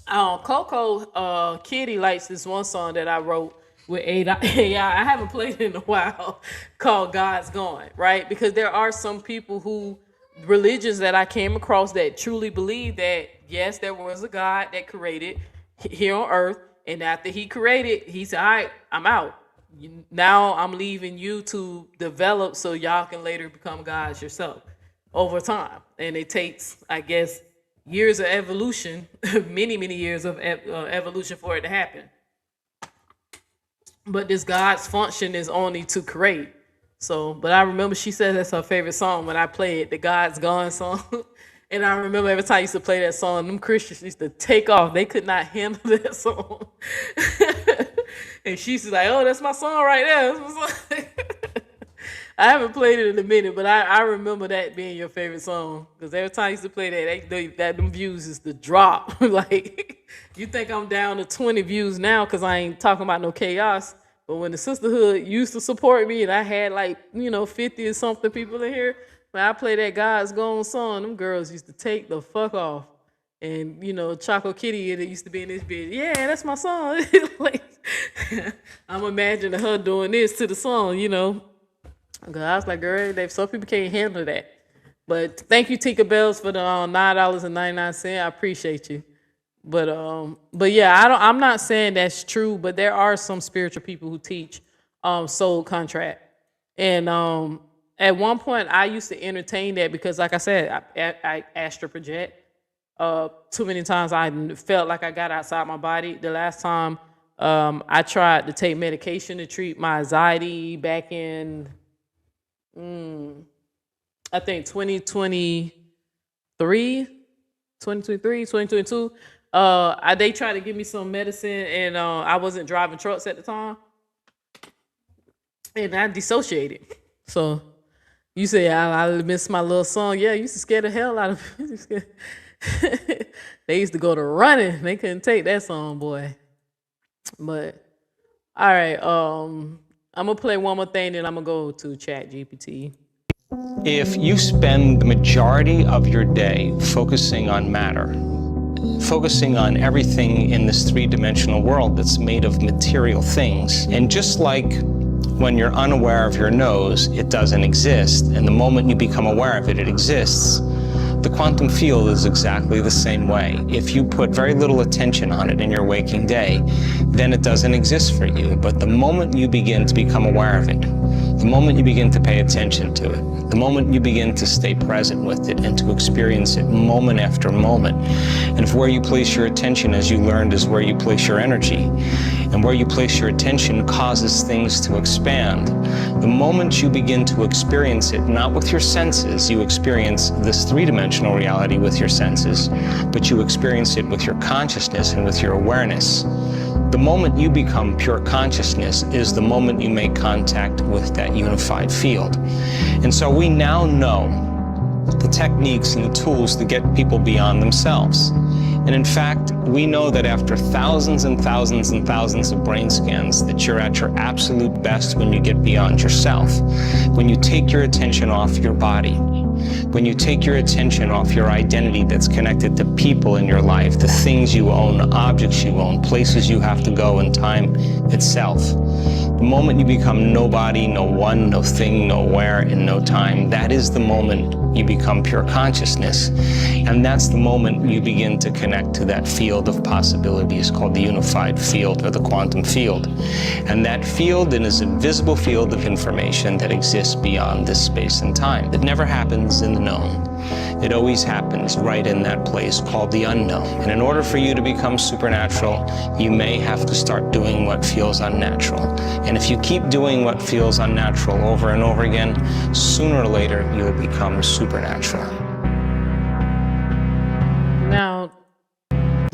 Coco Kitty likes this one song that I wrote with AI. I haven't played it in a while, called God's Gone, right? Because there are some people religions that I came across that truly believe that, yes, there was a God that created here on earth, and after he created, he said, all right, I'm out. Now I'm leaving you to develop so y'all can later become gods yourself over time. And it takes, I guess, years of evolution, many years of evolution for it to happen. But this God's function is only to create. So, but I remember she said that's her favorite song when I played the God's Gone song. And I remember every time I used to play that song, them Christians used to take off. They could not handle that song. And she's like, oh, that's my song right there. I haven't played it in a minute, but I remember that being your favorite song. Because every time I used to play that, them views is the drop. Like, you think I'm down to 20 views now because I ain't talking about no chaos. But when the sisterhood used to support me and I had 50 or something people in here, when I play that God's Gone song, them girls used to take the fuck off. And, Choco Kitty, it used to be in this bitch. Yeah, that's my song. Like, I'm imagining her doing this to the song, Cause I was like, girl, some people can't handle that. But thank you, Tika Bells, for the $9.99. I appreciate you. But yeah, I'm not saying that's true, but there are some spiritual people who teach soul contract. And at one point I used to entertain that because, like I said, I astral project. Too many times I felt like I got outside my body. The last time I tried to take medication to treat my anxiety back in I think 2022. They tried to give me some medicine, and I wasn't driving trucks at the time, and I dissociated. So you say I miss my little song. Yeah, I used to scare the hell out of me. They used to go to running. They couldn't take that song, boy. But all right, I'm gonna play one more thing, then I'm gonna go to Chat GPT. If you spend the majority of your day focusing on matter, focusing on everything in this three-dimensional world that's made of material things, and just like when you're unaware of your nose, it doesn't exist, and the moment you become aware of it, it exists. The quantum field is exactly the same way. If you put very little attention on it in your waking day, then it doesn't exist for you. But the moment you begin to become aware of it, the moment you begin to pay attention to it, the moment you begin to stay present with it and to experience it moment after moment, and if where you place your attention, as you learned, is where you place your energy, and where you place your attention causes things to expand, the moment you begin to experience it, not with your senses, you experience this three-dimensional reality with your senses, but you experience it with your consciousness and with your awareness. The moment you become pure consciousness is the moment you make contact with that unified field. And so we now know the techniques and the tools to get people beyond themselves. And in fact, we know that after thousands and thousands and thousands of brain scans, that you're at your absolute best when you get beyond yourself. When you take your attention off your body, when you take your attention off your identity that's connected to people in your life, the things you own, objects you own, places you have to go, and time itself. The moment you become nobody, no one, no thing, no where, and no time, that is the moment you become pure consciousness. And that's the moment you begin to connect to that field of possibilities called the unified field or the quantum field. And that field is a visible field of information that exists beyond this space and time. It never happens in the known. It always happens right in that place called the unknown. And in order for you to become supernatural, you may have to start doing what feels unnatural. And if you keep doing what feels unnatural over and over again, sooner or later, you'll become supernatural. Now,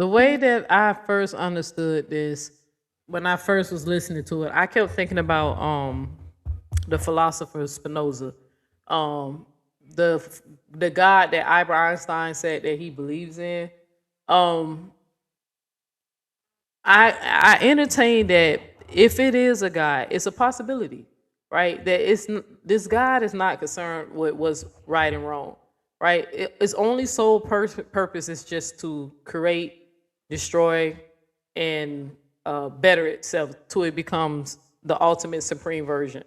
The way that I first understood this, when I first was listening to it, I kept thinking about the philosopher Spinoza, um, the the God that Albert Einstein said that he believes in. Um, I entertain that if it is a God, it's a possibility, right? That this God is not concerned with what's right and wrong, right? Its only sole purpose is just to create, destroy, and better itself till it becomes the ultimate supreme version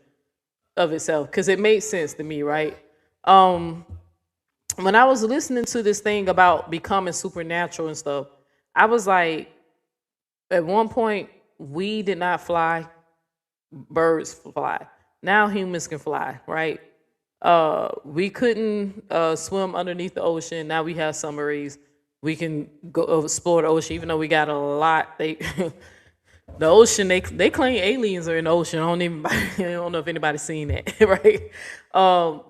of itself. Because it made sense to me, right? Um, when I was listening to this thing about becoming supernatural and stuff, I was like, at one point, we did not fly, birds fly. Now humans can fly, right? We couldn't swim underneath the ocean. Now we have submarines. We can go explore the ocean, even though we got a lot. They the ocean, they claim aliens are in the ocean. I don't know if anybody's seen that, right?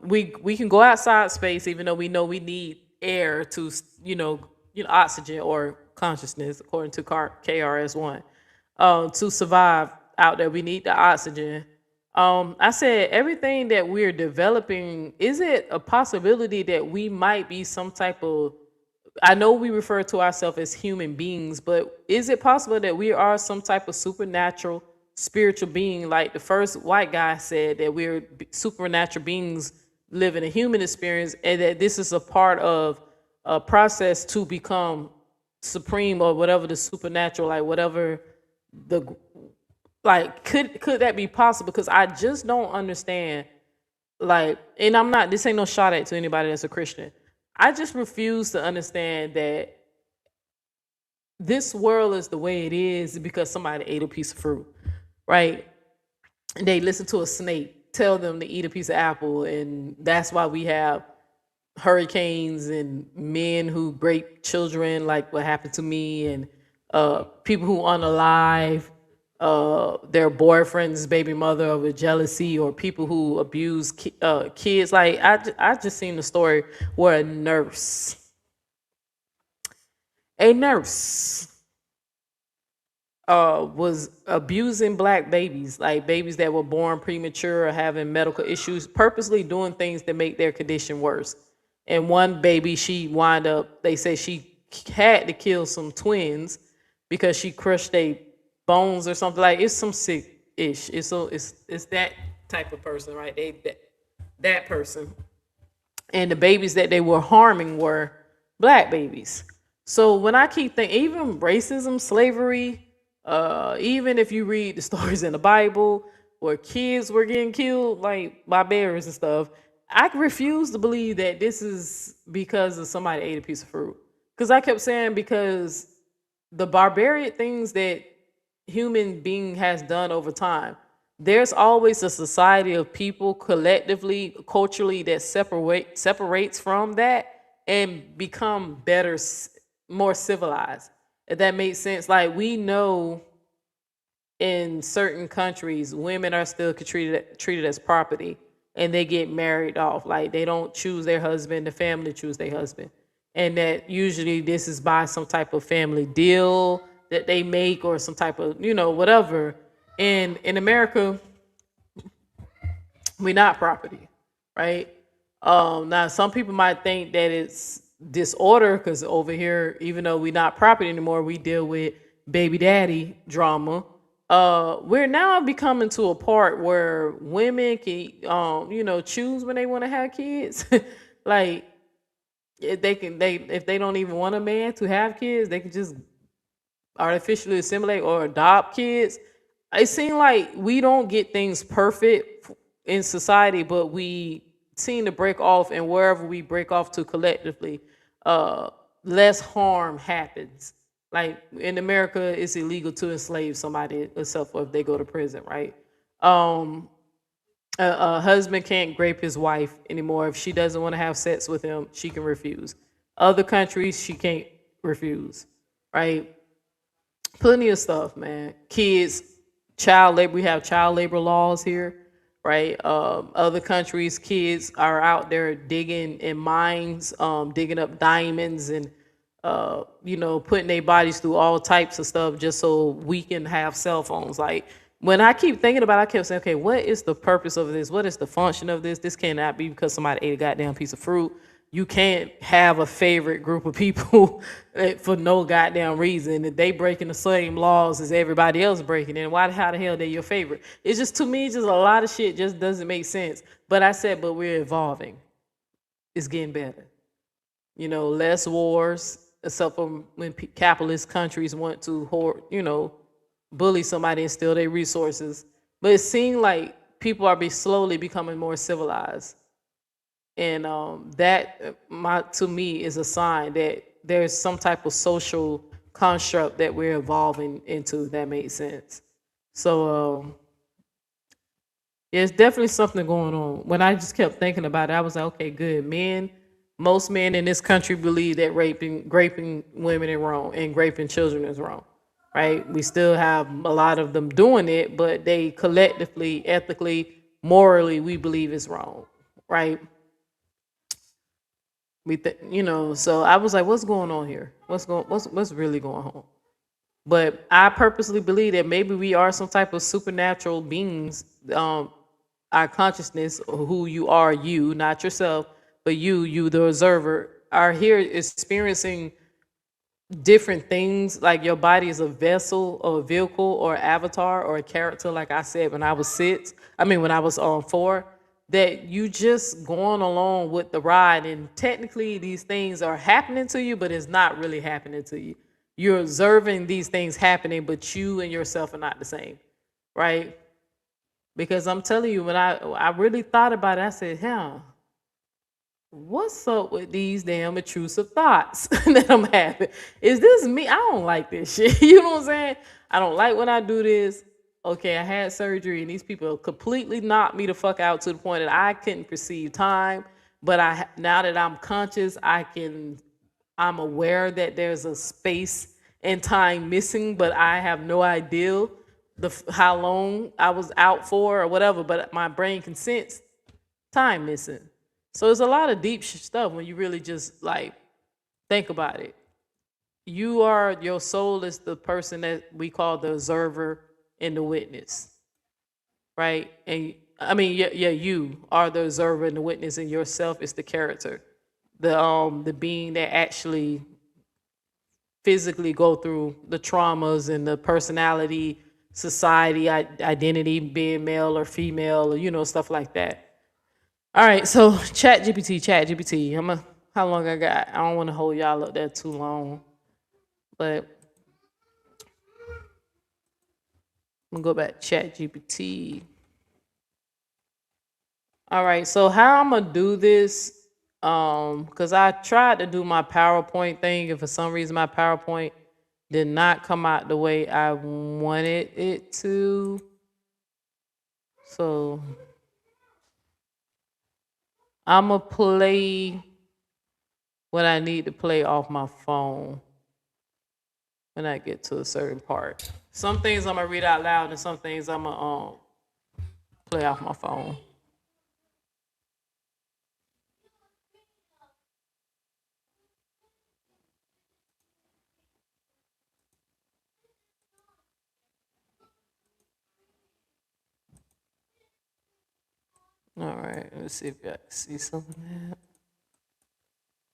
We can go outside space, even though we know we need air to oxygen or consciousness, according to KRS-One, to survive out there. We need the oxygen. I said everything that we're developing, is it a possibility that we might be some type of, I know we refer to ourselves as human beings, but is it possible that we are some type of supernatural spiritual being, like the first white guy said, that we're supernatural beings living a human experience, and that this is a part of a process to become supreme, or whatever the supernatural, like whatever the, like, could that be possible? Because I just don't understand, like, and I'm not, this ain't no shot at to anybody that's a Christian. I just refuse to understand that this world is the way it is because somebody ate a piece of fruit, right? And they listen to a snake tell them to eat a piece of apple, and that's why we have hurricanes and men who break children, like what happened to me, and people who unalive their boyfriend's baby mother over jealousy, or people who abuse kids. Like I just seen the story where a nurse was abusing black babies, like babies that were born premature or having medical issues, purposely doing things that make their condition worse. And one baby, she wind up, they say she had to kill some twins because she crushed their bones or something. Like, it's some sick ish. It's that type of person, right? That person. And the babies that they were harming were black babies. So when I keep thinking, even racism, slavery, even if you read the stories in the Bible where kids were getting killed, like by bears and stuff, I refuse to believe that this is because of somebody ate a piece of fruit. Because I kept saying, because the barbarian things that human being has done over time, there's always a society of people collectively, culturally, that separates from that and become better, more civilized. If that makes sense. Like, we know in certain countries, women are still treated as property, and they get married off. Like, they don't choose their husband, the family choose their husband. And that usually this is by some type of family deal that they make, or some type of, whatever. And in America, we're not property, right? Now, some people might think that it's disorder because over here, even though we're not property anymore, we deal with baby daddy drama. We're now becoming to a part where women can, choose when they want to have kids. Like, if they don't even want a man to have kids, they can just artificially assimilate or adopt kids. It seems like we don't get things perfect in society, but we seem to break off, and wherever we break off to collectively, less harm happens. Like in America, it's illegal to enslave somebody except for if they go to prison, right? A husband can't grape his wife anymore. If she doesn't want to have sex with him, she can refuse. Other countries, she can't refuse, right? Plenty of stuff, man. Kids, child labor. We have child labor laws here, right? Other countries, kids are out there digging in mines, digging up diamonds and putting their bodies through all types of stuff just so we can have cell phones. Like when I keep thinking about it, I kept saying, okay, what is the purpose of this? What is the function of this? This cannot be because somebody ate a goddamn piece of fruit. You can't have a favorite group of people for no goddamn reason. If they breaking the same laws as everybody else breaking it, how the hell they your favorite? It's just, to me, just a lot of shit just doesn't make sense. But I said, but we're evolving. It's getting better. Less wars, except for when capitalist countries want to bully somebody and steal their resources. But it seemed like people are slowly becoming more civilized. And that, to me, is a sign that there's some type of social construct that we're evolving into. That makes sense. So it's definitely something going on. When I just kept thinking about it, I was like, okay, good. Most men in this country believe that raping women is wrong and raping children is wrong, right? We still have a lot of them doing it, but they collectively, ethically, morally, we believe it's wrong, right? So I was like, what's going on here? What's really going on? But I purposely believe that maybe we are some type of supernatural beings. Our consciousness, who you are, you, not yourself, but you, the observer, are here experiencing different things. Like your body is a vessel or a vehicle or avatar or a character, like I said when I was when I was on 4, that you just going along with the ride, and technically these things are happening to you, but it's not really happening to you. You're observing these things happening, but you and yourself are not the same, right? Because I'm telling you, when I really thought about it, I said, what's up with these damn intrusive thoughts that I'm having? Is this me? I don't like this shit. You know what I'm saying? I don't like when I do this. Okay, I had surgery and these people completely knocked me the fuck out to the point that I couldn't perceive time. But now that I'm conscious, I'm aware that there's a space and time missing, but I have no idea how long I was out for or whatever, but my brain can sense time missing. So it's a lot of deep stuff when you really just like think about it. Your soul is the person that we call the observer and the witness, right? And you are the observer and the witness, and yourself is the character, the being that actually physically go through the traumas and the personality, society, identity, being male or female, or stuff like that. All right, so chat GPT. How long I got? I don't want to hold y'all up there too long, but I'm gonna go back to chat GPT. All right, so how I'm gonna do this, because I tried to do my PowerPoint thing, and for some reason my PowerPoint did not come out the way I wanted it to. So I'm gonna play what I need to play off my phone when I get to a certain part. Some things I'm gonna read out loud, and some things I'm gonna play off my phone. All right, let's see if I can see some of that.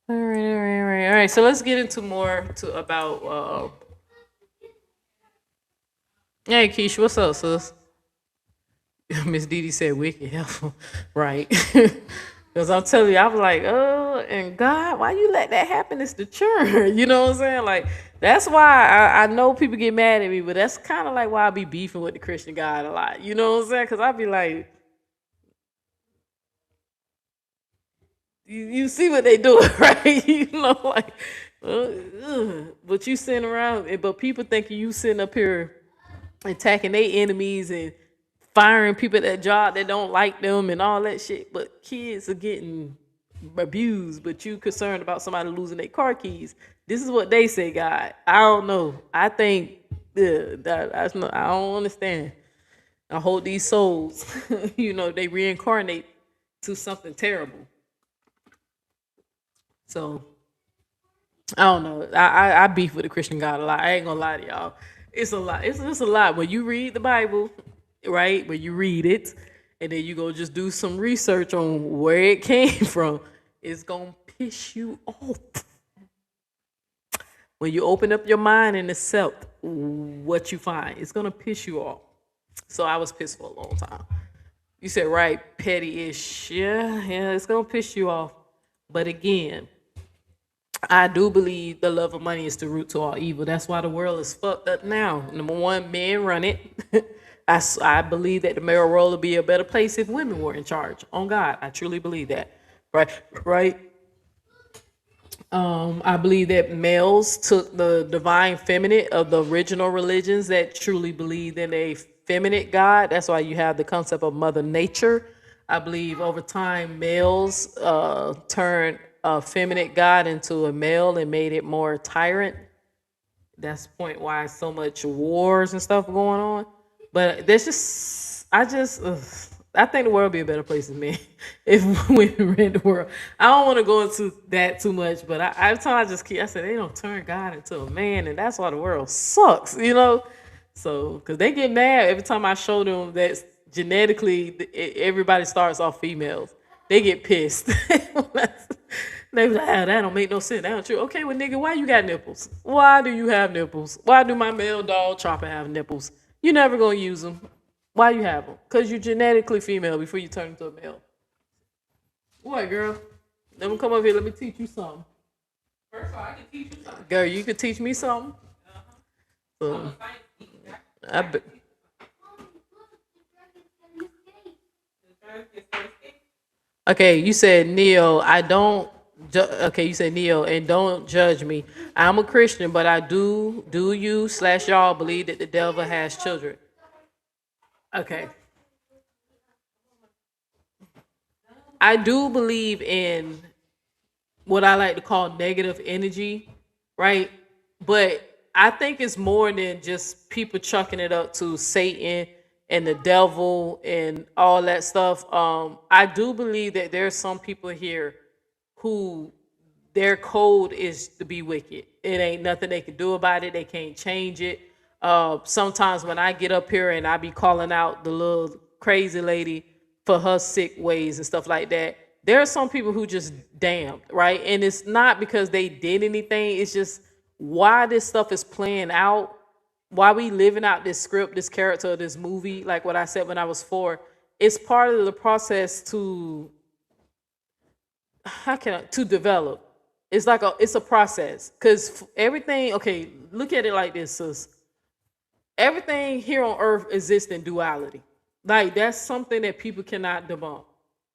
All right. So let's get into more about. Hey, Keisha, what's up, sis? Miss Didi said wicked helpful, right? Because I'm telling you, I'm like, oh, and God, why you let that happen? It's the churn. You know what I'm saying? Like, that's why I know people get mad at me, but that's kind of like why I be beefing with the Christian God a lot. You know what I'm saying? Because I be like, you see what they do, right? Like, but you sitting around, but people thinking you sitting up here attacking their enemies and firing people at that job that don't like them and all that shit. But kids are getting abused, but you concerned about somebody losing their car keys. This is what they say, God. I don't know. I think I don't understand. I hope these souls, they reincarnate to something terrible. So I don't know. I beef with the Christian God a lot. I ain't gonna lie to y'all. It's a lot. It's just a lot. When you read the Bible, right? When you read it, and then you go just do some research on where it came from, it's gonna piss you off. When you open up your mind and accept what you find, it's gonna piss you off. So I was pissed for a long time. You said right, petty-ish. Yeah, it's gonna piss you off. But again, I do believe the love of money is the root to all evil. That's why the world is fucked up now. Number one, men run it. I believe that the male world would be a better place if women were in charge. On God, I truly believe that. Right. I believe that males took the divine feminine of the original religions that truly believed in a feminine God. That's why you have the concept of Mother Nature. I believe over time males turned a feminine God into a male and made it more tyrant. That's the point why so much wars and stuff going on. But there's just, I think the world would be a better place than me if women ran the world. I don't want to go into that too much, but every time I said they don't turn God into a man, and that's why the world sucks, you know? So, because they get mad every time I show them that genetically everybody starts off females. They get pissed. They be like, that don't make no sense. That don't true. Okay, well, nigga, why you got nipples? Why do you have nipples? Why do my male dog Chopper have nipples? You never gonna use them. Why you have them? Because you're genetically female before you turn into a male. What, girl? Let me come over here. Let me teach you something. First of all, I can teach you something. Girl, you can teach me something. So, I bet. Okay, you said Neo. I don't. Okay, you said Neo, and don't judge me. I'm a Christian, but I do you/y'all believe that the devil has children? Okay. I do believe in what I like to call negative energy, right? But I think it's more than just people chucking it up to Satan and the devil and all that stuff. I do believe that there's some people here who their code is to be wicked. It ain't nothing they can do about it. They can't change it. Sometimes when I get up here and I be calling out the little crazy lady for her sick ways and stuff like that, there are some people who just damned, right? And it's not because they did anything. It's just why this stuff is playing out, why we living out this script, this character of this movie, like what I said when I was 4. It's part of the process to to develop. It's a process because everything. Okay, look at it like this, sis. Everything here on earth exists in duality. Like that's something that people cannot debunk.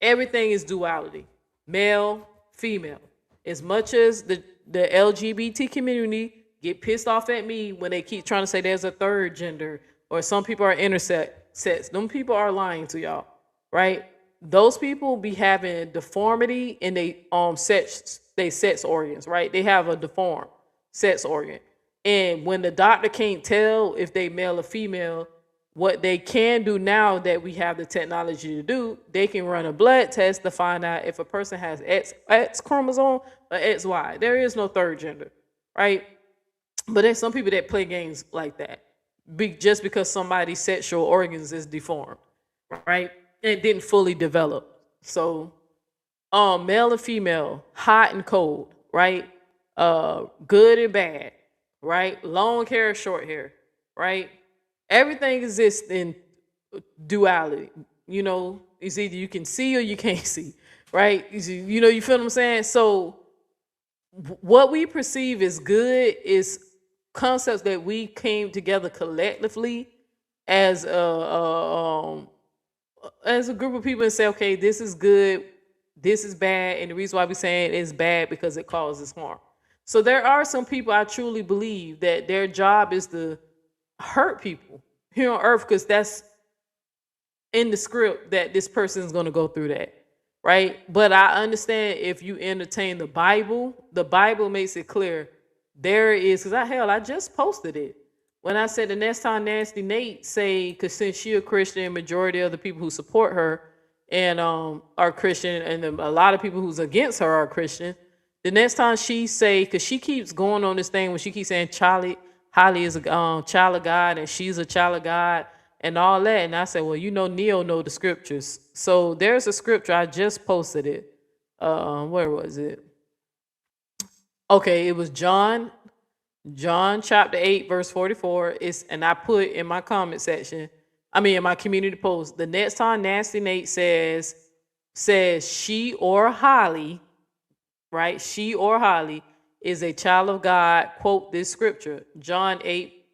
Everything is duality, male, female. As much as the LGBT community get pissed off at me when they keep trying to say there's a third gender or some people are intersex, them people are lying to y'all, right? Those people be having deformity in they sex organs, right? They have a deformed sex organ. And when the doctor can't tell if they male or female, what they can do now that we have the technology to do, they can run a blood test to find out if a person has X chromosome or XY. There is no third gender, right? But there's some people that play games like that just because somebody's sexual organs is deformed, right? It didn't fully develop. So, male and female, hot and cold, right? Good and bad, right? Long hair, short hair, right? Everything exists in duality. You know, it's either you can see or you can't see, right? You know, you feel what I'm saying? So, what we perceive as good is concepts that we came together collectively as a group of people and say, okay, this is good, this is bad, and the reason why we're saying it's bad because it causes harm. So there are some people I truly believe that their job is to hurt people here on earth because that's in the script that this person is going to go through that, right? But I understand if you entertain the Bible makes it clear there is, because I just posted it. When I said the next time Nasty Nate say, because since she a Christian, majority of the people who support her and are Christian, and a lot of people who's against her are Christian, The next time she say, because she keeps going on this thing when she keeps saying Holly is a child of God and she's a child of God and all that. And I said, well, you know, Neo know the scriptures. So there's a scripture, I just posted it. Where was it? Okay, it was John chapter 8, verse 44. And I put in my comment section, in my community post, the next time Nasty Nate says she or Holly, right? She or Holly is a child of God. Quote this scripture, John 8,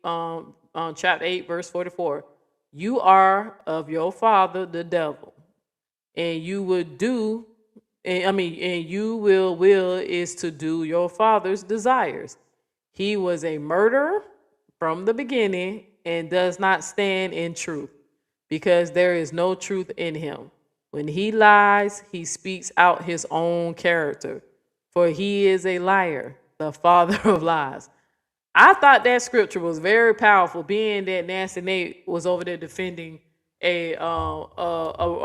chapter 8, verse 44. You are of your father, the devil, and you would do, and you will is to do your father's desires. He was a murderer from the beginning and does not stand in truth, because there is no truth in him. When he lies, he speaks out his own character, for he is a liar, the father of lies. I thought that scripture was very powerful, being that Nancy Nate was over there defending a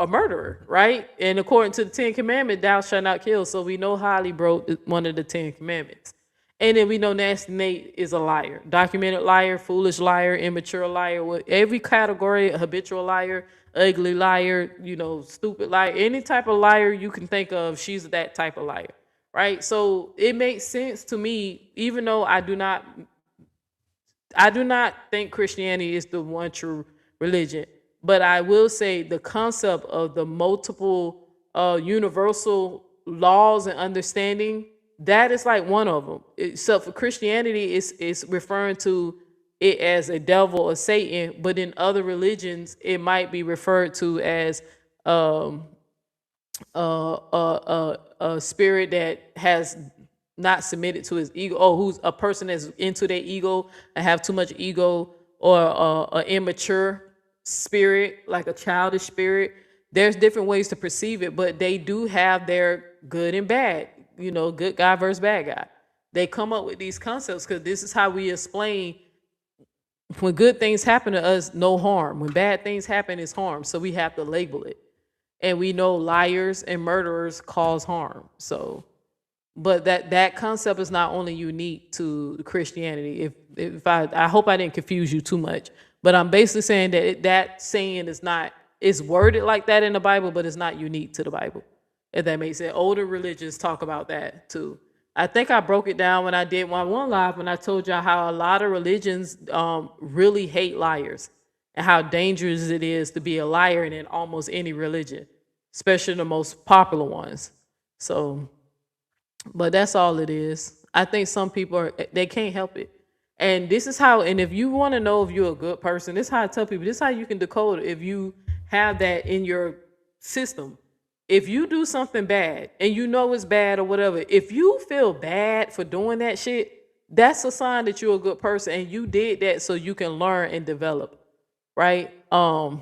murderer, right? And according to the Ten Commandments, thou shalt not kill. So we know Holly broke one of the 10 Commandments. And then we know Nasty Nate is a liar, documented liar, foolish liar, immature liar, with every category, habitual liar, ugly liar, stupid liar, any type of liar you can think of, she's that type of liar, right? So it makes sense to me, even though I do not think Christianity is the one true religion, but I will say the concept of the multiple universal laws and understanding, that is like one of them. So for Christianity, it's referring to it as a devil or Satan, but in other religions, it might be referred to as a spirit that has not submitted to his ego, or who's a person that's into their ego and have too much ego, or an immature spirit, like a childish spirit. There's different ways to perceive it, but they do have their good and bad, good guy versus bad guy. They come up with these concepts because this is how we explain when good things happen to us, no harm. When bad things happen, it's harm. So we have to label it. And we know liars and murderers cause harm. So, but that concept is not only unique to Christianity. If I hope I didn't confuse you too much, but I'm basically saying that that saying is worded like that in the Bible, but it's not unique to the Bible. If that makes sense. Older religions talk about that too. I think I broke it down when I did one live, when I told y'all how a lot of religions really hate liars and how dangerous it is to be a liar in almost any religion, especially the most popular ones. So, but that's all it is. I think some people they can't help it. And this is how, and if you want to know if you're a good person, this is how I tell people, this is how you can decode it if you have that in your system. If you do something bad and you know it's bad or whatever, if you feel bad for doing that shit, that's a sign that you're a good person and you did that so you can learn and develop, right? And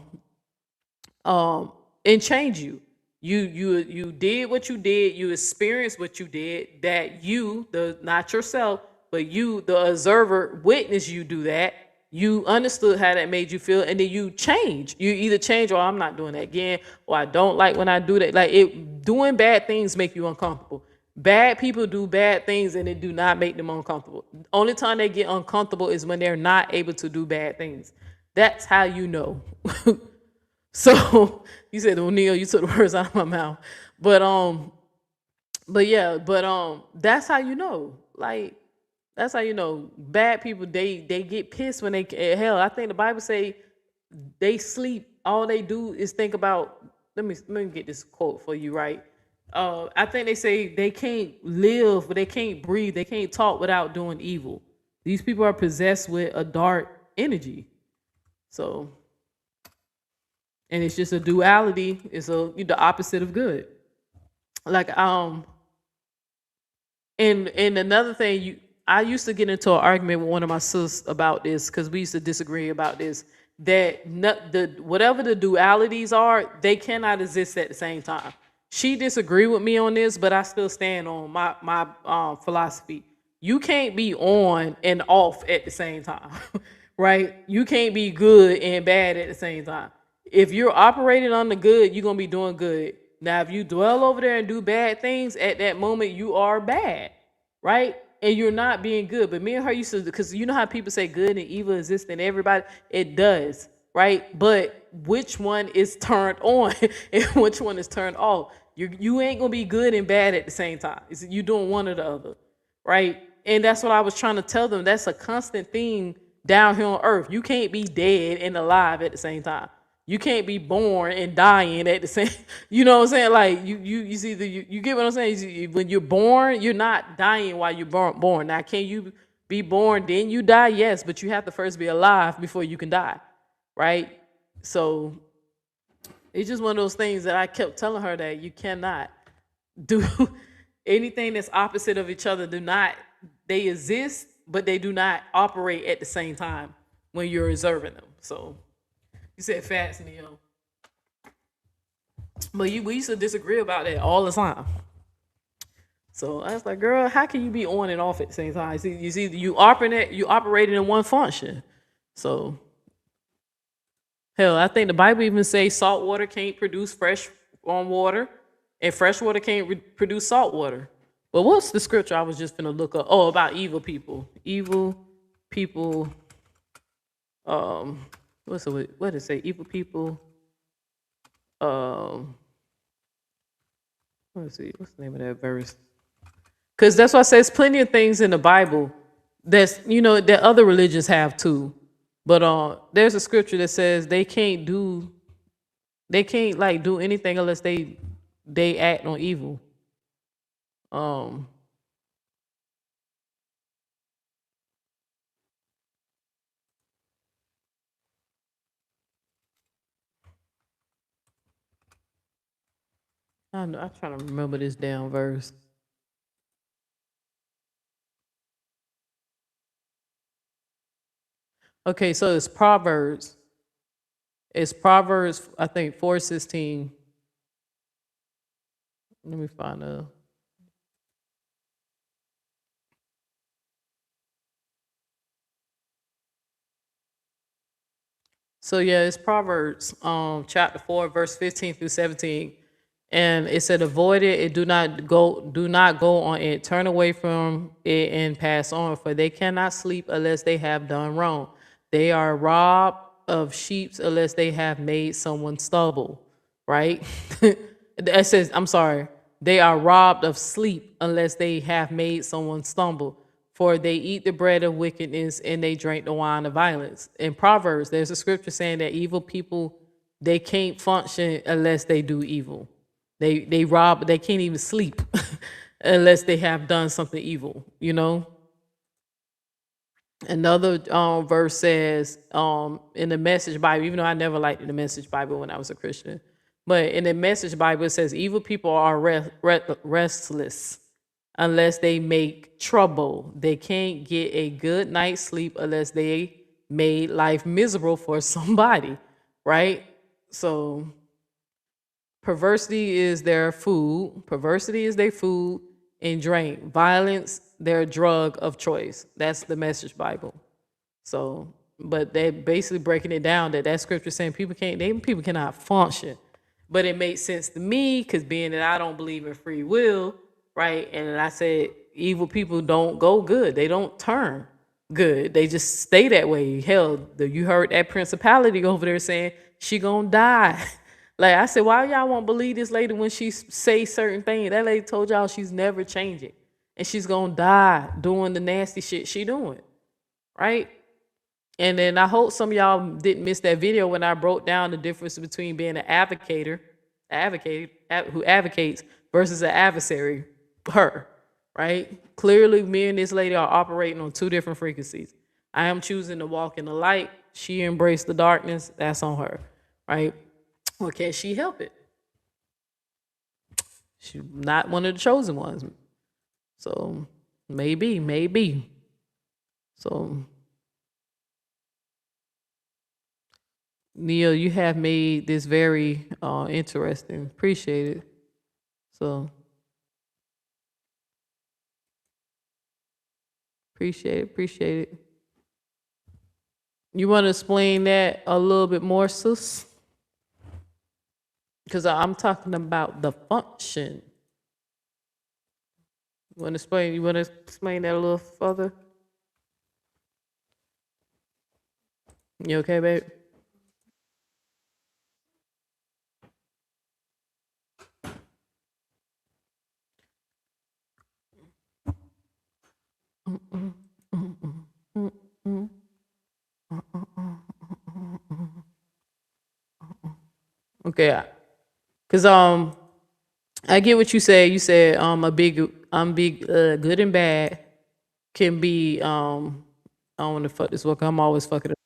change you. You did what you did, you experienced what you did, that you, not yourself, but you, the observer, witnessed you do that. You understood how that made you feel, and then you change. You either change, or I'm not doing that again, or I don't like when I do that. Doing bad things make you uncomfortable. Bad people do bad things and it do not make them uncomfortable. Only time they get uncomfortable is when they're not able to do bad things. That's how you know. So you said, O'Neal, you took the words out of my mouth. But that's how you know. That's how you know. Bad people, they get pissed when they, hell, I think the Bible say they sleep. All they do is think about, let me get this quote for you, right? I think they say they can't live, but they can't breathe, they can't talk without doing evil. These people are possessed with a dark energy. So, and it's just a duality. It's the opposite of good. And another thing, I used to get into an argument with one of my sisters about this because we used to disagree about this. That whatever the dualities are, they cannot exist at the same time. She disagreed with me on this, but I still stand on my philosophy. You can't be on and off at the same time, right? You can't be good and bad at the same time. If you're operating on the good, you're gonna be doing good. Now, if you dwell over there and do bad things, at that moment you are bad, right? And you're not being good. But me and her used to, because you know how people say good and evil exist in everybody? It does, right? But which one is turned on and which one is turned off? You ain't gonna be good and bad at the same time. You doing one or the other, right? And that's what I was trying to tell them. That's a constant theme down here on earth. You can't be dead and alive at the same time. You can't be born and dying at the same. You know what I'm saying? Like you see you get what I'm saying? When you're born, you're not dying while you're born. Now, can you be born then you die? Yes, but you have to first be alive before you can die, right? So it's just one of those things that I kept telling her that you cannot do anything that's opposite of each other. They exist, but they do not operate at the same time when you're observing them. So you said facts, Neo. But we used to disagree about that all the time. So I was like, girl, how can you be on and off at the same time? You operating in one function. So hell, I think the Bible even says salt water can't produce fresh water, and fresh water can't produce salt water. But what's the scripture I was just gonna look up? Oh, about evil people. Evil people. What did it say? Evil people. Let's see. What's the name of that verse? Because that's why I say there's plenty of things in the Bible that other religions have too. But there's a scripture that says they can't like do anything unless they act on evil. I know, I'm trying to remember this damn verse. Okay, so it's Proverbs. It's Proverbs, I think 4:16. Let me find a. So yeah, it's Proverbs, chapter 4, verse 15 through 17. And it said, avoid it, do not go on it, turn away from it and pass on, for they cannot sleep unless they have done wrong. They are robbed of sheep unless they have made someone stumble, right? It says, I'm sorry, they are robbed of sleep unless they have made someone stumble. For they eat the bread of wickedness and they drink the wine of violence. In Proverbs, there's a scripture saying that evil people, they can't function unless they do evil. They rob, they can't even sleep unless they have done something evil, you know? Another verse says in the Message Bible, even though I never liked the Message Bible when I was a Christian, but in the Message Bible it says evil people are restless unless they make trouble. They can't get a good night's sleep unless they made life miserable for somebody, right? So perversity is their food. Perversity is their food and drink. Violence, their drug of choice. That's the Message Bible. So, but they're basically breaking it down that scripture saying people cannot function. But it makes sense to me because being that I don't believe in free will, right? And I said evil people don't go good. They don't turn good. They just stay that way. Hell, you heard that principality over there saying she gonna die. Like I said, why y'all won't believe this lady when she say certain things? That lady told y'all she's never changing. And she's gonna die doing the nasty shit she doing. Right? And then I hope some of y'all didn't miss that video when I broke down the difference between being an who advocates versus an adversary, her, right? Clearly, me and this lady are operating on two different frequencies. I am choosing to walk in the light. She embraced the darkness. That's on her, right? Or can she help it? She's not one of the chosen ones. So maybe. So Neil, you have made this very interesting. Appreciate it. So appreciate it. You want to explain that a little bit more, sis? because I'm talking about the function. You want to explain that a little further? You okay, babe? Okay, because I get what you say. You said good and bad can be I don't want to fuck this work. I'm always fucking it up.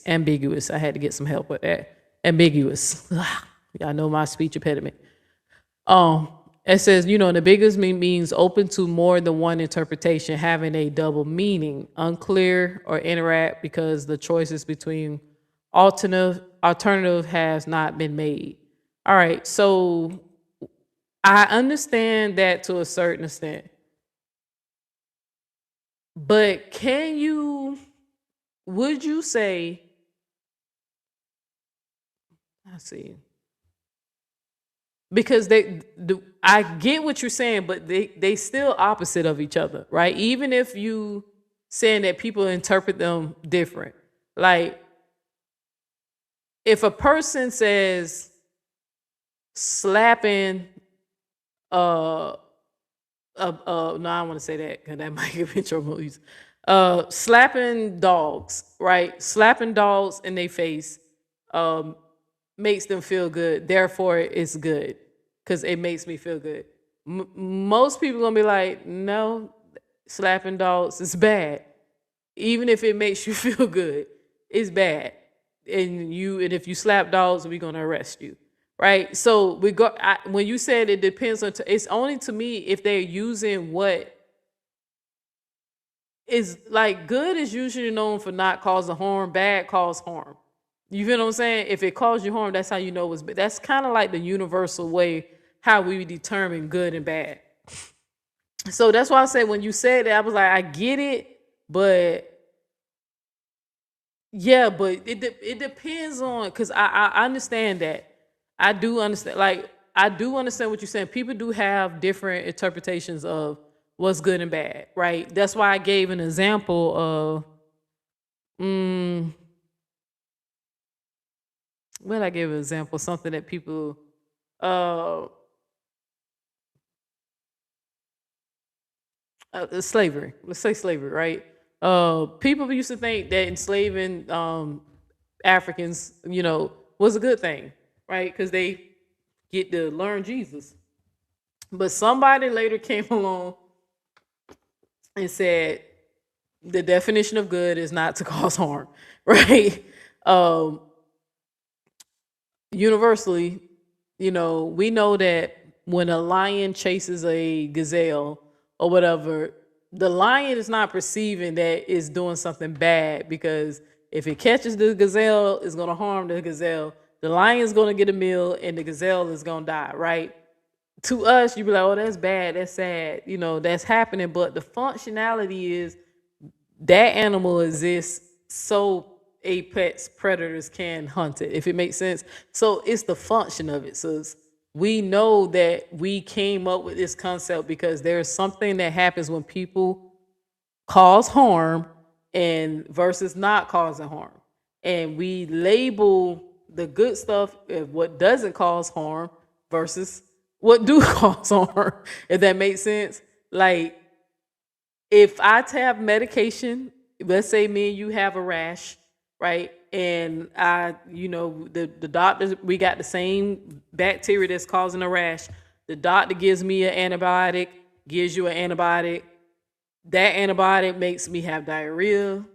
Ambiguous. I had to get some help with that. Ambiguous. Y'all know my speech impediment. Um, it says, the biggest means open to more than one interpretation, having a double meaning, unclear or interact because the choices between alternative has not been made. All right, so I understand that to a certain extent, but would you say, I see, because I get what you're saying, but they still opposite of each other, right? Even if you saying that people interpret them different, like if a person says slapping, uh no, I don't want to say that because that might give me trouble. Slapping dogs, right? Slapping dogs in their face, um, makes them feel good. Therefore, it's good because it makes me feel good. Most people gonna be like, no, slapping dogs is bad. Even if it makes you feel good, it's bad. And if you slap dogs, we're gonna arrest you, right? So when you said it depends on, it's only to me if they're using what is like good is usually known for not causing harm, bad cause harm. You feel what I'm saying? If it caused you harm, that's how you know it's bad. That's kind of like the universal way how we determine good and bad. So that's why I said when you said that, I was like, I get it, but yeah, but it depends on because I understand that. I do understand. Like I do understand what you're saying. People do have different interpretations of what's good and bad, right? That's why I gave an example of well, I gave an example, something that people uh slavery. Let's say slavery, right? People used to think that enslaving Africans, was a good thing, right? Because they get to learn Jesus. But somebody later came along and said the definition of good is not to cause harm, right? Um, Universally, we know that when a lion chases a gazelle or whatever, the lion is not perceiving that it's doing something bad because if it catches the gazelle, it's going to harm the gazelle. The lion's going to get a meal and the gazelle is going to die, right? To us, you be like, oh, that's bad, that's sad, that's happening. But the functionality is that animal exists so apex predators can hunt it, if it makes sense. So it's the function of it. So we know that we came up with this concept because there's something that happens when people cause harm and versus not causing harm. And we label the good stuff of what doesn't cause harm versus what do cause harm, if that makes sense. Like if I have medication, let's say me and you have a rash, right? And the doctors, we got the same bacteria that's causing a rash. The doctor gives me an antibiotic, gives you an antibiotic. That antibiotic makes me have diarrhea,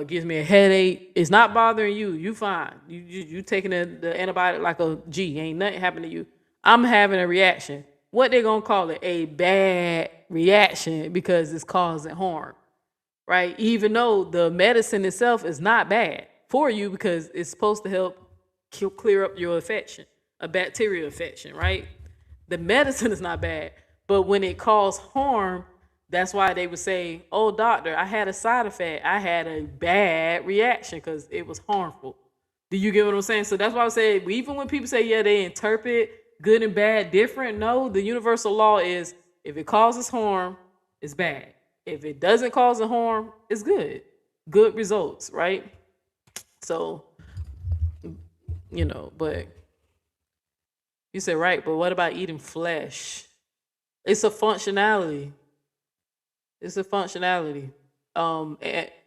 gives me a headache. It's not bothering you. You fine. You taking the antibiotic like a G. Ain't nothing happened to you. I'm having a reaction. What they gonna call it? A bad reaction because it's causing harm, right? Even though the medicine itself is not bad for you because it's supposed to help clear up your infection, a bacterial infection, right? The medicine is not bad, but when it caused harm, that's why they would say, "Oh, doctor, I had a side effect. I had a bad reaction because it was harmful." Do you get what I'm saying? So that's why I say, even when people say, yeah, they interpret good and bad different, no, the universal law is if it causes harm, it's bad. If it doesn't cause a harm, it's good. Good results, right? So, but you said, right, but what about eating flesh? It's a functionality. It's a functionality.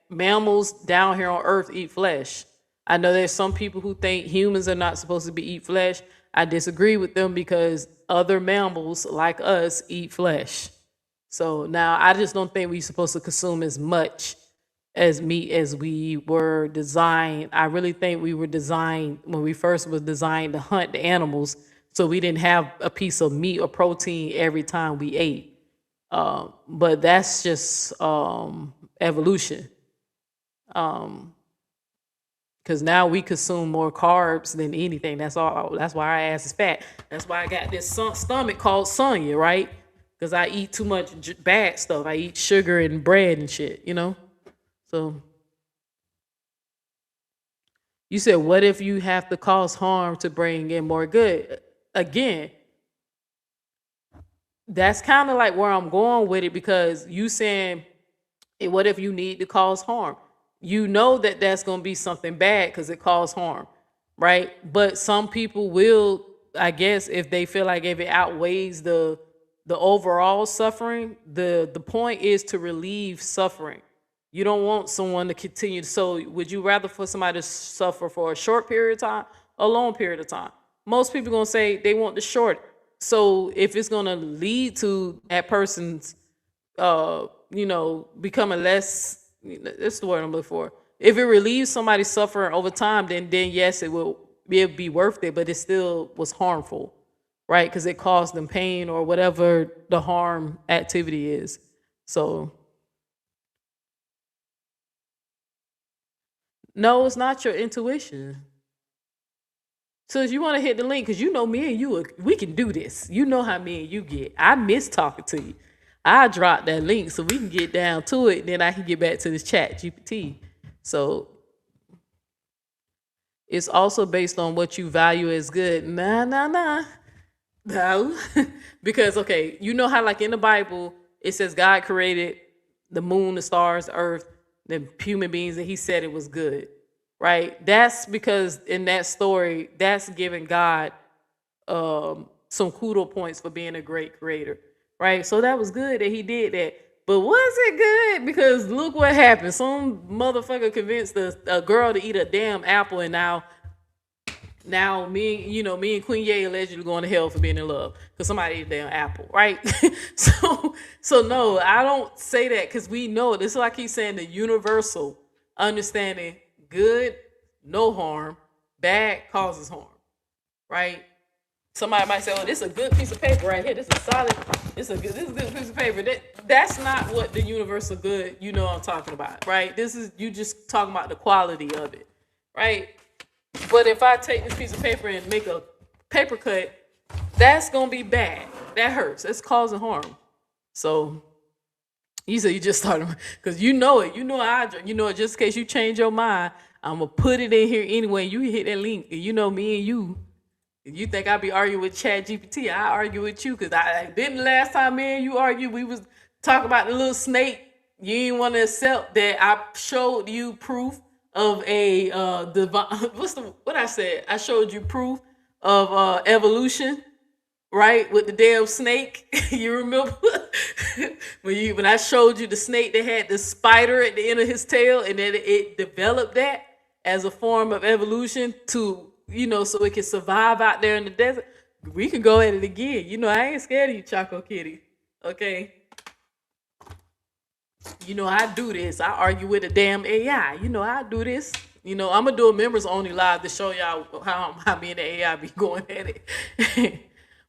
Mammals down here on Earth eat flesh. I know there's some people who think humans are not supposed to be eat flesh. I disagree with them because other mammals like us eat flesh. So now I just don't think we're supposed to consume as much as meat as we were designed. I really think we were designed when we first was designed to hunt the animals, so we didn't have a piece of meat or protein every time we ate. But that's just evolution. Because now we consume more carbs than anything. That's all. That's why our ass is fat. That's why I got this stomach called Sonya, right? Because I eat too much bad stuff. I eat sugar and bread and shit, So you said, what if you have to cause harm to bring in more good? Again, that's kind of like where I'm going with it, because you saying, what if you need to cause harm? You know that that's going to be something bad because it caused harm, right? But some people will, I guess, if they feel like if it outweighs the overall suffering, the point is to relieve suffering. You don't want someone to continue. So would you rather for somebody to suffer for a short period of time or a long period of time? Most people going to say they want the short. So if it's going to lead to that person's becoming less, that's the word I'm looking for. If it relieves somebody's suffering over time, then yes, it will be worth it, but it still was harmful, right? Because it caused them pain or whatever the harm activity is. So no, it's not your intuition. So if you want to hit the link, because me and you, we can do this. You know how me and you get. I miss talking to you. I drop that link so we can get down to it. Then I can get back to this chat GPT. So it's also based on what you value as good. No. Because, okay, you know how like in the Bible, it says God created the moon, the stars, the earth, the human beings, and he said it was good, right? That's because in that story, that's giving God some kudo points for being a great creator, right? So that was good that he did that. But was it good? Because look what happened. Some motherfucker convinced a girl to eat a damn apple, and now me and Queen Ye allegedly going to hell for being in love because somebody ate a damn apple, right? so no, I don't say that because we know this is why I keep saying the universal understanding: good, no harm; bad causes harm, right? Somebody might say, "Oh, this is a good piece of paper right here. This is solid. This is a good piece of paper." That's not what the universal good I'm talking about, right? This is you just talking about the quality of it, right? But if I take this piece of paper and make a paper cut, that's gonna be bad. That hurts. That's causing harm. So you said you just started because you know it. Just in case you change your mind, I'm gonna put it in here anyway. You hit that link. Me and you. If you think I be arguing with Chat GPT, I argue with you because I didn't last time me and you argued. We was talking about the little snake. You didn't want to accept that I showed you proof of a divine. What I said? I showed you proof of evolution, right? With the damn snake. You remember when I showed you the snake that had the spider at the end of his tail, and then it developed that as a form of evolution to so it can survive out there in the desert. We can go at it again. I ain't scared of you, Choco Kitty. Okay. I do this. I argue with a damn AI. I do this. I'm gonna do a members only live to show y'all how me and the AI be going at it.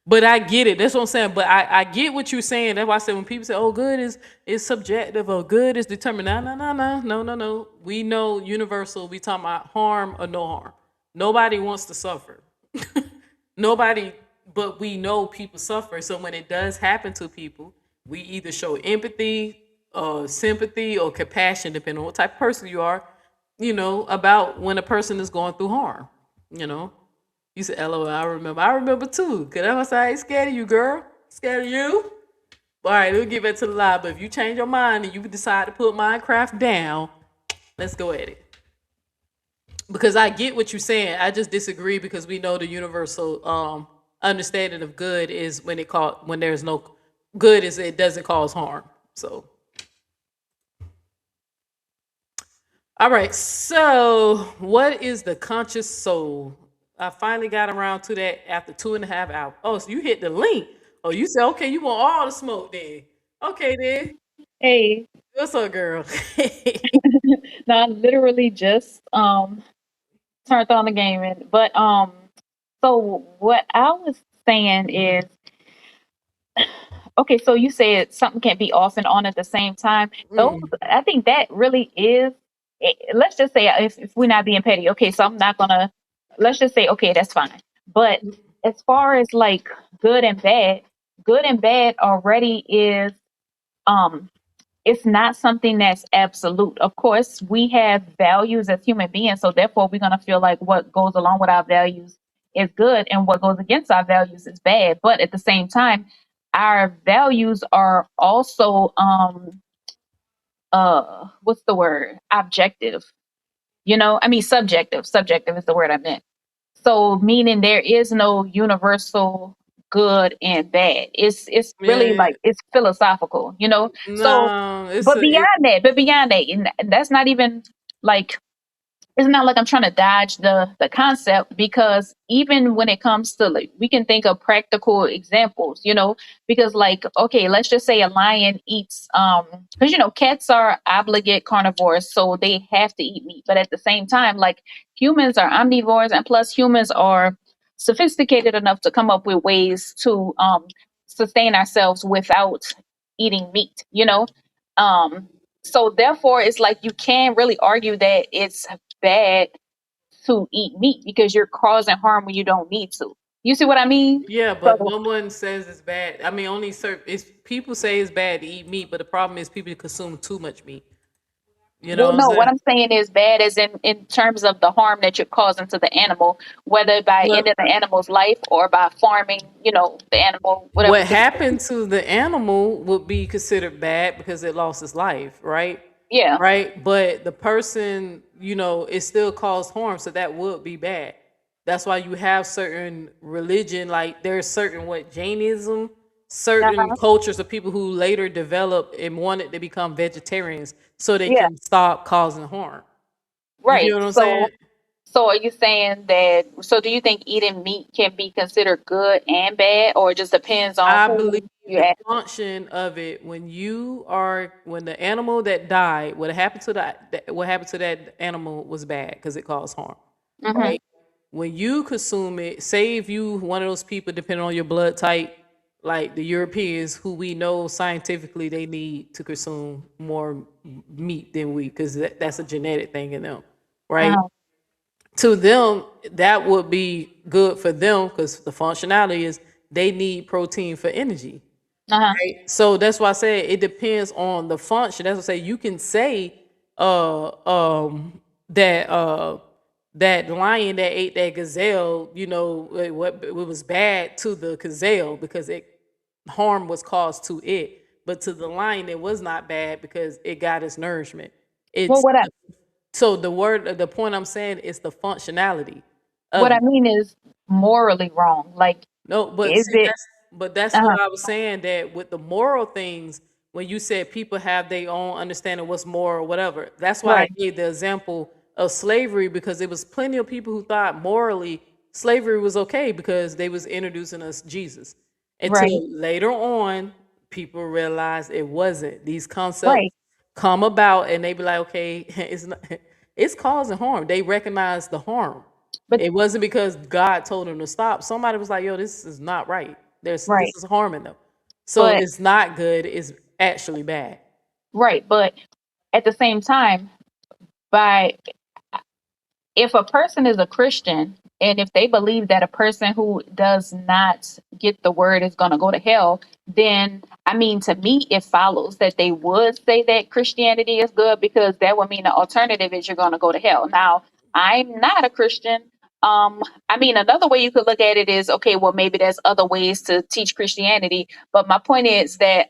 But I get it. That's what I'm saying. But I get what you're saying. That's why I said when people say, "Oh, good is subjective," or "good is determined." No. We know universal. We talking about harm or no harm. Nobody wants to suffer. Nobody, but we know people suffer. So when it does happen to people, we either show empathy, sympathy, or compassion, depending on what type of person you are. about when a person is going through harm. You know, you said, "LOL." I remember. I remember too. Cause I was like, I ain't scared of you, girl. Scared of you. All right, we'll get back to the lie. But if you change your mind and you decide to put Minecraft down, let's go at it. Because I get what you're saying. I just disagree because we know the universal understanding of good is when there's no good is it doesn't cause harm. So all right. So what is the conscious soul? I finally got around to that after 2.5 hours. Oh, so you hit the link. Oh, you said okay, you want all the smoke then. Okay then. Hey, What's up, girl? no, I literally just turned on the gaming. But so what I was saying is, okay, so you said something can't be off and on at the same time. Those, Mm. I think that really is. Let's just say if we're not being petty, okay, so I'm not gonna. Let's just say okay, that's fine. But as far as like good and bad already is um it's not something that's absolute. Of course, we have values as human beings, so therefore we're going to feel like what goes along with our values is good and what goes against our values is bad. But at the same time, our values are also what's the word? Objective. I mean subjective. Subjective is the word I meant. So meaning there is no universal good and bad. It's really Yeah. like it's philosophical. So No, it's but a it, beyond that, and that's not even like it's not like I'm trying to dodge the concept because even when it comes to like we can think of practical examples, because like okay, let's just say a lion eats because cats are obligate carnivores, so they have to eat meat. But at the same time, like humans are omnivores and plus humans are sophisticated enough to come up with ways to sustain ourselves without eating meat. Um so therefore it's like you can't really argue that it's bad to eat meat because you're causing harm when you don't need to. You see what I mean? yeah, but So, no one says it's bad. I mean, only certain it's people say it's bad to eat meat, but the problem is people consume too much meat. You know well, what I'm no, what saying? I'm saying is bad as in terms of the harm that you're causing to the animal, whether by Well, ending the animal's life or by farming, the animal, whatever what the case may be. happened to the animal would be considered bad because it lost its life, right? Yeah. Right? But the person, it still caused harm, so that would be bad. That's why you have certain religion, like there's certain Jainism, certain Uh-huh. cultures of people who later developed and wanted to become vegetarians so they Yeah. can stop causing harm. You get Right. what I'm saying? So are you saying that so do you think eating meat can be considered good and bad or it just depends on I who believe you the ask? function of it when the animal that died, what happened to that animal was bad because it caused harm, Mhm. right? When you consume it, say if you one of those people, depending on your blood type, like the Europeans, who we know scientifically they need to consume more meat than we, because that's a genetic thing in them, right? Uh-huh. To them, that would be good for them because the functionality is they need protein for energy. Uh-huh. Right? So that's why I said it depends on the function. That's what I say you can say uh that that lion that ate that gazelle, it was bad to the gazelle because it harm was caused to it. But to the lion, it was not bad because it got its nourishment. Well, It's so the point I'm saying is the functionality what of I it. mean is morally wrong. Like, No, but is see it? that's what Uh-huh. I was saying, that with the moral things, when you said people have their own understanding what's moral or whatever. That's why I Right. gave the example of slavery, because there was plenty of people who thought morally slavery was okay because they was introducing us Jesus. Right. Until later on, people realized it wasn't. These concepts Right. come about and they be like, okay, it's not, it's causing harm. They recognize the harm. But It wasn't because God told them to stop. Somebody was like, yo, this is not right. This right. is harming them. So But it's not good, it's actually bad. right. But at the same time, by if a person is a Christian And if they believe that a person who does not get the word is going to go to hell, then I mean, to me, it follows that they would say that Christianity is good, because that would mean the alternative is you're going to go to hell. Now, I'm not a Christian. I mean, another way you could look at it is, okay, well, maybe there's other ways to teach Christianity. But my point is that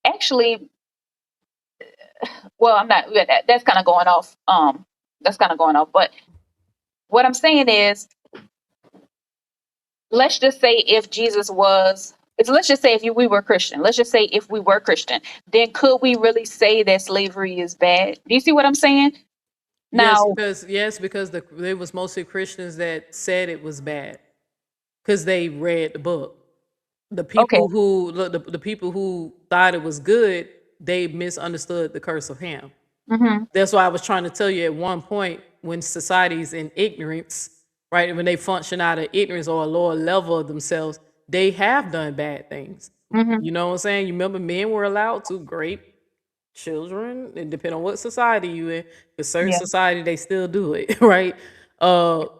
actually, well, I'm not. That's kind of going off. That's kind of going off. But what I'm saying is, let's just say if Jesus was. Let's just say if we were Christian. Let's just say if we were Christian, then could we really say that slavery is bad? Do you see what I'm saying? Now, Because there was mostly Christians that said it was bad because they read the book. The okay. people who the people who thought it was good, they misunderstood the curse of Ham. Hmm. That's why I was trying to tell you at one point, when society's in ignorance, right? When they function out of ignorance or a lower level of themselves, they have done bad things. Hmm. You know what I'm saying? You remember men were allowed to rape children, and depending on what society you in, because certain Yeah. society they still do it, right?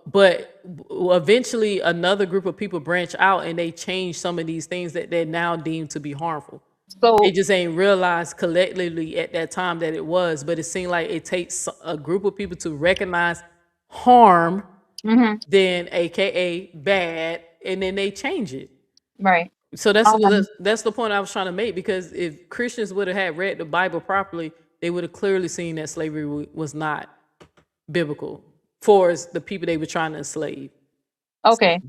But eventually another group of people branch out and they change some of these things that they're now deemed to be harmful. They So, just ain't realized collectively at that time that it was, but it seemed like it takes a group of people to recognize harm, hmm, then AKA bad, and then they change it. right. So Um, that's the point I was trying to make, because if Christians would have had read the Bible properly, they would have clearly seen that slavery was not biblical for the people they were trying to enslave. So, okay.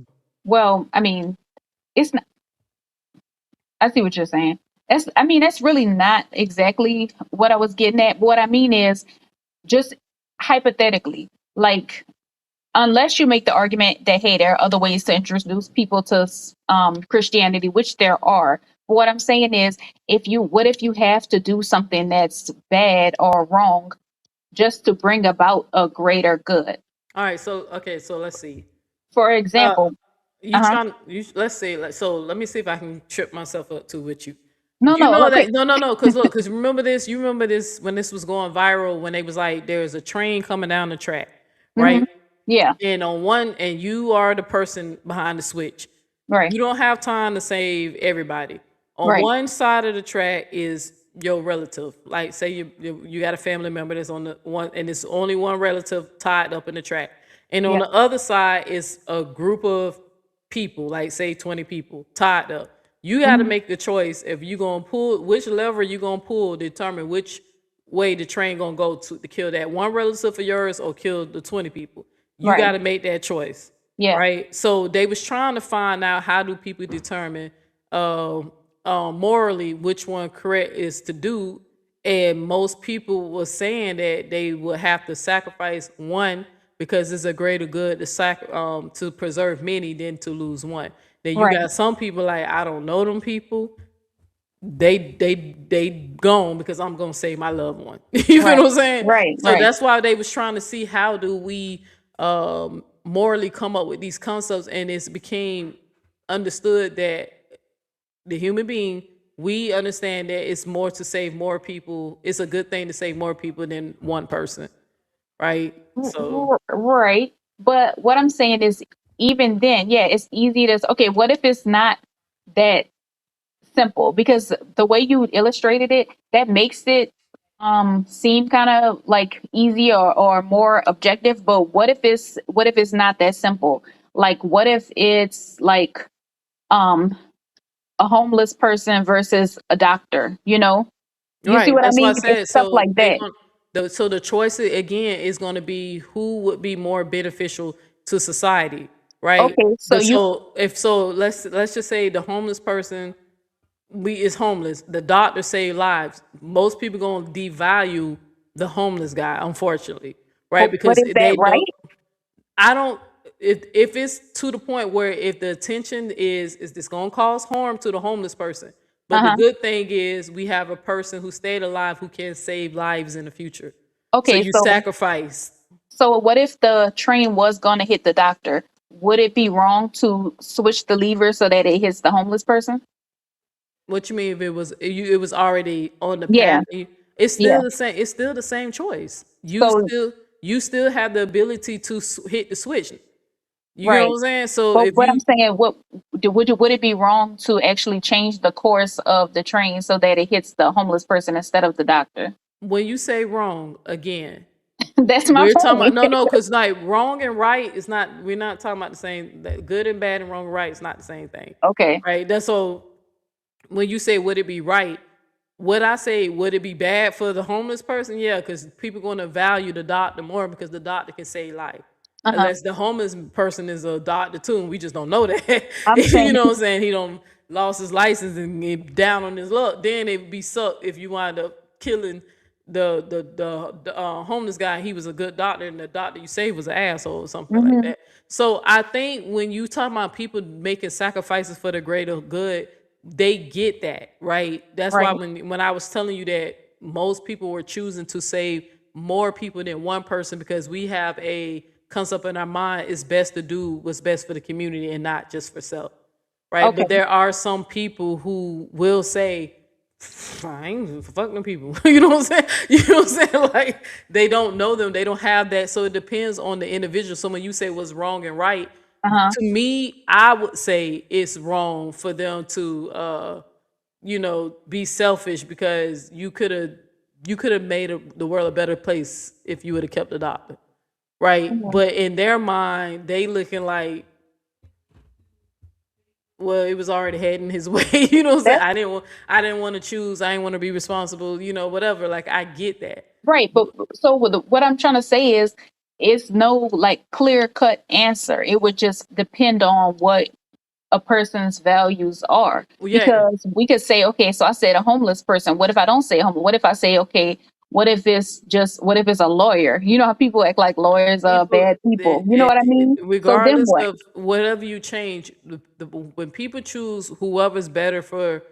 Well, I mean, it's not. I see what you're saying. I mean, that's really not exactly what I was getting at. What I mean is, just hypothetically, like, unless you make the argument that, hey, there are other ways to introduce people to Christianity, which there are. But what I'm saying is, what if you have to do something that's bad or wrong just to bring about a greater good? all right, so okay, so let's see. For Uh, example, you uh-huh. trying? Let's say, so let me see if I can trip myself up too with you. No, You no, know okay. that no, because look, because remember this. You remember this when this was going viral, when they was like, there's a train coming down the track, Hmm. right? Yeah, And on one, and you are the person behind the switch. right, You don't have time to save everybody. On right. one side of the track is your relative. Like, say you got a family member that's on the one, and it's only one relative tied up in the track. And on Yeah. the other side is a group of people, like say 20 people tied up. You got to Hmm. make the choice if you gonna pull which lever you gonna pull to determine which way the train gonna go to kill that one relative of yours or kill the 20 people. You Right. got to make that choice, Yeah. right? So they was trying to find out, how do people determine morally which one correct is to do, and most people were saying that they would have to sacrifice one because it's a greater good to preserve many than to lose one. Then you Right. got some people like, I don't know them people, they gone because I'm gonna save my loved one. You feel Right. what I'm saying? Right. So Right. that's why they was trying to see, how do we morally come up with these concepts, and it's became understood that the human being, we understand that it's more to save more people. It's a good thing to save more people than one person, right? So Right. But what I'm saying is, even then, yeah, it's easy to, okay, what if it's not that simple? Because the way you illustrated it, that makes it seem kind of like easy, or more objective. But what if it's not that simple? Like, what if it's like um a homeless person versus a doctor, you see right, what I that's what I mean? It's said. stuff So like that. the choice again is going to be who would be more beneficial to society, right? Okay, so The you so if so let's just say the homeless person, we is homeless. The doctor saved lives. Most people gonna devalue the homeless guy, unfortunately, right? but Because is that they right? know. I don't. If it's to the point where, if the attention is this gonna cause harm to the homeless person, but the Uh-huh. good thing is we have a person who stayed alive who can save lives in the future. So Okay, you so sacrifice. what if the train was going to hit the doctor? Would it be wrong to switch the lever so that it hits the homeless person? What you mean, if it was already on the path? Yeah, It's yeah. still the same. It's still the same choice. So you still have the ability to hit the switch. You know what Right. I'm saying? So But if what I'm you, saying, would it be wrong to actually change the course of the train so that it hits the homeless person instead of the doctor? when you say wrong again, That's my we're talking about point. no, because like wrong and right is not. We're not talking about the same. Good and bad and wrong and right is not the same thing, Okay. right? That's so. When you say would it be right, would I say would it be bad for the homeless person? Yeah, because people going to value the doctor more because the doctor can save life. Uh-huh. Unless the homeless person is a doctor too, and we just don't know that. I'm You saying know what I'm saying? He don't lost his license and he down on his luck. Then it would be sucked if you wind up killing the homeless guy. He was a good doctor, and the doctor you saved was an asshole or something like Mhm. that. So I think when you talk about people making sacrifices for the greater good, they get that, right? That's why Right. when I was telling you that most people were choosing to save more people than one person because we have a concept in our mind it's best to do what's best for the community and not just for self, right? Okay. But there are some people who will say, I ain't fuck them people. You know what I'm saying? You know what I'm saying? Like they don't know them, they don't have that. So it depends on the individual. So when you say what's wrong and right, Uh-huh. to me, I would say it's wrong for them to be selfish because you could have made the world a better place if you would have kept the doctor, right? Mhm. But in their mind, they looking like, well, it was already heading his way. You know what I'm saying? That's I didn't want to choose. I didn't want to be responsible. Whatever. Like I get that. right. But so what I'm trying to say is it's no like clear cut answer. It would just depend on what a person's values are. Well, yeah. Because we could say, okay, so I said a homeless person. What if I don't say homeless? What if I say, okay, what if it's a lawyer? You know how people act like lawyers are People, bad people. You know what I mean? So then regardless what? of whatever you change, when people choose whoever's better for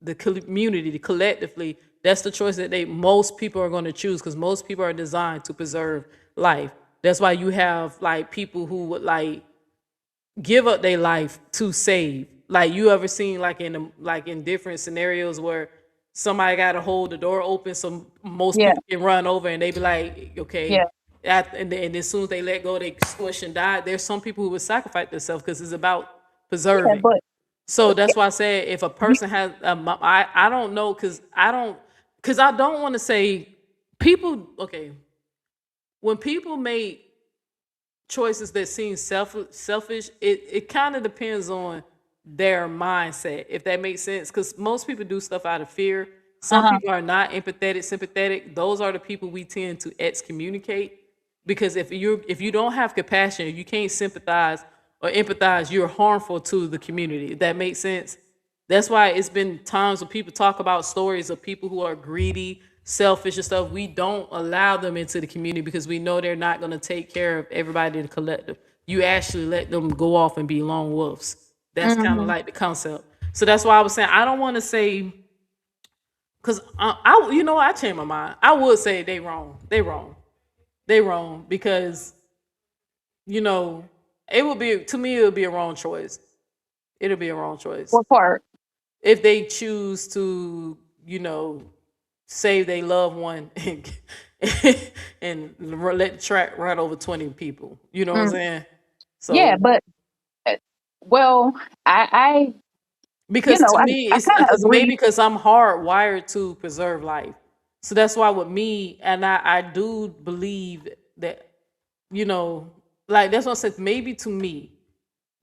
the community collectively, that's the choice that most people are going to choose because most people are designed to preserve life. That's why you have like people who would like give up their life to save. Like you ever seen like in different scenarios where somebody got to hold the door open so most Yeah. people can run over and they be like, okay. Yeah. And as soon as they let go, they squish and die. There's some people who would sacrifice themselves because it's about Yeah. preserving. So that's why I said if a person has, I don't know because I don't want to say people. Okay, when people make choices that seem selfish, it kind of depends on their mindset, if that makes sense. Because most people do stuff out of fear. Some Uh-huh. people are not empathetic, sympathetic. Those are the people we tend to excommunicate. Because if you don't have compassion, if you can't sympathize or empathize, you're harmful to the community. If that makes sense. That's why it's been times when people talk about stories of people who are greedy, selfish and stuff. We don't allow them into the community because we know they're not going to take care of everybody in the collective. You actually let them go off and be lone wolves. That's kind of Mhm. like the concept. So that's why I was saying I don't want to say because I changed my mind. I would say they wrong. They wrong because it would be to me it would be a wrong choice. It'll be a wrong choice What part? if they choose to, save their loved one and let the track run over 20 people. You know what I'm Mm. saying? Yeah, So but uh, well, I because to me I it's kind of because maybe agree. because I'm hardwired to preserve life. So that's why with me, and I do believe that, you know, like that's what I said, maybe to me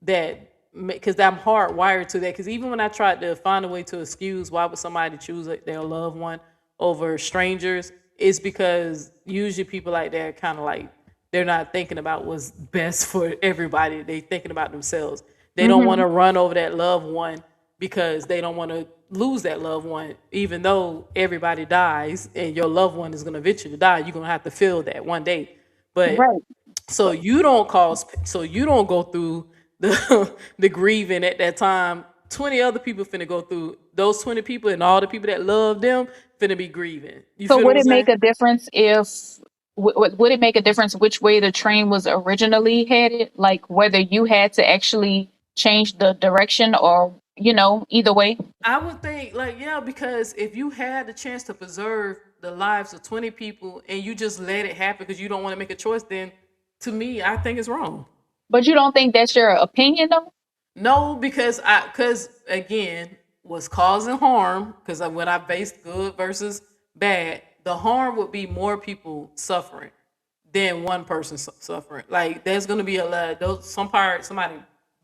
that because I'm hardwired to that. Because even when I tried to find a way to excuse why would somebody choose their loved one over strangers, it's because usually people like that kind of like they're not thinking about what's best for everybody. They thinking about themselves. They don't want Mhm. to run over that loved one because they don't want to lose that loved one. Even though everybody dies and your loved one is going to eventually die, you're going to have to feel that one day. But Right. so you don't go through the the grieving at that time. 20 other people finna go through those 20 people and all the people that love them finna be grieving. You So feel what would I'm it make saying? a difference if would it make a difference which way the train was originally headed? Like whether you had to actually change the direction or either way. I would think like yeah, because if you had the chance to preserve the lives of 20 people and you just let it happen because you don't want to make a choice, then to me, I think it's wrong. But you don't think that's your opinion, though? No, because again, what's causing harm? Because when I base good versus bad, the harm would be more people suffering than one person suffering. Like there's gonna be a lot. Those somebody,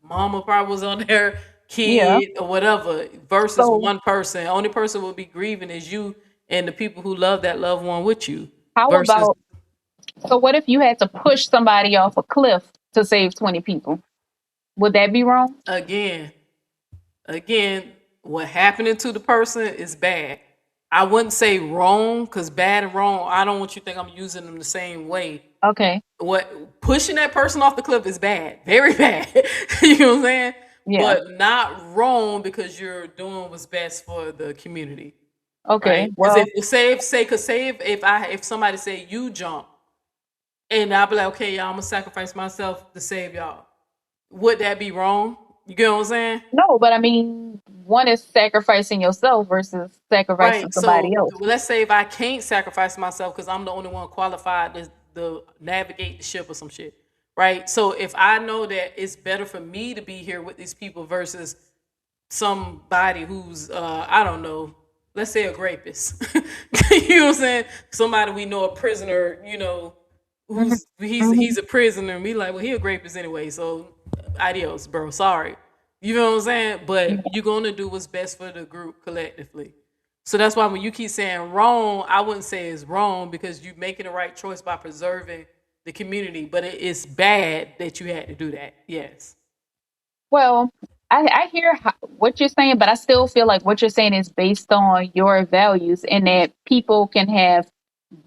mama probably was on their Yeah. kid or whatever versus So one person. Only person will be grieving is you and the people who love that loved one with you. how Versus about so what if you had to push somebody off a cliff to save 20 people? Would that be wrong? again, again, what happening to the person is bad. I wouldn't say wrong because bad and wrong. I don't want you to think I'm using them the same way. Okay. What pushing that person off the cliff is bad, very bad. You know what I'm saying? Yeah. But not wrong because you're doing what's best for the community, Okay. right? Because Well, if somebody say you jump, and I'll be like, okay, y'all, I'm gonna sacrifice myself to save y'all. Would that be wrong? You get what I'm saying? no, but I mean, one is sacrificing yourself versus sacrificing Right. somebody So else. let's say if I can't sacrifice myself because I'm the only one qualified to navigate the ship or some shit. Right. So if I know that it's better for me to be here with these people versus somebody who's I don't know, let's say a rapist. You know what I'm saying? Somebody we know, a prisoner, who's he's a prisoner and we like, well, he a rapist anyway, so adios, bro. Sorry. You know what I'm saying? But you're gonna do what's best for the group collectively. So that's why when you keep saying wrong, I wouldn't say it's wrong because you're making the right choice by preserving the community. But it's bad that you had to do that. Yes. Well, I hear what you're saying, but I still feel like what you're saying is based on your values and that people can have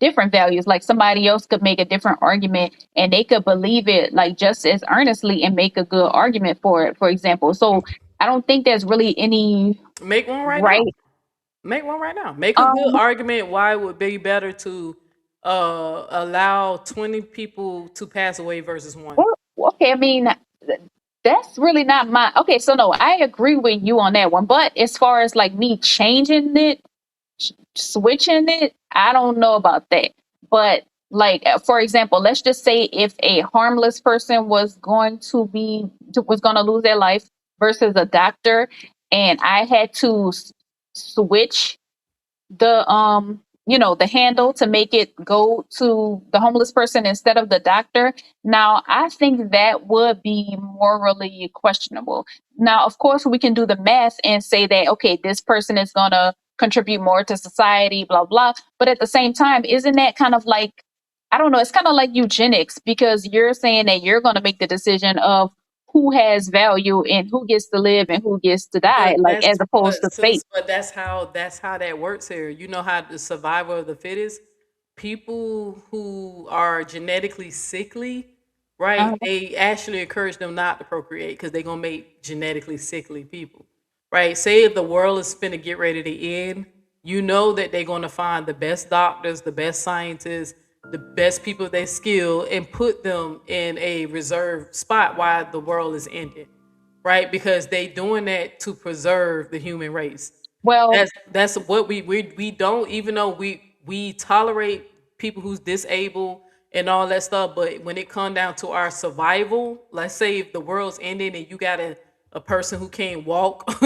different values. Like somebody else could make a different argument and they could believe it like just as earnestly and make a good argument for it, for example. So I don't think there's really any Make one right now. right. Make one right now. Make a good Um, argument why it would be better to allow 20 people to pass away versus one. okay, I mean, that's really not my okay. So no, I agree with you on that one. But as far as like me changing it, switching it, I don't know about that. But like for example, let's just say if a harmless person was going to lose their life versus a doctor, and I had to switch the handle to make it go to the homeless person instead of the doctor. Now I think that would be morally questionable. Now of course we can do the math and say that okay, this person is going to contribute more to society, blah blah, but at the same time, isn't that kind of like, I don't know, it's kind of like eugenics because you're saying that you're going to make the decision of who has value and who gets to live and who gets to die, But like that's as opposed but to fate. sis, but that's how that works here. You know how the survival of the fittest, people who are genetically sickly, right? Uh-huh. They actually encourage them not to procreate because they're gonna make genetically sickly people. Right? Say if the world is finna get ready to end, you know that they're gonna find the best doctors, the best scientists, the best people of their skill, and put them in a reserved spot while the world is ending, right? Because they doing that to preserve the human race. Well, That's what we don't, even though we tolerate people who's disabled and all that stuff, but when it come down to our survival, let's say if the world's ending and you got a person who can't walk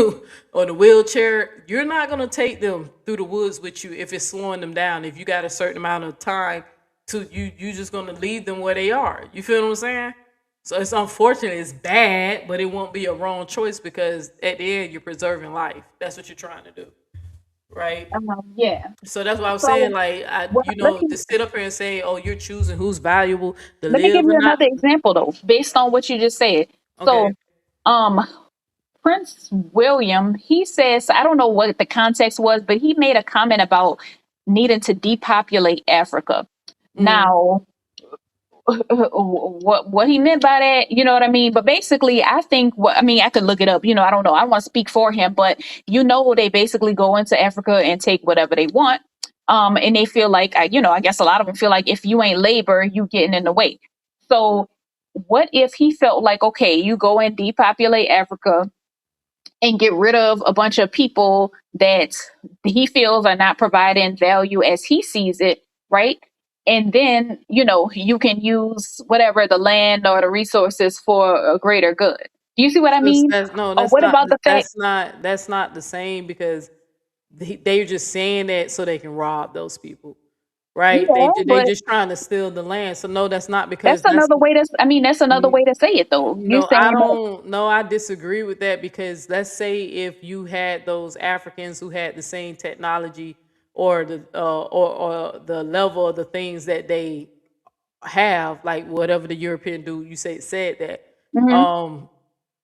on a wheelchair, you're not gonna take them through the woods with you if it's slowing them down. If you got a certain amount of time to you just gonna leave them where they are. You feel what I'm saying? So it's unfortunate, it's bad, but it won't be a wrong choice because at the end you're preserving life. That's what you're trying to do, right? yeah. So that's what I was So saying. Like, well, to sit up here and say, "Oh, you're choosing who's valuable to let me give live or you not." another example though, based on what you just said. Okay. So, um, Prince William, he says, I don't know what the context was, but he made a comment about needing to depopulate Africa. Mm. Now, what he meant by that, you know what I mean? But basically, I think I mean, I could look it up. I don't know. I don't want to speak for him, but they basically go into Africa and take whatever they want. And they feel like, I guess a lot of them feel like if you ain't labor, you getting in the way. So, what if he felt like, okay, you go and depopulate Africa, and get rid of a bunch of people that he feels are not providing value as he sees it, right? And then, you can use whatever the land or the resources for a greater good. Do you see what I So mean? that's no, Or that's what not about the fact? that's not the same because they're just saying that so they can rob those people, right? Yeah, They but just trying to steal the land. So no, that's not that's because another way to, I mean, that's another way to say it though. You're no, I saying that. don't. No, I disagree with that because let's say if you had those Africans who had the same technology or or the level of the things that they have, like whatever the European dude you said that, Hmm.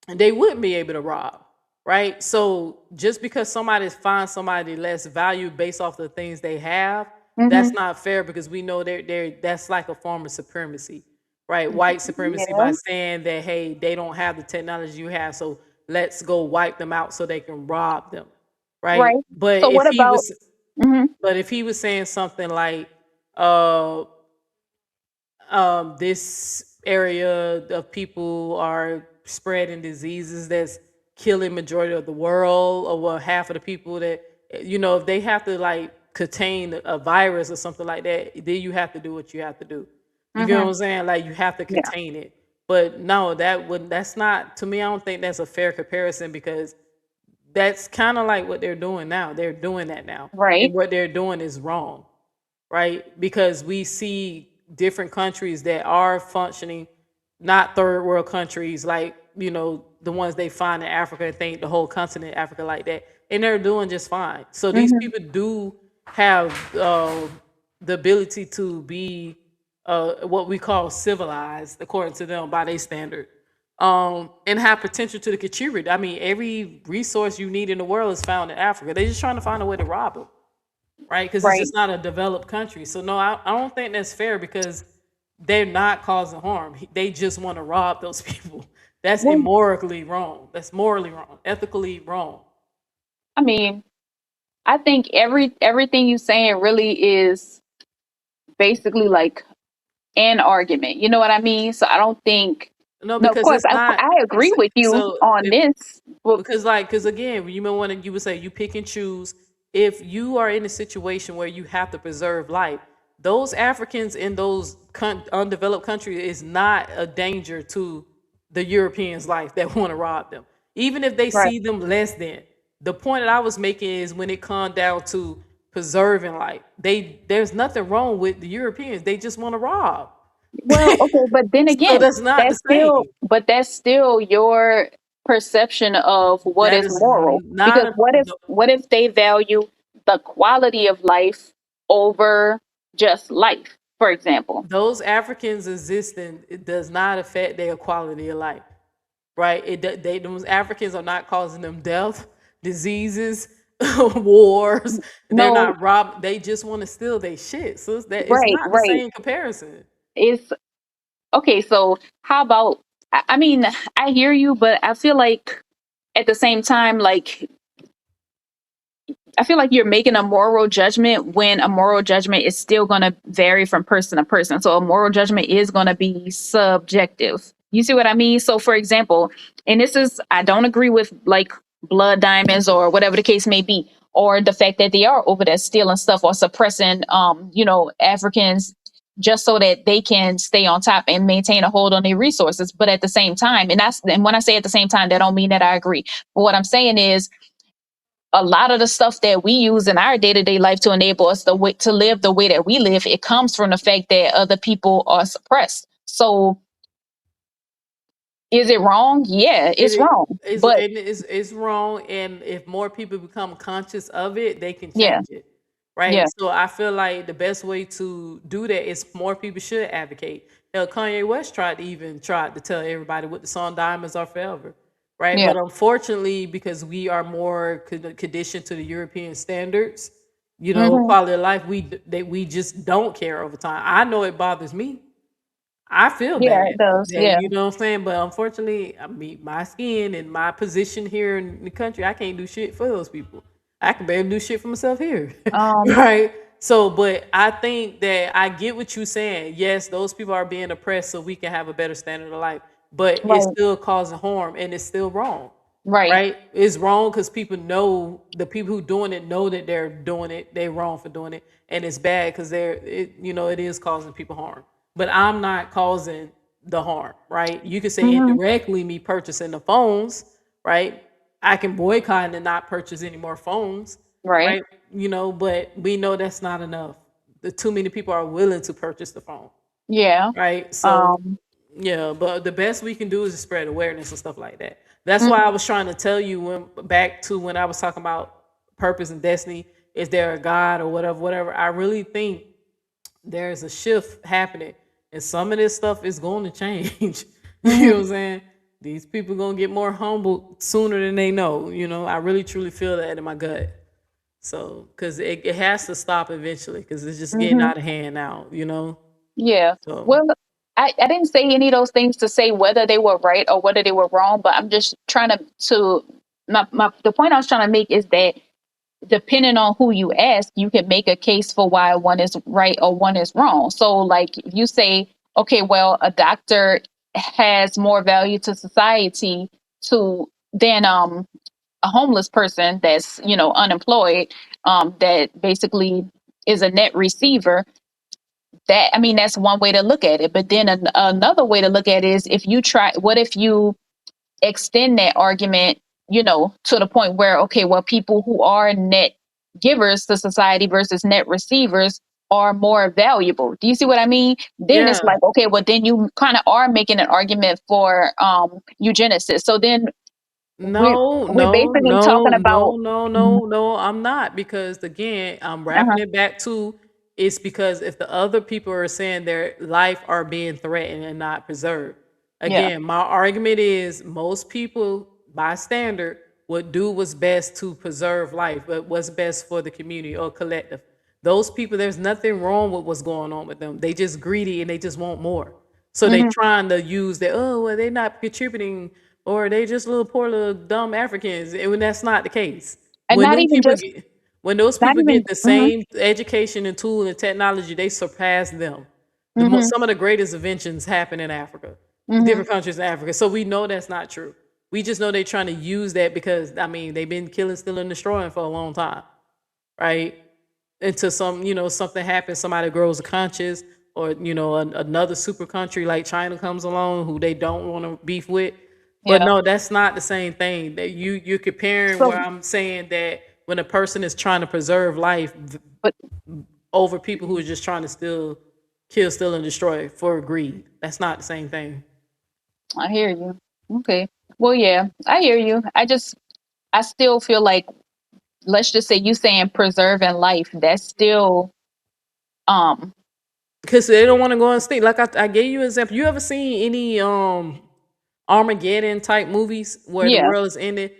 and they wouldn't be able to rob, right? So just because somebody finds somebody less value based off the things they have, Hmm. that's not fair because we know they're that's like a form of supremacy, right? White supremacy Yeah, by saying that hey, they don't have the technology you have, so let's go wipe them out so they can rob them, right? right. So what about? Hmm. But if he was saying something like, this area of people are spreading diseases that's killing majority of the world or well half of the people that if they have to like contain a virus or something like that, then you have to do what you have to do. You get what Hmm. I'm saying? Like you have to Yeah, contain it. But no, that's not, to me, I don't think that's a fair comparison because that's kind of like what they're doing now. They're doing that now. And right. what they're doing is wrong, right? Because we see different countries that are functioning, not third world countries like, the ones they find in Africa and think the whole continent Africa like that. And they're doing just fine. So these Hmm. people do have the ability to be what we call civilized, according to them, by their standard. And have potential to contribute. I mean, every resource you need in the world is found in Africa. They're just trying to find a way to rob them, right? Because it's Right. just not a developed country. So no, I don't think that's fair because they're not causing harm. They just want to rob those people. That's Well, immorally wrong. That's morally wrong. Ethically wrong. I mean, I think everything you're saying really is basically like an argument. You know what I mean? So I don't think. No, No, of because course, it's not. I agree with you So on if this. Well, because again, you may want to, you would say you pick and choose. If you are in a situation where you have to preserve life, those Africans in those undeveloped countries is not a danger to the Europeans' life that want to rob them, even if they right. see them less than. The point that I was making is when it comes down to preserving life, there's nothing wrong with the Europeans. They just want to rob. Well, okay, but then So again, that's not the same. that's still your perception of what That is is moral. not Because a what if they value the quality of life over just life, for example? those Africans existing. It does not affect their quality of life, right? Those Africans are not causing them death, diseases, wars. They're No, not robbed. They just want to steal their shit. So it's right, not the right. same comparison. It's okay, so how about I mean, I hear you, but I feel like at the same time, like I feel like you're making a moral judgment when a moral judgment is still going to vary from person to person. So a moral judgment is going to be subjective. You see what I mean? So for example, and this is I don't agree with like blood diamonds or whatever the case may be, or the fact that they are over there stealing stuff or suppressing Africans just so that they can stay on top and maintain a hold on their resources. But at the same time, and when I say at the same time, that don't mean that I agree. But what I'm saying is a lot of the stuff that we use in our day-to-day life to enable us to live the way that we live, it comes from the fact that other people are suppressed. So is it wrong? Yeah, it's It wrong. But it's wrong, and if more people become conscious of it, they can yeah, change it, right? yeah, So I feel like the best way to do that is more people should advocate. Hell, Kanye West tried to tell everybody what the song "Diamonds Are Forever," right? yeah. But unfortunately, because we are more conditioned to the European standards, Hmm. quality of life, we just don't care over time. I know it bothers me. I feel Yeah, bad it does. that Yeah. you know what I'm saying, but unfortunately, I mean, my skin and my position here in the country, I can't do shit for those people. I can barely do shit for myself here, Um, right? So, but I think that I get what you're saying. Yes, those people are being oppressed so we can have a better standard of life, but it's right. still causing harm and it's still wrong. Right. right? It's wrong because people know, the people who doing it know that they're doing it. They're wrong for doing it, and it's bad because it is causing people harm. But I'm not causing the harm, right? You could say Mhm. indirectly me purchasing the phones, right? I can boycott and not purchase any more phones, Right. right? But we know that's not enough. The too many people are willing to purchase the phone, Yeah. right? So Um. yeah, but the best we can do is spread awareness and stuff like that. That's why I Mhm. was trying to tell you back to when I was talking about purpose and destiny. Is there a God or whatever, whatever? I really think there's a shift happening, and some of this stuff is going to change. You know Mhm. what I'm saying? These people gonna get more humble sooner than they know. I really truly feel that in my gut. So, because it has to stop eventually, because it's just getting Mhm. out of hand now. Yeah. So Well, I didn't say any of those things to say whether they were right or whether they were wrong, but I'm just trying to the point I was trying to make is that depending on who you ask, you can make a case for why one is right or one is wrong. So, like, if you say, okay, well, a doctor has more value to society to than a homeless person that's unemployed, that basically is a net receiver. That, I mean, that's one way to look at it. But then another way to look at it is, if you try, what if you extend that argument, to the point where, okay, well, people who are net givers to society versus net receivers are more valuable. Do you see what I mean? Then it's yeah. like, okay, well, then you kind of are making an argument for eugenesis. So then we're No, we're no, basically no, talking about. no, no, Mhm. no, no, I'm not, because again, I'm wrapping Uh-huh. it back to, it's because if the other people are saying their life are being threatened and not preserved. Yeah. Again, my argument is most people by standard would do what's best to preserve life, but what's best for the community or collective. Those people, there's nothing wrong with what's going on with them. They just greedy and they just want more. So they Hmm. trying to use that, oh, well, they're not contributing, or they just little poor little dumb Africans. And when that's not the case. And When not them even people just, get when those not people get even. the Hmm. same education and tool and technology, they surpass them. Hmm. Some of the greatest inventions happen in Africa, Hmm. different countries in Africa. So we know that's not true. We just know they're trying to use that because I mean they've been killing, stealing, destroying for a long time, right? Until something happens, somebody grows a conscience, or another super country like China comes along who they don't want to beef with. But Yeah. no, that's not the same thing. That you're comparing, So, where I'm saying that when a person is trying to preserve life but over people who are just trying to still kill, steal, and destroy for greed, that's not the same thing. I hear you. Okay. Well, yeah, I hear you. I still feel like, let's just say, you saying preserving life, that's still um Because they don't want to go and stay. Like I gave you an example. You ever seen any Armageddon type movies where the yeah, world is ended?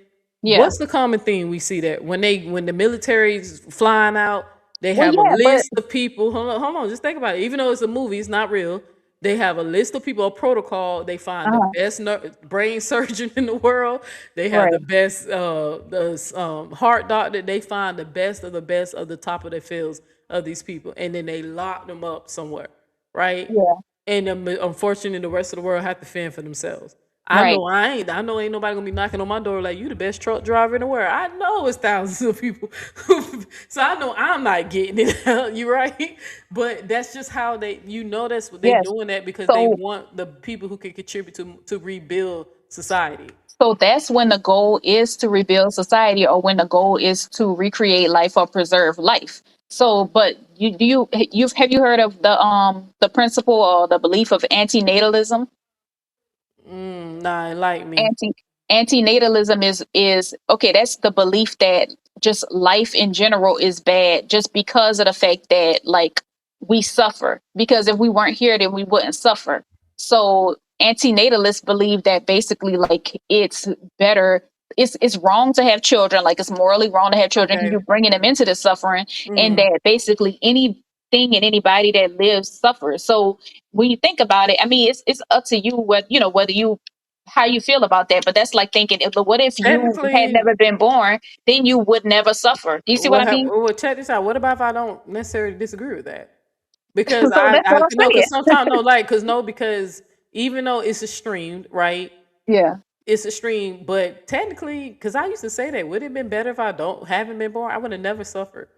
yeah. What's the common thing we see, that when the military's flying out, they Well, have a yeah, but list of people. Hold on, just think about it. Even though it's a movie, it's not real. They have a list of people, a protocol. They find the uh best brain surgeon in the world. They have right. the best heart doctor. They find the best of the top of their fields of these people, and then they lock them up somewhere, right? Yeah, And unfortunately, the rest of the world have to fend for themselves. right. I know ain't nobody gonna be knocking on my door like, you the best truck driver in the world. I know it's thousands of people. So I know I'm not getting it. You right? But that's just how that's what they Yes. doing, that because they So want the people who can contribute to rebuild society. so that's when the goal is to rebuild society, or when the goal is to recreate life or preserve life. So, but have you heard of the principle or the belief of antinatalism? Nah, like me. anti Antinatalism is okay. That's the belief that just life in general is bad, just because of the fact that, like, we suffer, because if we weren't here, then we wouldn't suffer. So antinatalists believe that basically, like, it's better, it's wrong to have children, like it's morally wrong to have children, Okay. you're bringing them into the suffering, and Mm. that basically anything and anybody that lives suffers. So when you think about it, I mean, it's up to you whether you how you feel about that. But that's like thinking, but what if you had Technically, never been born? Then you would never suffer. Do you see what I mean? well, check this out. What about if I don't necessarily disagree with that? Because So that's what I'm no, saying. because sometimes no, like, because even though it's streamed, right? Yeah. it's extreme, but technically, because I used to say that, would it have been better if I haven't been born? I would have never suffered,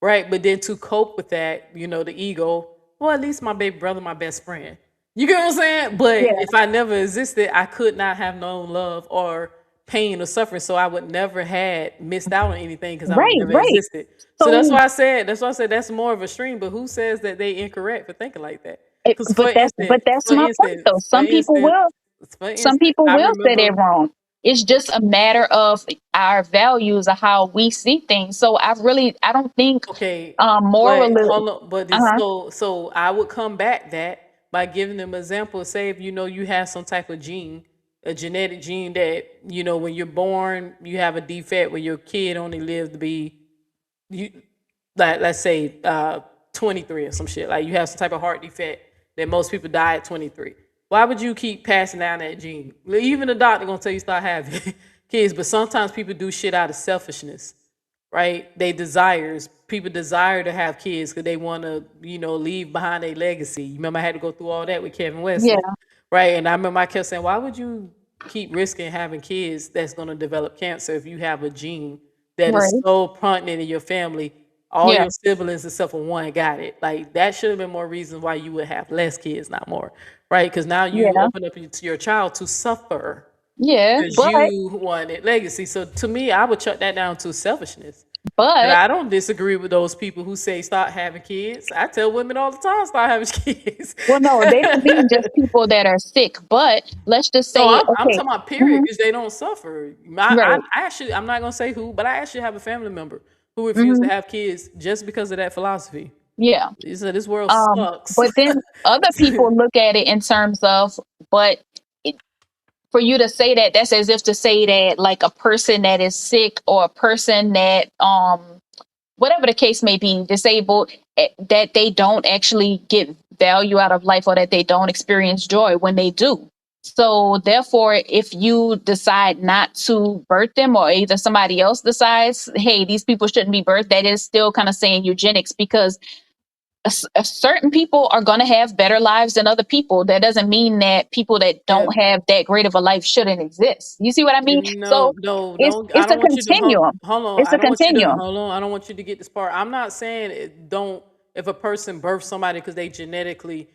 right? But then to cope with that, the ego. Well, at least my baby brother, my best friend. You get what I'm saying? But Yeah. if I never existed, I could not have known love or pain or suffering. So I would never had missed out on anything because I would Right, never right. existed. So that's So why I said. That's why I said that's more of a stream. But who says that they incorrect for thinking like that? Because but that's my point though. Some people I will say they're remember. wrong. It's just a matter of our values of how we see things. So I don't think Okay, but morally hold on, but this, uh-huh. so I would combat that by giving them an example. Say if you have some type of gene, a genetic gene that when you're born you have a defect where your kid only lives to be you like let's say 23 or some shit. Like you have some type of heart defect that most people die at 23. Why would you keep passing down that gene? Even the doctor gonna tell you start having kids, but sometimes people do shit out of selfishness, right? People desire to have kids because they want to, leave behind a legacy. You remember I had to go through all that with Kevin Yeah, Wesley, right? And I remember I kept saying, why would you keep risking having kids that's going to develop cancer if you have a gene that is right. so prominent in your family? All Yeah, your siblings except for one got it. Like that should have been more reasons why you would have less kids, not more, right? Because now you yeah, open up to your child to suffer yeah. because you wanted legacy. So to me, I would chuck that down to selfishness. And But I don't disagree with those people who say start having kids. I tell women all the time start having kids. well, no, they don't mean just people that are sick. But let's just No, say, I'm okay, talking about period mhm, because they don't suffer. right, I actually, I'm not gonna say who, but I actually have a family member who refused to hmm, have kids just because of that philosophy. yeah. He said this world sucks. But then other people look at it in terms of, but it, for you to say that, that's as if to say that like a person that is sick or a person that whatever the case may be, disabled, that they don't actually get value out of life or that they don't experience joy when they do. So therefore, if you decide not to birth them or either somebody else decides, hey, these people shouldn't be birthed, that is still kind of saying eugenics because certain people are going to have better lives than other people. That doesn't mean that people that Yeah, don't have that great of a life shouldn't exist. You see what I mean? no, So no, it's don't. I it's a don't want you to continuum. hold on. It's I a don't want you to continuum. hold on. I don't want you to get this part. I'm not saying don't. If a person births somebody because they genetically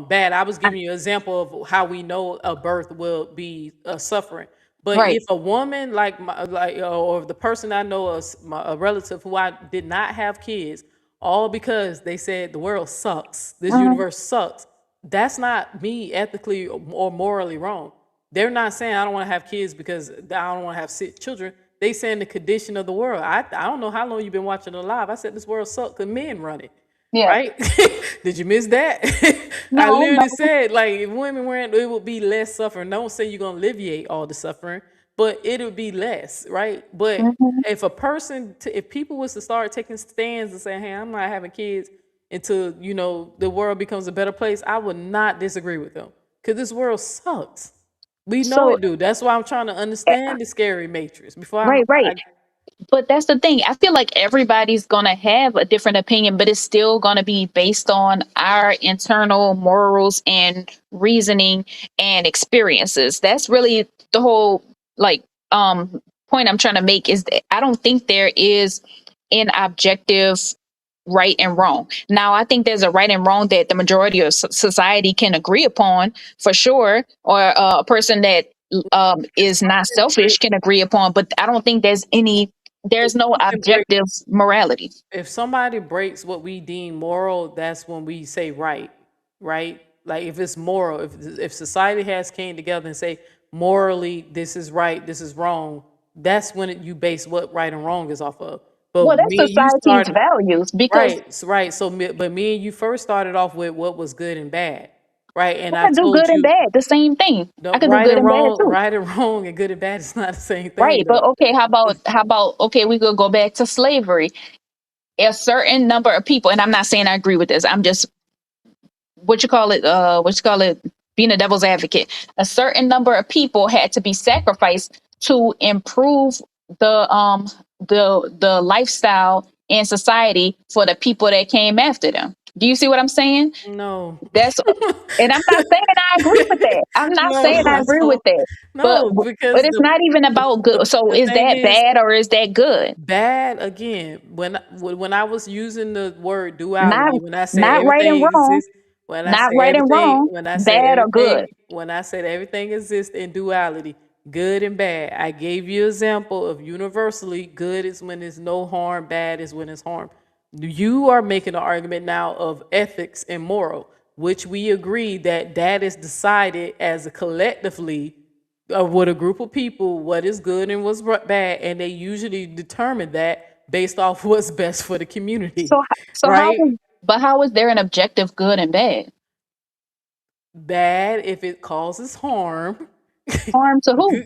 bad, I was giving you an example of how we know a birth will be suffering. But Right. if a woman or the person I know, a relative who I did not have kids, all because they said the world sucks, this Mhm. universe sucks. That's not me ethically or morally wrong. They're not saying I don't want to have kids because I don't want to have sick children. They saying the condition of the world. I don't know how long you've been watching it live. I said this world sucks because men run it, Yeah. right? Did you miss that? I No, no. literally said like if women weren't, it would be less suffering. Don't say you're gonna alleviate all the suffering, but it'll be less, right? But Mhm. if a person, if people was to start taking stands and saying, "Hey, I'm not having kids," until the world becomes a better place, I would not disagree with them because this world sucks. We know So it do. That's why I'm trying to understand the scary matrix before right, right. But that's the thing. I feel like everybody's going to have a different opinion, but it's still going to be based on our internal morals and reasoning and experiences. That's really the whole like point I'm trying to make is that I don't think there is an objective right and wrong. Now, I think there's a right and wrong that the majority of society can agree upon for sure, or a person that is not selfish can agree upon, but I don't think there's no objective morality. if somebody breaks what we deem moral, that's when we say right, right? Like if it's moral, if society has came together and say morally this is right, this is wrong, that's when you base what right and wrong is off of. Well, But that's me and you society's started values because right, right. So, but me and you first started off with what was good and bad, right? And I I do told good and you, bad, the same thing. no, I could do good and bad too. right and wrong, and good and bad is not the same thing, Right. But though. okay, how about okay, we could go back to slavery. A certain number of people, and I'm not saying I agree with this, I'm just being a devil's advocate. A certain number of people had to be sacrificed to improve the lifestyle and society for the people that came after them. Do you see what I'm saying? No. That's and I'm not saying I agree with that. I'm not No, saying I I agree with don't. that. But No, but because it's not even about good. So the is thing that is, bad or is that good? bad again. When I was using the word Not duality, when I said not right and everything wrong. exists, when I Not say right and everything, wrong. when I said Bad or good. everything, when I said everything exists in duality, good and bad. I gave you example of universally good is when there's no harm, bad is when it's harm. You are making an argument now of ethics and moral, which we agree that that is decided as a collectively with a group of people what is good and what's bad, and they usually determine that based off what's best for the community, So how right? but how is there an objective good and bad? Bad if it causes harm Harm to who?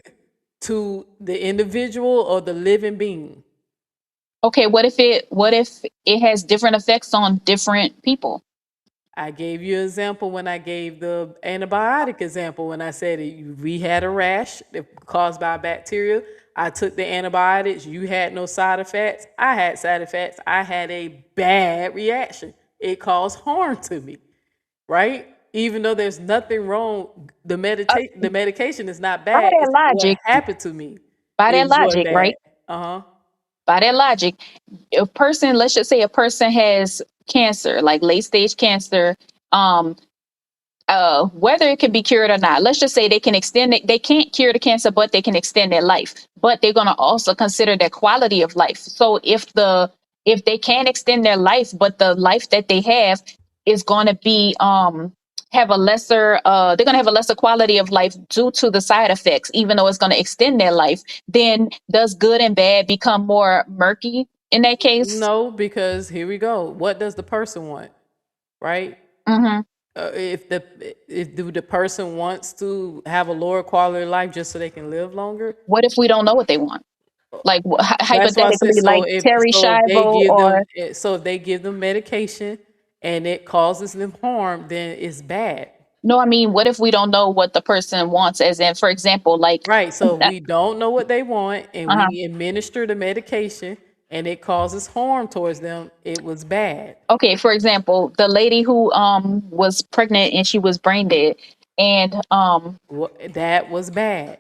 to the individual or the living being. Okay, what if it has different effects on different people? I gave you an example when I gave the antibiotic example when I said we had a rash caused by bacteria. I took the antibiotics. You had no side effects. I had side effects. I had a bad reaction. It caused harm to me, right? Even though there's nothing wrong, the medication is not By bad. that It's what logic, happened to me by that is what logic, bad. right? Uh huh. By that logic, a person, let's just say a person has cancer, like late stage cancer, um, whether it can be cured or not, let's just say they can extend it. They can't cure the cancer, but they can extend their life. But they're going to also consider their quality of life. So if they can extend their life, but the life that they have is going to be have a lesser they're going to have a lesser quality of life due to the side effects, even though it's going to extend their life, then does good and bad become more murky in that case? No, because here we go. What does the person want, right? Hmm. If the person wants to have a lower quality of life just so they can live longer, What if we don't know what they want? Like that's why I said hypothetically, like Terry if they Schiavo give them or so if they give them medication and it causes them harm, then it's bad. no, I mean, what if we don't know what the person wants? As in, for example, like, Right. So if we don't know what they want and uh-huh. we administer the medication and it causes harm towards them, it was bad. Okay, for example, the lady who was pregnant and she was brain dead, and That was bad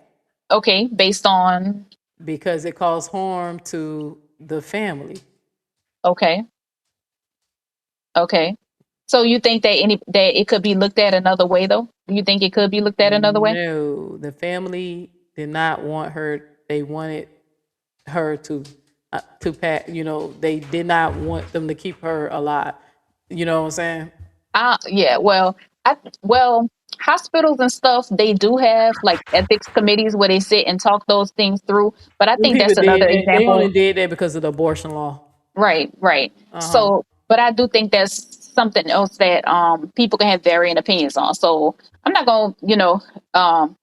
okay, based on because it caused harm to the family. okay, okay. So you think that that it could be looked at another way though? You think it could be looked at another way? No, the family did not want her. They wanted her to pack. They did not want them to keep her alive. You know what I'm saying? Yeah, well, hospitals and stuff, they do have like ethics committees where they sit and talk those things through. But I Them think people that's another did. They only example. did that because of the abortion law. Right, right. Uh huh. So, but I do think there's something else that people can have varying opinions on. So I'm not gonna,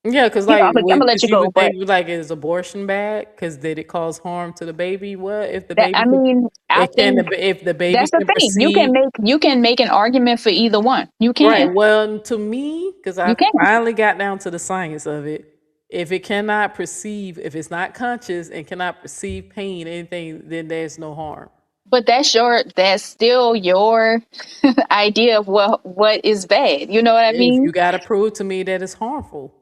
Yeah, because I'm gonna let you you go. would But think like is abortion bad? Because did it cause harm to the baby? What if the that baby I can? mean, I think If the baby that's the can thing. perceive. You can make an argument for either one. You Right. can. Well, to me, because You I can. finally got down to the science of it, if it cannot perceive, if it's not conscious and cannot perceive pain, anything, then there's no harm. But that's still your idea of what is bad. You know what I If mean? you got to prove to me that it's harmful,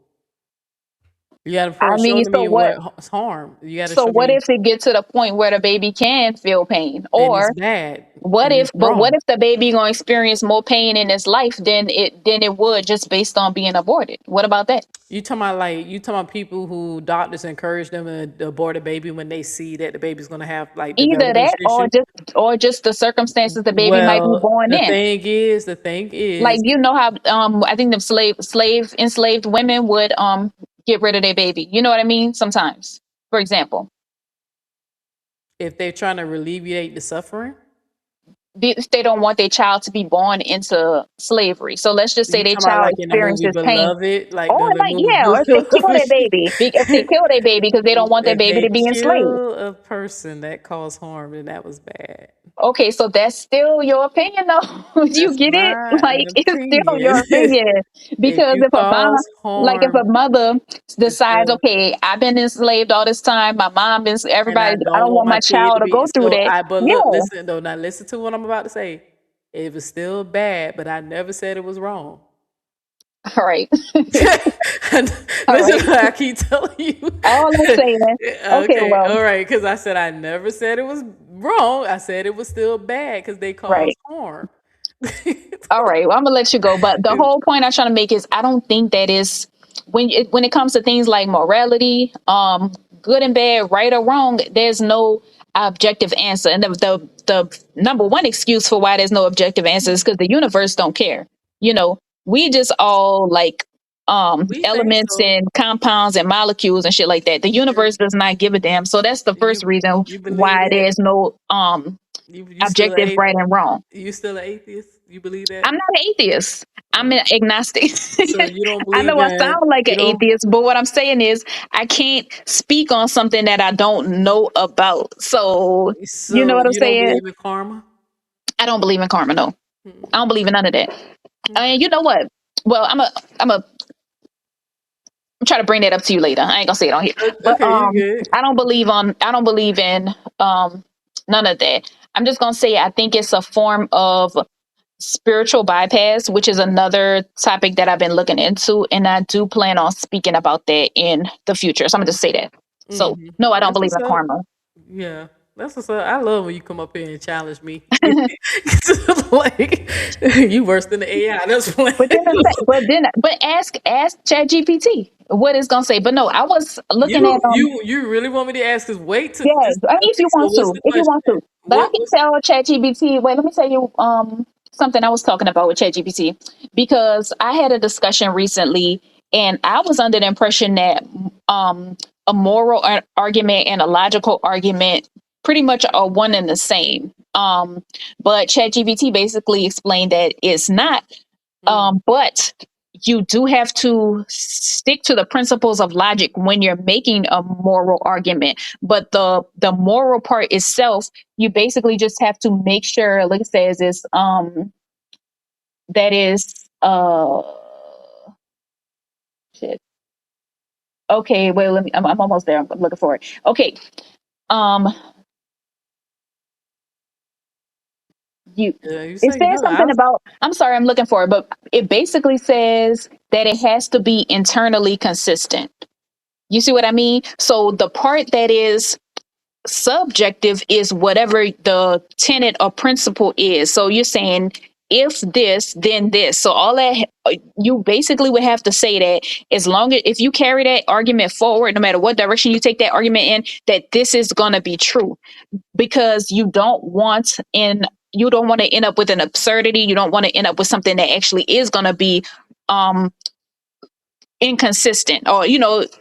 you got I to show mean, to so me what? what's harm. You got to So show what me, if it gets to the point where the baby can feel pain, then it's or bad what and if? it's But what wrong. if the baby gonna experience more pain in its life than it would just based on being aborted? What about that? You talking about people who doctors encourage them to abort a baby when they see that the baby's gonna have like Either development that, issue. or just the circumstances the baby might be Well, born in. the thing Like is, you know how I think the slave enslaved women would get rid of their baby. You know what I mean? Sometimes, for example, if they're trying to alleviate the suffering, if they don't want their child to be born into slavery. So let's just say you their talking about child like in the movie experiences pain. Beloved, like Or the like, movie yeah, or if they kill their Beloved. baby, if they kill their baby because they don't want their If baby they to be enslaved. kill a person that caused harm, then that was bad. Okay, so that's still your opinion, though. Do you That's get it? not Like, an it's still opinion. your opinion If because you if a mom, cause like, if a harm, mother it's decides, still, okay, I've been enslaved all this time, my mom is and everybody, I I don't don't want want my my kid child to to go be. through So that. but look, Yeah. listen though. Now listen to what I'm about to say. It was still bad, but I never said it was wrong. All right. All Listen, right. I keep telling you. All I'm saying. Okay, Okay, well, all right, because I said I never said it was wrong. I said it was still bad because they cause right. harm. All right. Well, I'm gonna let you go. But the whole point I'm trying to make is I don't think that is when it comes to things like morality, good and bad, right or wrong, there's no objective answer. And the number one excuse for why there's no objective answer is because the universe don't care. You know, we just all like We think elements so. and compounds and molecules and shit like that. The universe does not give a damn. So that's the first reason You believe why that? there's no You still objective right and wrong. you still an atheist? You believe that? I'm not an atheist. I'm an agnostic. So you don't I believe know I in sound like you an don't atheist, but what I'm saying is I can't speak on something that I don't know about. So, you know so what I'm you don't saying? believe in karma? I don't believe in karma, no. I don't believe in none of that. And you know what? Well, I'm try to bring that up to you later. I ain't gonna say it on here. But Okay, you good. I don't believe in none of that. I'm just gonna say I think it's a form of spiritual bypass, which is another topic that I've been looking into, and I do plan on speaking about that in the future. So I'm gonna just say that. So no, I don't That's believe what's in up. karma. Yeah, that's what's up. I love when you come up here and challenge me. Like you worse than the AI. That's why. But ask ChatGPT what it's gonna say. But no, I was looking at You really want me to ask? Cause wait to yes, just I mean, if okay. you So want what's to, the if you question? want to. But I What can was tell ChatGPT. Wait, let me tell you something I was talking about with ChatGPT because I had a discussion recently, and I was under the impression that a moral argument and a logical argument pretty much are one and the same. But ChatGPT basically explained that it's not. But you do have to stick to the principles of logic when you're making a moral argument. But the moral part itself, you basically just have to make sure, like it says, is that is shit. Okay, wait, let me. I'm almost there. I'm looking for it. Okay, um, you. you It say says no? something about. I'm sorry, I'm looking for it, but it basically says that it has to be internally consistent. You see what I mean? So the part that is subjective is whatever the tenet or principle is. So you're saying if this, then this. So all that you basically would have to say that as long as if you carry that argument forward, no matter what direction you take that argument in, that this is going to be true because you don't want to end up with an absurdity. You don't want to end up with something that actually is going to be um inconsistent or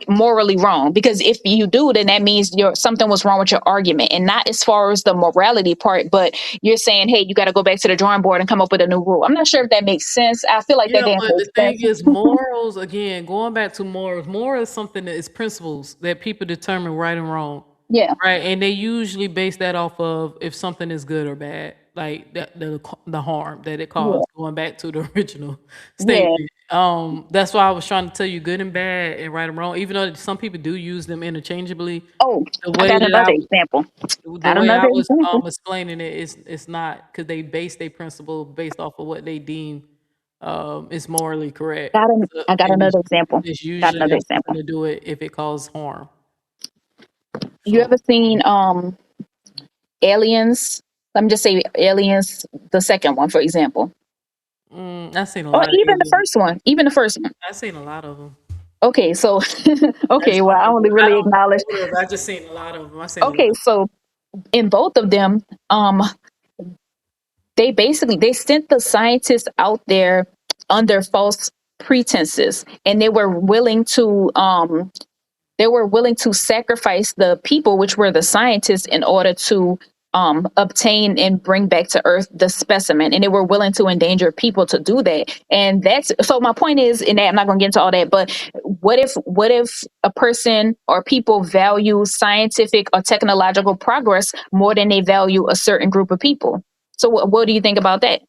morally wrong, because if you do, then that means something was wrong with your argument, and not as far as the morality part, but you're saying, hey, you got to go back to the drawing board and come up with a new rule. I'm not sure if that makes sense. I feel like that Yeah, didn't but make the thing sense. is, morals again. Going back to morals, moral is something that is principles that people determine right and wrong. Yeah. Right, and they usually base that off of if something is good or bad, like the harm that it Yeah. caused. Going back to the original Yeah. statement, that's why I was trying to tell you good and bad and right and wrong. Even though some people do use them interchangeably, Oh, the I way got that another example. the Got way I another was example. explaining it is it's not because they base their principle based off of what they deem is morally correct. So, I got and another example. it's Got usually another has example. something to do with if it causes harm. You So. ever seen Aliens? Let me just say Aliens, the second one, for example, I've seen a or lot of even the aliens. first one. Even the first one. I've seen a lot of them. Okay, so I okay, just well, don't I know. only I really don't know acknowledge. the order. I just seen a lot of them. I seen a lot. Okay, so in both of them, they sent the scientists out there under false pretenses, and they were willing to sacrifice the people, which were the scientists, in order to obtain and bring back to Earth the specimen. And they were willing to endanger people to do that. And that's so. My point is, in that I'm not going to get into all that, but what if a person or people value scientific or technological progress more than they value a certain group of people? So what do you think about that?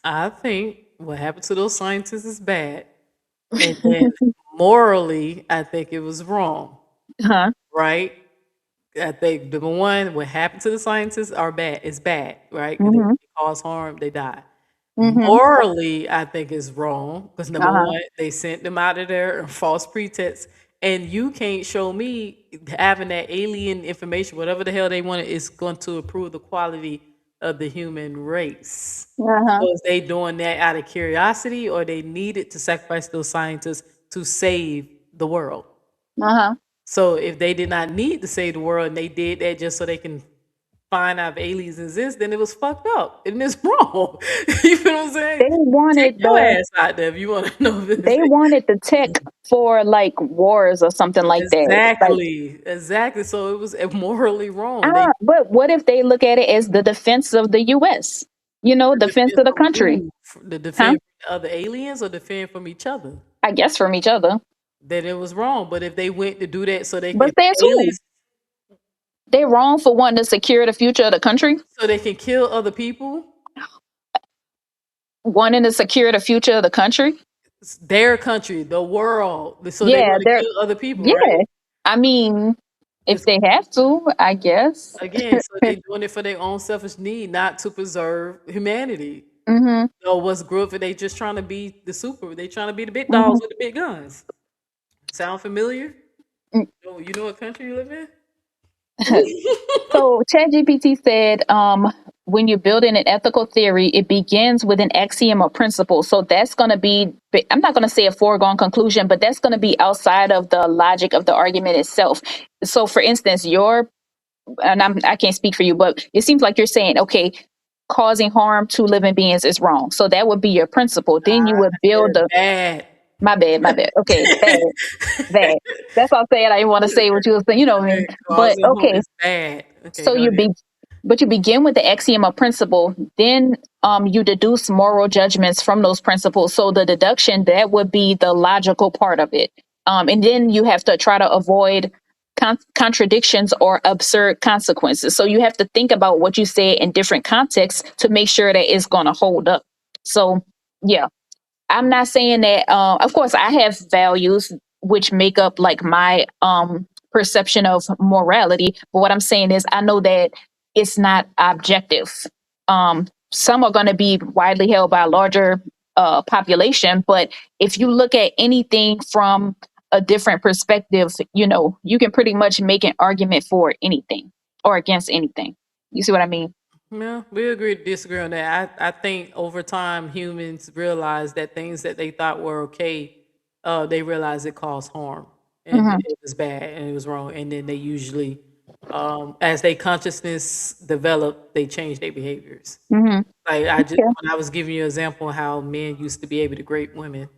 I think what happened to those scientists is bad, and then morally, I think it was wrong. Huh? Right? I think the one what happened to the scientists are bad. It's bad, right? 'Cause they Hmm. cause harm, they die. Mm-hmm. Morally, I think is wrong because number Uh-huh. one, they sent them out of there on false pretense, and you can't show me having that alien information, whatever the hell they wanted, is going to improve the quality of the human race. Uh-huh. So is they doing that out of curiosity, or they needed to sacrifice those scientists to save the world? Uh-huh. So if they did not need to save the world and they did that just so they can find out if aliens exist, then it was fucked up and it's wrong. You feel what I'm saying? They Take wanted your the ass out there if you want to know if it's they wanted the tech for like wars or something like that. Like, exactly. So it was morally wrong. They but what if they look at it as the defense of the US? You know, defense defend of the from country. who? To Huh? defend from other aliens or defend from each other? I guess from each other. Then it was wrong. But if they went to do that so they But can says who? aliens They wrong for wanting to secure the future of the country, so they can kill other people, wanting to secure the future of the country. it's their country, the world. So they Yeah, want to they're kill other people, right? yeah. I mean, if It's they have to, I guess. again, so they doing it for their own selfish need, not to preserve humanity. Mm-hmm. So what's good for they just trying to be the super? They trying to be the big Mm-hmm. dogs with the big guns. Sound familiar? You know what country you live in? So ChatGPT said, when you're building an ethical theory, it begins with an axiom or principle. So that's going to be, I'm not going to say a foregone conclusion, but that's going to be outside of the logic of the argument itself. So for instance, I can't speak for you, but it seems like you're saying, okay, causing harm to living beings is wrong. So that would be your principle. Then you would build the, Bad. my bad, my bad. Okay, bad. That's all I'm saying. I didn't want to say what you were saying, you know what I mean? But Causing harm okay, is bad. Okay, so go ahead. but you begin with the axiom of principle, then you deduce moral judgments from those principles. So the deduction, that would be the logical part of it. And then you have to try to avoid contradictions or absurd consequences. So you have to think about what you say in different contexts to make sure that it's going to hold up. So yeah, I'm not saying that. Of course, I have values which make up like my perception of morality. But what I'm saying is, I know that it's not objective. Some are going to be widely held by a larger population, but if you look at anything from a different perspective, you know, you can pretty much make an argument for anything or against anything. You see what I mean? Yeah, we agree to disagree on that. I think over time humans realize that things that they thought were okay, they realize it caused harm and Hmm. it was bad and it was wrong. And then they usually, as their consciousness develop, they change their behaviors. Hmm. Like Yeah. when I was giving you an example of how men used to be able to grape women,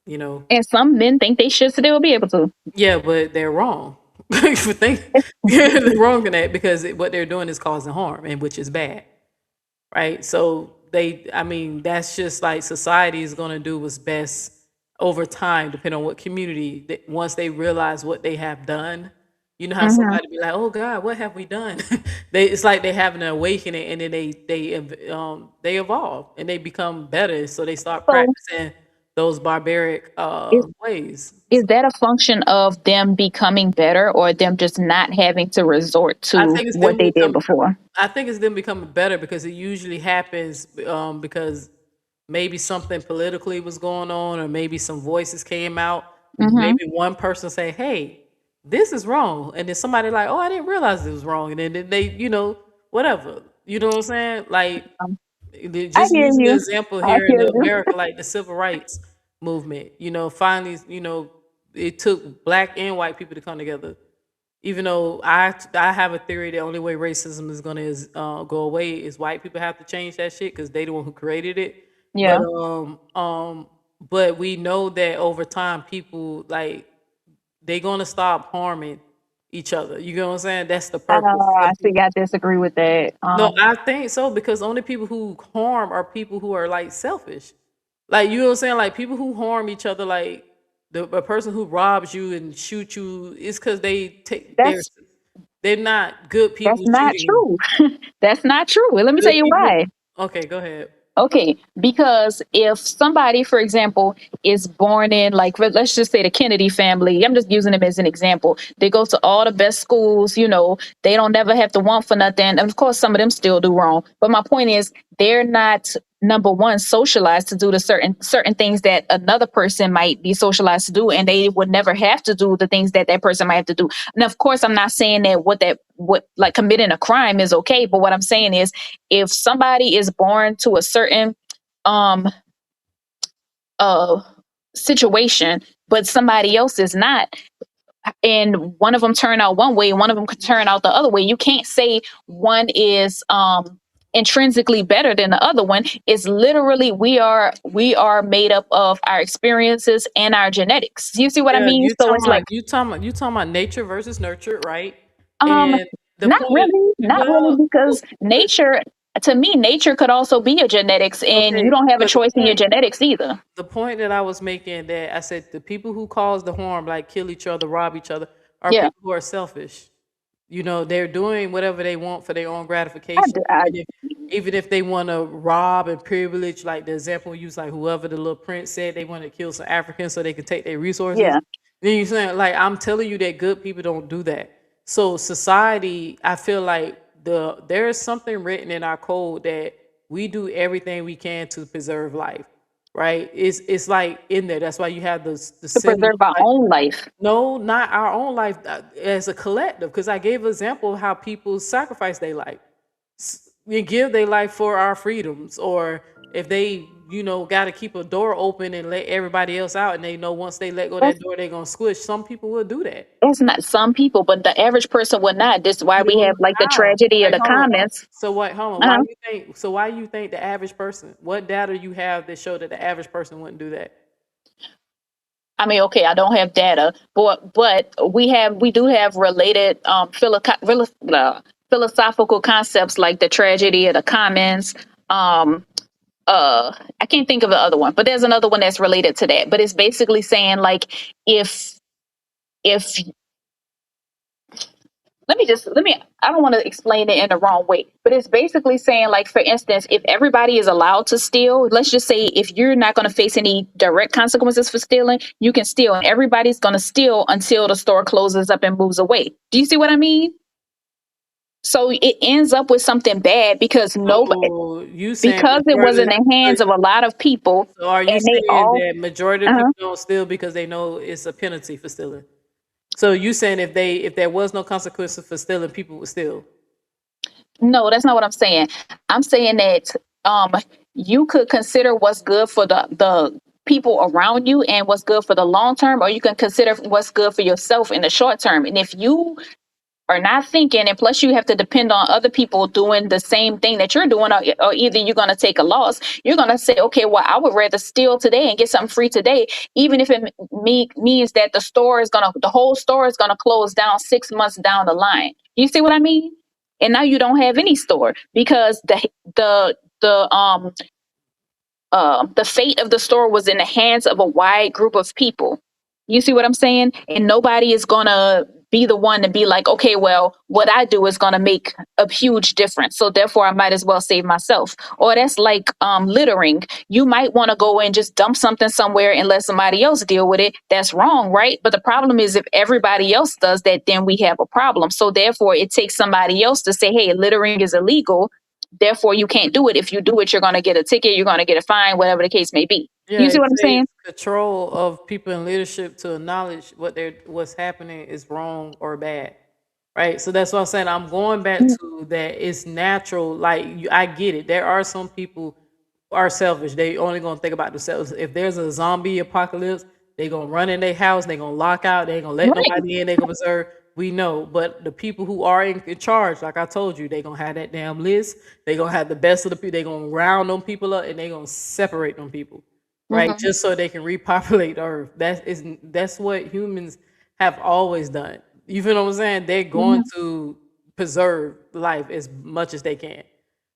you know, And some men think they should still be able to. yeah, but they're wrong. If you think they're wrong in that because what they're doing is causing harm and which is bad. Right? So I mean, that's just like society is going to do what's best over time, depending on what community. Once they realize what they have done, you know how Hmm. somebody be like, "Oh God, what have we done?" It's like they have an awakening, and then they evolve and they become better. So they start So practicing those barbaric is ways. is that a function of them becoming better or them just not having to resort I to think it's what them they did become. before? I think it's them becoming better because it usually happens because maybe something politically was going on, or maybe some voices came out. Hmm. Maybe one person say, "Hey, this is wrong," and then somebody like, "Oh, I didn't realize it was wrong," and then they, whatever. You know what I'm saying? Like, I just hear using the you. example I here in hear you. America, like the civil rights movement. Finally, it took black and white people to come together. Even though I have a theory the only way racism is gonna go away is white people have to change that shit because they the one who created it. But Yeah. but we know that over time people like they gonna stop harming each other. You know what I'm saying? That's the purpose. I think I disagree with that. No, I think so because only people who harm are people who are like selfish. Like you know what I'm saying? Like people who harm each other, like a person who robs you and shoot you, is because That's they're not good that's people not shooting. true. That's not true. And let me tell Good you people. why. Okay, go ahead. Okay, because if somebody, for example, is born in, like, let's just say the Kennedy family, I'm just using them as an example. They go to all the best schools, they don't never have to want for nothing. And of course, some of them still do wrong. But my point is, they're not, number one, socialized to do the certain things that another person might be socialized to do, and they would never have to do the things that that person might have to do. And of course, I'm not saying that what like committing a crime is okay, but what I'm saying is, if somebody is born to a certain um uh situation, but somebody else is not, and one of them turn out one way and one of them could turn out the other way, you can't say one is intrinsically better than the other one. It's literally, we are made up of our experiences and our genetics. You see what I Yeah, mean? you So talking it's about like, nature versus nurture, right? um And the not point, really, not really, well, because but nature, to me, nature could also be your genetics, and you okay, don't have a but choice in your genetics either. the point that I was making, that I said the people who cause the harm, like kill each other, rob each other, are Yeah. people who are selfish. They're doing whatever they want for their own I, gratification. d- I- Even if they want to rob and privilege, like the example used, like whoever the little prince said they want to kill some Africans so they can take their resources. yeah. Then you saying, like, I'm telling you that good people don't do that. So society, I feel like there is something written in our code that we do everything we can to preserve life, right? It's like in there. That's why you have the To symbol preserve of our like, own life. no, not our own life, as a collective. Because I gave an example of how people sacrifice their life, and give their life for our freedoms, or if they, got to keep a door open and let everybody else out, and they know once they let go of That's, that door, they're gonna squish. Some people will do that. that's not some people, but the average person would not. This is why You we have don't like the how? tragedy of Like, the hold on. comments. So what? Hold on. Why Uh-huh. you think? So why you think the average person? What data you have that show that the average person wouldn't do that? I mean, okay, I don't have data, but we do have related philosophical concepts like the tragedy of the commons. Um, I can't think of the other one, but there's another one that's related to that. But it's basically saying, like, if let me I don't want to explain it in the wrong way, but it's basically saying, like, for instance, if everybody is allowed to steal, let's just say if you're not going to face any direct consequences for stealing, you can steal, and everybody's going to steal until the store closes up and moves away. Do you see what I mean? So it ends up with something bad because nobody, So you saying because it was in majority? the hands of a lot of people, So are you and they saying all that majority of uh people don't steal because they know it's a penalty for stealing? So you saying if there was no consequences for stealing, people would steal? no, that's not what I'm saying. I'm saying that um you could consider what's good for the people around you and what's good for the long term, or you can consider what's good for yourself in the short term. And if you are not thinking, and plus you have to depend on other people doing the same thing that you're doing, or either you're going to take a loss, you're going to say, okay, well, I would rather steal today and get something free today, even if it means that the whole store is going to close down 6 months down the line. You see what I mean? And now you don't have any store because the fate of the store was in the hands of a wide group of people. You see what I'm saying? And nobody is gonna be the one to be like, okay, well, what I do is gonna make a huge difference. So therefore I might as well save myself. Or that's like littering. You might want to go and just dump something somewhere and let somebody else deal with it. That's wrong, right? But the problem is if everybody else does that, then we have a problem. So therefore it takes somebody else to say, hey, littering is illegal, therefore you can't do it. If you do it, you're going to get a ticket, you're going to get a fine, whatever the case may be. Yeah, You see it what I'm saying? takes control of people in leadership to acknowledge what's happening is wrong or bad, right? So that's what I'm saying. I'm going back to that. It's natural. Like I get it. There are some people are selfish. They only gonna think about themselves. If there's a zombie apocalypse, they gonna run in their house. They gonna lock out. They ain't gonna let Right. nobody in. They gonna preserve. We know, but the people who are in charge, like I told you, they gonna have that damn list. They gonna have the best of the people. They gonna round them people up and they gonna separate them people, right? Mhm. Just so they can repopulate the earth. That's what humans have always done. You feel what I'm saying? They're going Mhm. to preserve life as much as they can,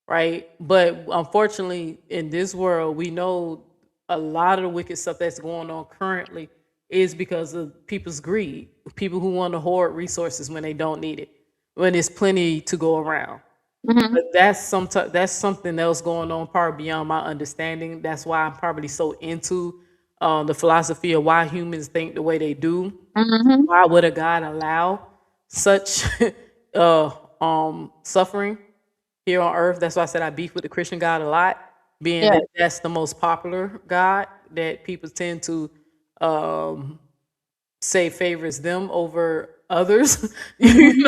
right? But unfortunately, in this world, we know a lot of the wicked stuff that's going on currently is because of people's greed. People who want to hoard resources when they don't need it, when there's plenty to go around. Hmm. But that's something else going on, probably beyond my understanding. That's why I'm probably so into the philosophy of why humans think the way they do. Hmm. Why would a God allow such uh, suffering here on earth? That's why I said I beef with the Christian God a lot, being Yeah, that that's the most popular God that people tend to um, say favors them over others, hmm,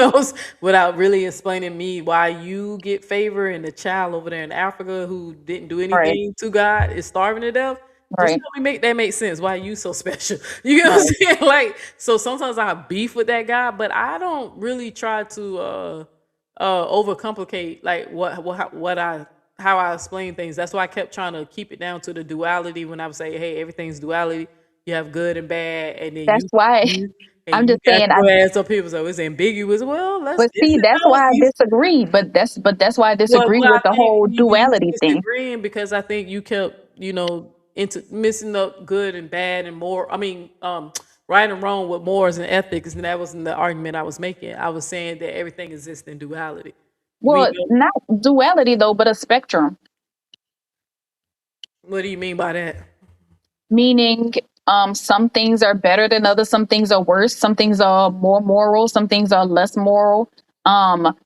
without really explaining me why you get favor and the child over there in Africa who didn't do right, anything to God is starving to death. Just right, help me make that make sense. Why you so special? You get what right. I'm saying? Like, so sometimes I beef with that guy, but I don't really try to overcomplicate like what I how I explain things. That's why I kept trying to keep it down to the duality when I would say, hey, everything's duality. You have good and bad, and then That's why you and I'm you just got saying. your ass up here, so it's ambiguous. Well, let's But see, it's that's no, why I you disagree. But that's why I disagree well, I with the think whole you duality thing. disagreeing because I think you kept, into missing up good and bad and more. I mean, right and wrong with morals and ethics, and that wasn't the argument I was making. I was saying that everything exists in duality. We Well, know. not duality though, but a spectrum. What do you mean by that? Meaning, some things are better than others, some things are worse, some things are more moral, some things are less moral. Um,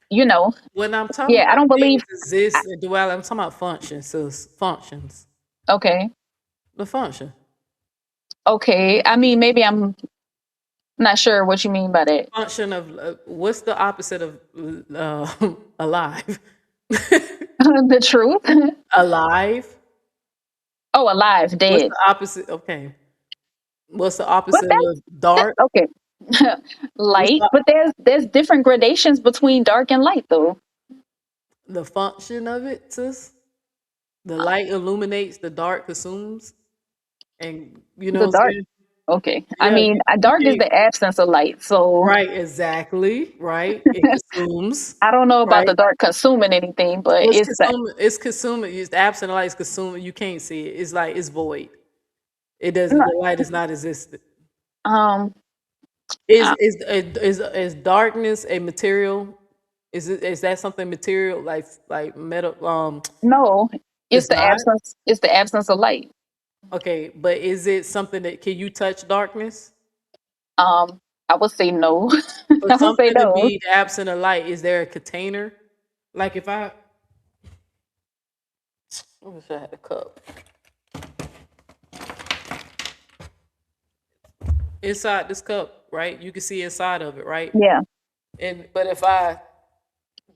you know, When I'm talking yeah, I about don't things believe. exist in duality, I'm talking about functions. So functions, Okay, the function. okay. I mean, maybe I'm not sure what you mean by that. Function of what's the opposite of alive? The truth. Alive. Oh, alive, What's dead. the opposite? Okay. What's the But opposite of that's dark? okay. What's Light, but there's different gradations between dark and light, though. the function of it, sis? The light illuminates, the dark consumes, and you know The what I'm dark. saying? Okay. I Yeah, mean, you dark is can't. the absence of light. So Right, exactly. Right, it consumes. I don't know about Right. the dark consuming anything, but Well, it's it's the consuming. It's consuming. It's absent light is consuming. You can't see it. It's like it's void. It doesn't. no, The light is not existent. um Is uh, is is darkness a material? Is that something material like metal? no, It's not. it's the absence of light. Okay, but is it something that can you touch darkness? Um I would say no. For I would say something to no. be absent of light, is there a container? Like if I wish I had a cup. Inside this cup, right? You can see inside of it, right? Yeah. And but if I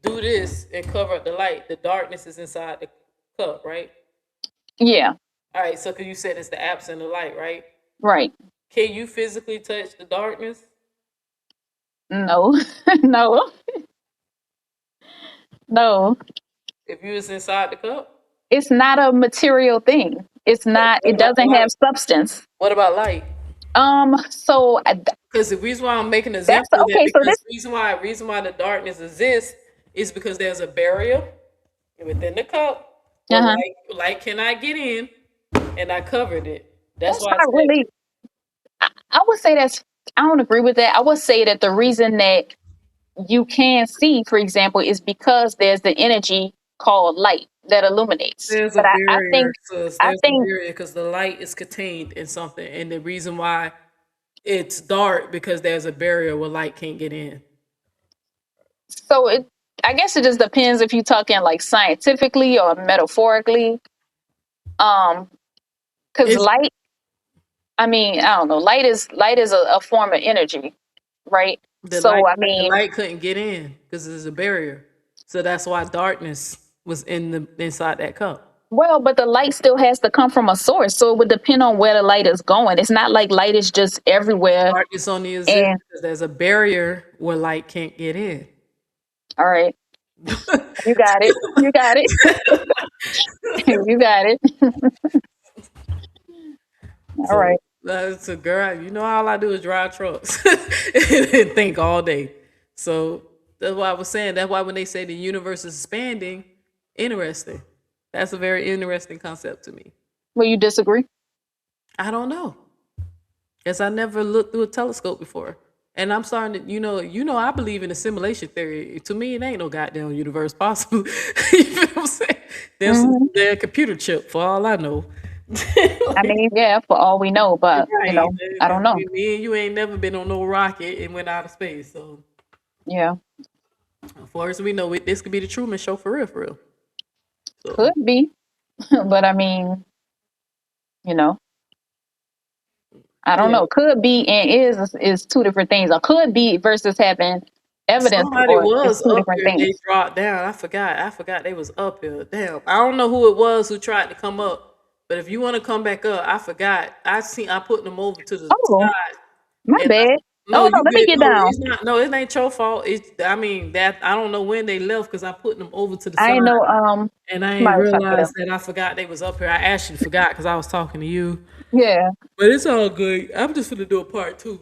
do this and cover up the light, the darkness is inside the cup, right? Yeah. All right, so because you said it's the absent of light, right? Right. Can you physically touch the darkness No. No. No. if you was inside the cup? It's not a material thing. It's not, What it about doesn't have light? substance. What about light? So Because the reason why I'm making an that's example of that, okay. So because this, reason why the darkness exists is because there's a barrier within the cup where uh-huh. light cannot get in, and I covered it. That's That's why I not said really, I would say I don't agree with that. I would say that the reason that you can see, for example, is because there's the energy called light that illuminates. there's a But barrier, sis. I There's a think barrier because the light is contained in something, and the reason why it's dark because there's a barrier where light can't get in. so. I guess it just depends if you're talking like scientifically or metaphorically. Um, because It's light, I mean, I don't know. Light is a form of energy, right? So I the mean, light couldn't get in because there's a barrier. So that's why darkness was inside that cup. well, but the light still has to come from a source, so it would depend on where the light is going. It's not like light is just everywhere. Darkness only exists And because there's a barrier where light can't get in. all right, you got it. You got it. You got it. All So right. that's a girl. You know, all I do is drive trucks and think all day. So that's why I was saying. That's why when they say the universe is expanding, interesting. That's a very interesting concept to me. Well, you disagree? I don't know, because I never looked through a telescope before. And I'm starting to, I believe in the simulation theory. To me, it ain't no goddamn universe possible. You know what I'm saying? There's Mhm. a computer chip for all I know. I mean, yeah, for all we know, but Right. I don't know. Me and you ain't never been on no rocket and went out of space. So, Yeah, as far as we know, this could be the Truman Show for real, for real. So, could be, but I mean, you know, I don't yeah. know. Could be and is two different things. Or could be versus having evidence, Somebody or it's was two up different here. They things. dropped down. I forgot they was up here. Damn. I don't know who it was who tried to come up. But if you want to come back up, I forgot. I put them over to the Oh, side. my And bad. no, Oh no, you let me good. get No, down. it's not. No, it ain't your fault. That I don't know when they left because I put them over to the I side, ain't know. and I ain't Somebody was trying to get up. realized that I forgot they was up here. I actually forgot because I was talking to you. Yeah, But it's all good. I'm just gonna do a part two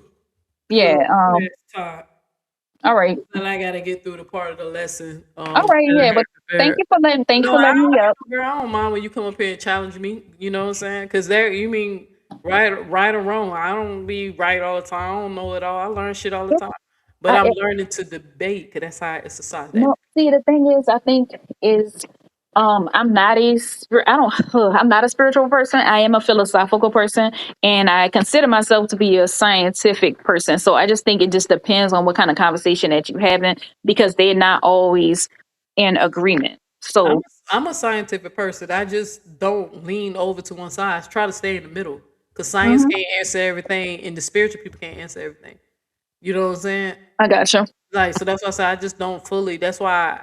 because yeah. I'm tired. All right. And I gotta get through the part of the lesson All right. that I Yeah, had but thank prepared. you for No, I letting me up. don't, girl, I don't mind when you come up here and challenge me. You know what I'm saying? Because you mean right or wrong. I don't be right all the time. I don't know it all. I learn shit all the time. But I'm I, learning to debate because that's how it's a society. No, see, the thing is, I think is, I'm not I don't, I'm not a spiritual person. I am a philosophical person, and I consider myself to be a scientific person. So I just think it just depends on what kind of conversation that you're having, because they're not always in agreement. I'm So, I'm a scientific person. I just don't lean over to one side. I try to stay in the middle because science mhm, can't answer everything, and the spiritual people can't answer everything. You know what I'm saying? I gotcha. Like, so that's why I say I just don't fully. That's why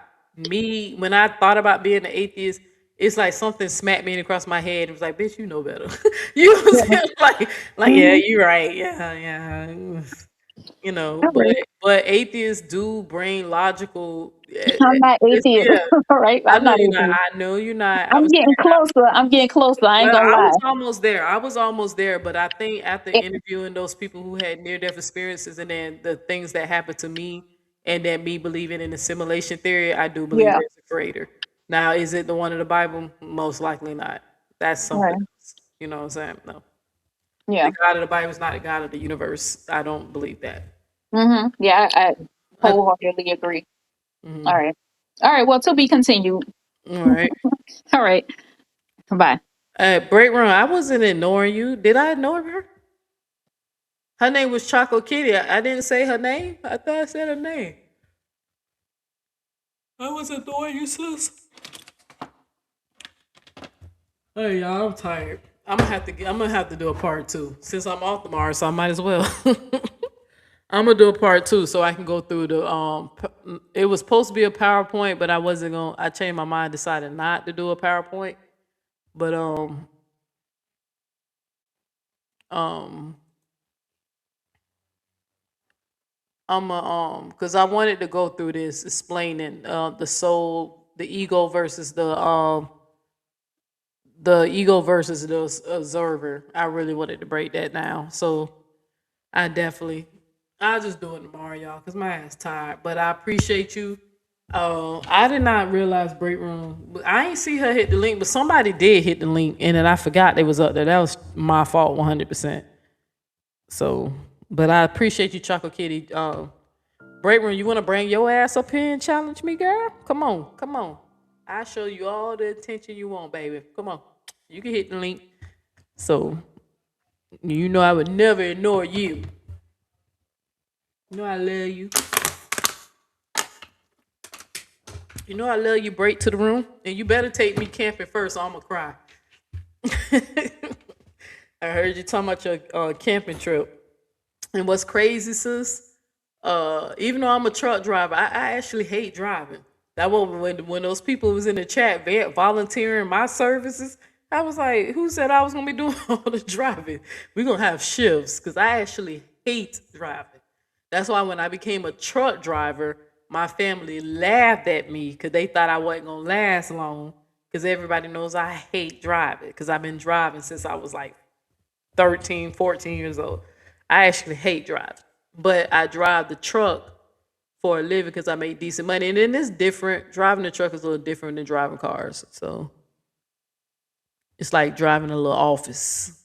when I thought about being an atheist, it's like something smacked me across my head. It was like, bitch, you know better. You know what I'm Yeah. saying? Yeah, Mhm. you're right. Yeah, yeah. All But right. atheists do bring logical. I'm not atheist. Yeah, All right. I I'm know not you're not. atheist. I know you're not. I I'm was getting closer. I'm getting closer. I ain't well, gonna I was lie. almost there. I was almost there, but I think after It, interviewing those people who had near death experiences and then the things that happened to me and then me believing in the simulation theory, I do believe yeah. there's a creator. Now, is it the one in the Bible? Most likely not. That's something Right. else. You know what I'm saying? No. Yeah. The God of the Bible is not the God of the universe. I don't believe that. Yeah. I I, wholeheartedly agree. All mhm. right. All right. Well, to be continued. All right. All right. Bye. Break room. I wasn't ignoring you. Did I ignore her? Her name was Choco Kitty. I didn't say her name. I thought I said her name. I was ignoring you, sis. Hey y'all, I'm tired. I'm gonna have to do a part two since I'm off tomorrow, so I might as well. I'm gonna do a part two so I can go through the It was supposed to be a PowerPoint, but I wasn't gonna. I changed my mind, decided not to do a PowerPoint. But um I'm because I wanted to go through this explaining the soul, the ego versus the observer. I really wanted to break that down. So I'll just do it tomorrow, y'all, because my ass tired. But I appreciate you. I did not realize break room. I ain't see her hit the link, but somebody did hit the link, and then I forgot they was up there. That was my fault, 100%. So, but I appreciate you, Chocolate Kitty. Break room, you want to bring your ass up here and challenge me, girl? Come on, come on. I show you all the attention you want, baby. Come on, you can hit the link. So you know I would never ignore you. You know I love you. You know I love you. Break to the room, and you better take me camping first, or I'm gonna cry. I heard you talking about your camping trip. And what's crazy, sis? Even though I'm a truck driver, I actually hate driving. That was when those people was in the chat volunteering my services. I was like, who said I was gonna be doing all the driving? We're gonna have shifts because I actually hate driving. That's why when I became a truck driver, my family laughed at me because they thought I wasn't gonna last long. Because everybody knows I hate driving because I've been driving since I was like 13, 14 years old. I actually hate driving, but I drive the truck for a living because I make decent money. And then it's different. Driving the truck is a little different than driving cars. So it's like driving a little office.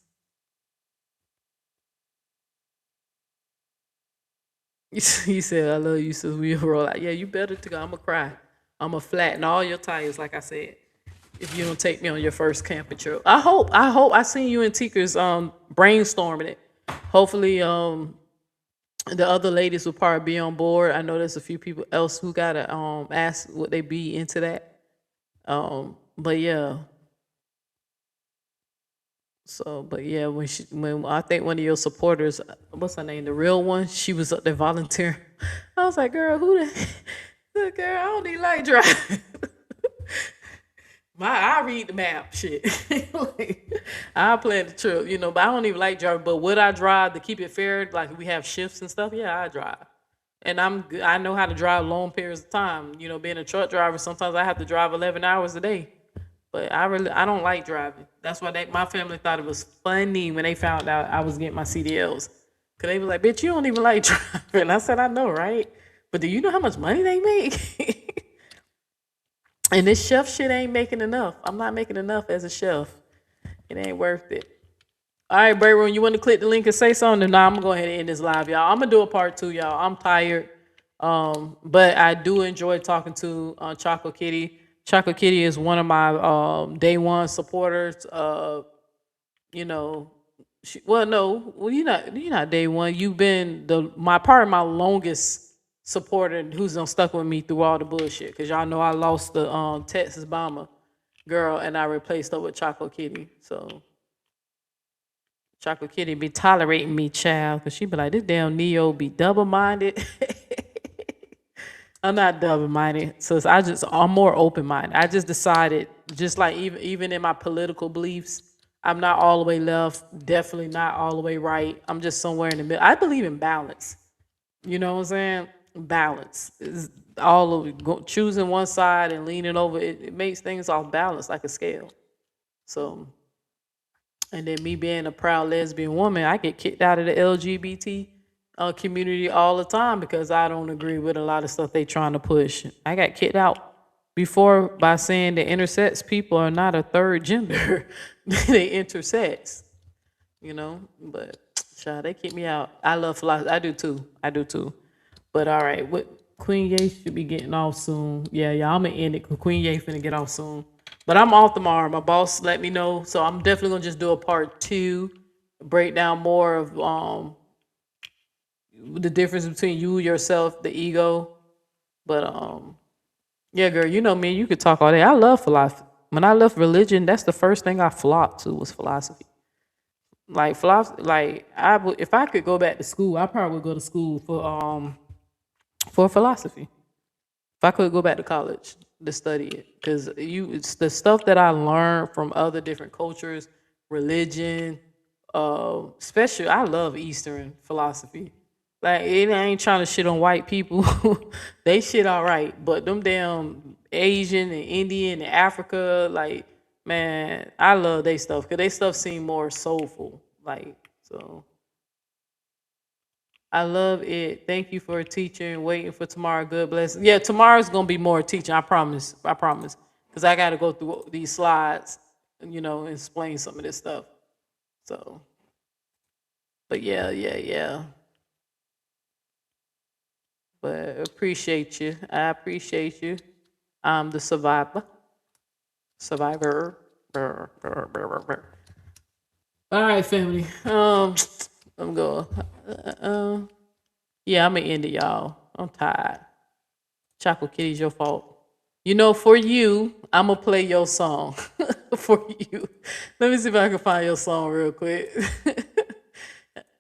He said, I love you, sis. We roll out. Yeah, you better to go. I'm going to cry. I'm going to flatten all your tires, like I said, if you don't take me on your first camping trip. I seen you and Tikers brainstorming it. Hopefully, the other ladies will probably be on board. I know there's a few people else who gotta ask would they be into that. But yeah. So, but yeah, when I think one of your supporters, what's her name, the real one, she was up there volunteering. I was like, girl, who the girl? I don't even like driving. I read the map, shit. Like, I plan the trip, but I don't even like driving. But would I drive to keep it fair? Like we have shifts and stuff. Yeah, I drive, and I know how to drive long periods of time. Being a truck driver, sometimes I have to drive 11 hours a day. But I don't like driving. That's why my family thought it was funny when they found out I was getting my CDLs. Cause they were like, "Bitch, you don't even like driving." I said, "I know, right? But do you know how much money they make?" And this chef shit ain't making enough. I'm not making enough as a chef. It ain't worth it. All right, Brayron, you want to click the link and say something? Nah, I'm gonna go ahead and end this live, y'all. I'm gonna do a part 2, y'all. I'm tired. But I do enjoy talking to Choco Kitty. Choco Kitty is one of my day one supporters. You're not day one. You've been my longest supporter who's stuck with me through all the bullshit. Cause y'all know I lost the Texas Bomber girl and I replaced her with Choco Kitty. So Choco Kitty be tolerating me, child, cause she be like, this damn Neo be double minded. I'm not double minded, so I'm more open minded. I just decided, just like even in my political beliefs, I'm not all the way left, definitely not all the way right. I'm just somewhere in the middle. I believe in balance. You know what I'm saying? Balance is all of it. Choosing one side and leaning over it makes things off balance like a scale. So, and then me being a proud lesbian woman, I get kicked out of the LGBT community all the time because I don't agree with a lot of stuff they trying to push. I got kicked out before by saying the intersex people are not a third gender. They intersex, but child, they kick me out. I love philosophy. I do too. But all right, Queen Ye should be getting off soon. Yeah, I'm gonna end it. Queen Ye finna get off soon. But I'm off tomorrow. My boss let me know, so I'm definitely gonna just do a part 2, break down more of the difference between you, yourself, the ego. But yeah, girl, you know me. You could talk all day. I love philosophy. When I left religion, that's the first thing I flocked to was philosophy. Like philosophy, if I could go back to school, I probably would go to school for philosophy. If I could go back to college to study it, because it's the stuff that I learned from other different cultures, religion, especially I love Eastern philosophy. Like it ain't trying to shit on white people. They shit all right, but them damn Asian and Indian and Africa, like man, I love they stuff because they stuff seem more soulful. Like so. I love it. Thank you for teaching. Waiting for tomorrow. Good bless. Yeah, tomorrow's gonna be more teaching. I promise. I promise. Because I got to go through these slides, and explain some of this stuff. So, but yeah. But appreciate you. I appreciate you. I'm the survivor. Survivor. Brr, brr, brr, brr, brr. All right, family. I'm going. Yeah, I'm gonna end it, y'all. I'm tired. Chocolate Kitty's your fault. For you, I'm gonna play your song for you. Let me see if I can find your song real quick.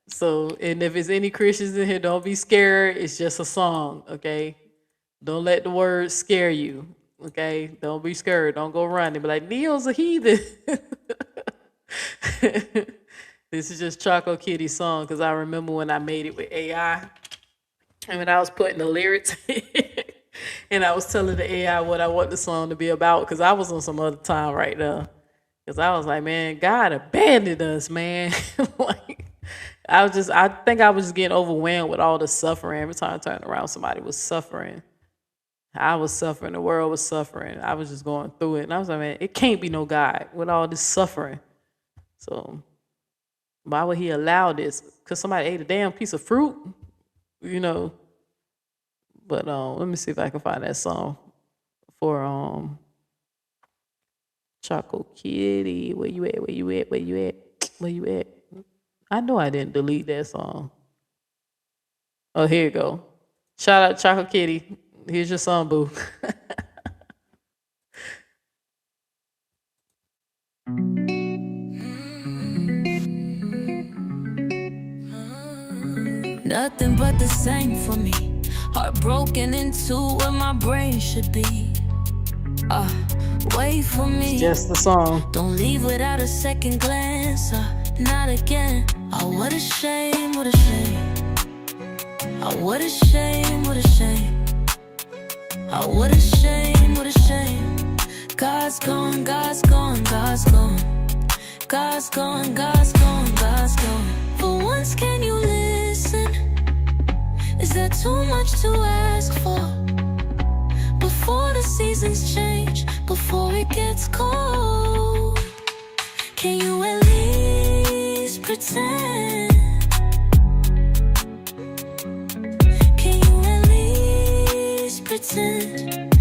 So, and if there's any Christians in here, don't be scared. It's just a song, okay? Don't let the words scare you, okay? Don't be scared. Don't go running. Be like, Neil's a heathen. This is just Choco Kitty's song because I remember when I made it with AI and when I was putting the lyrics and I was telling the AI what I want the song to be about because I was on some other time right now. Because I was like, man, God abandoned us, man. Like, I think I was just getting overwhelmed with all the suffering. Every time I turned around, somebody was suffering. I was suffering. The world was suffering. I was just going through it. And I was like, man, it can't be no God with all this suffering. So why would he allow this? Because somebody ate a damn piece of fruit? But let me see if I can find that song for Choco Kitty. Where you at? Where you at? Where you at? Where you at? I know I didn't delete that song. Oh, here you go. Shout out Choco Kitty. Here's your song, boo. Nothing but the same for me. Heartbroken into where my brain should be. Wait for me. Just the song. Don't leave without a second glance. Not again. Oh, what a shame, what a shame. Oh, what a shame, what a shame. Oh, what a shame, what a shame. God's gone, God's gone, God's gone. God's gone, God's gone, God's gone. For once, can you listen? Is that too much to ask for? Before the seasons change, before it gets cold, can you at least pretend? Can you at least pretend?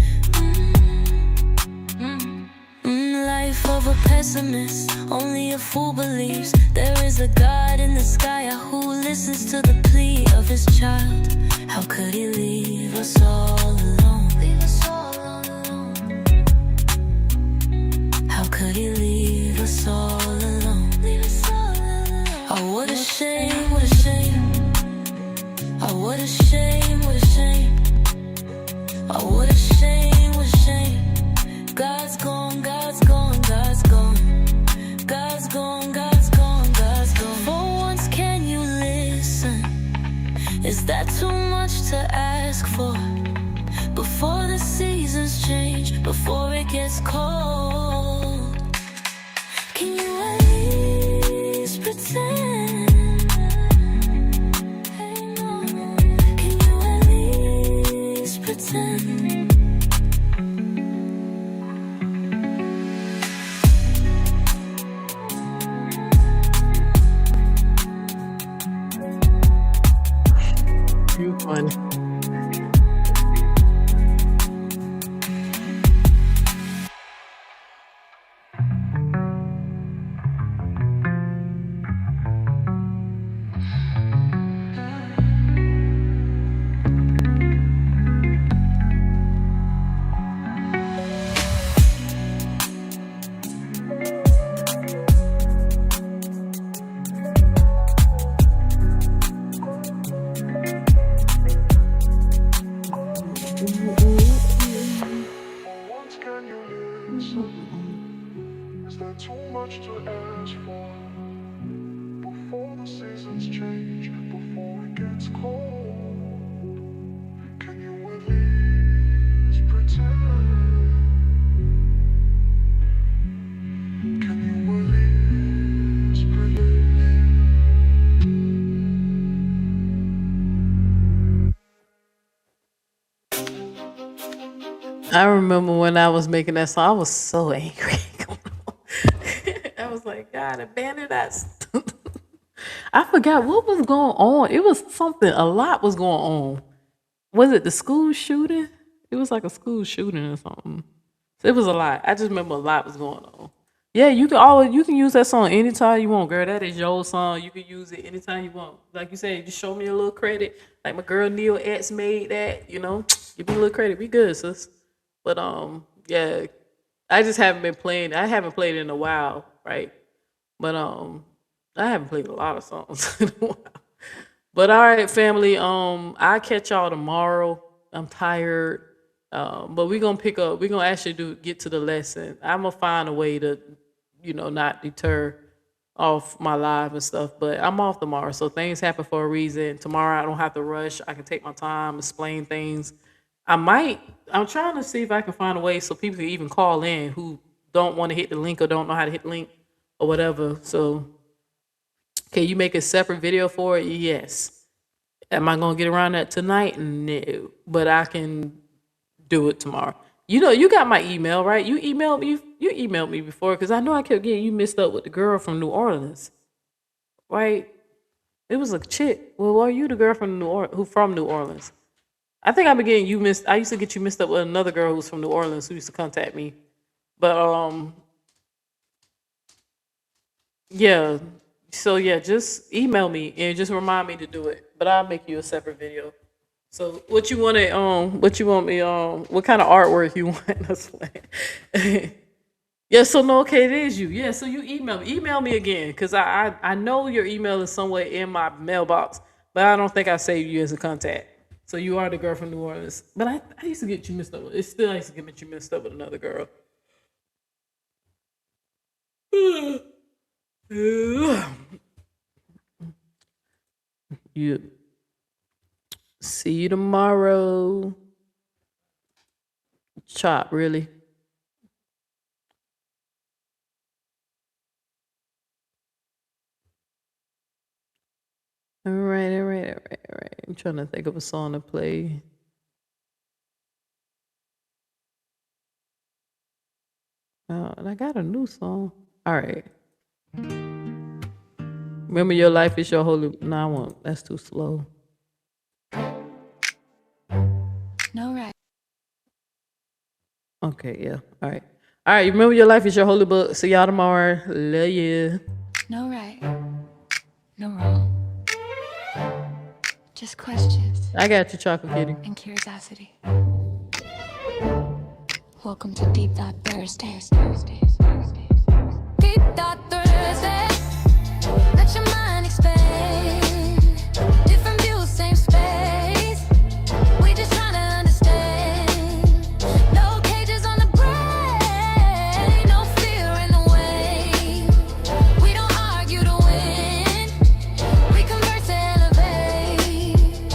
Life of a pessimist, only a fool believes there is a God in the sky who listens to the plea of his child. How could he leave us all alone? Leave us all alone. How could he leave us all alone? Leave us all alone. Oh, what a shame, what a shame. Oh, what a shame, what a shame. Oh, what a shame, what a shame. God's gone, God's gone, God's gone. God's gone, God's gone, God's gone. For once, can you listen? Is that too much to ask for? Before the seasons change, before it gets cold, can you at least pretend? Can you at least pretend? You funny. Is that too much to ask for? Before the seasons change, before it gets cold, can you at least pretend? Can you at least pretend? I remember when I was making that song, I was so angry. I was like, God, abandon us. I forgot what was going on. It was something, a lot was going on. Was it the school shooting? It was like a school shooting or something. So it was a lot. I just remember a lot was going on. Yeah, you can use that song anytime you want, girl. That is your song. You can use it anytime you want. Like you said, just show me a little credit. Like my girl Neil X made that, give me a little credit. We good, sis. But yeah, I just haven't been playing. I haven't played it in a while, right? But I haven't played a lot of songs in a while. But all right, family. I'll catch y'all tomorrow. I'm tired. But we're gonna pick up. We're gonna actually get to the lesson. I'm gonna find a way to, not deter off my live and stuff. But I'm off tomorrow, so things happen for a reason. Tomorrow I don't have to rush. I can take my time, explain things. I'm trying to see if I can find a way so people can even call in who don't want to hit the link or don't know how to hit the link or whatever. So can you make a separate video for it? Yes. Am I gonna get around that tonight? No. But I can do it tomorrow. You got my email, right? You emailed me before because I know I kept getting you mixed up with the girl from New Orleans. Right? It was a chick. Well, are you the girl from who from New Orleans? I think I've been getting you missed. I used to get you mixed up with another girl who's from New Orleans who used to contact me. But yeah. So yeah, just email me and just remind me to do it. But I'll make you a separate video. So what you want what you want me what kind of artwork you want? That's like yeah, so no, okay, it is you. Yeah, so you email me again, because I know your email is somewhere in my mailbox, but I don't think I saved you as a contact. So you are the girl from New Orleans. But I used to get you mixed up with, it's still I used to get you mixed up with another girl. You see you tomorrow. Chop, really? All right. I'm trying to think of a song to play. And I got a new song. All right. Remember your life is your holy. No, I won't. That's too slow. No right. Okay, yeah. All right. All right. Remember your life is your holy book. See y'all tomorrow. Love you. No right. No wrong. Just questions. I got you, Chocolate Kitty. And curiosity. Welcome to Deep Thought Thursdays. Deep Thought Thursdays. Let your mind expand. Different views, same space. We just trying to understand. No cages on the brain. No fear in the way. We don't argue to win. We converse to elevate.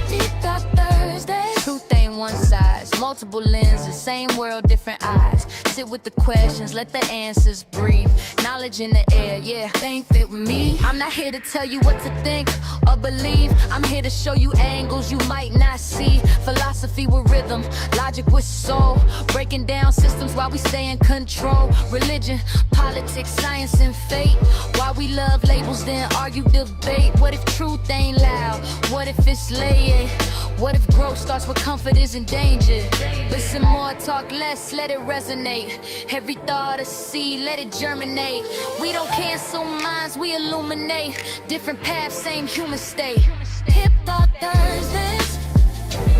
Deep Thought Thursdays. Truth ain't one size. Multiple lenses. Same world, different eyes. Sit with the questions, let the answers breathe. Knowledge in the air, yeah, they ain't fit with me. I'm not here to tell you what to think or believe. I'm here to show you angles you might not see. Philosophy with rhythm, logic with soul. Breaking down systems while we stay in control. Religion, politics, science, and fate. Why we love labels, then argue, debate. What if truth ain't loud? What if it's layered? What if growth starts with comfort is endangered? Listen more, talk less, let it resonate. Every thought a seed, let it germinate. We don't cancel minds, we illuminate. Different paths, same human state. Hip Hop Thursdays,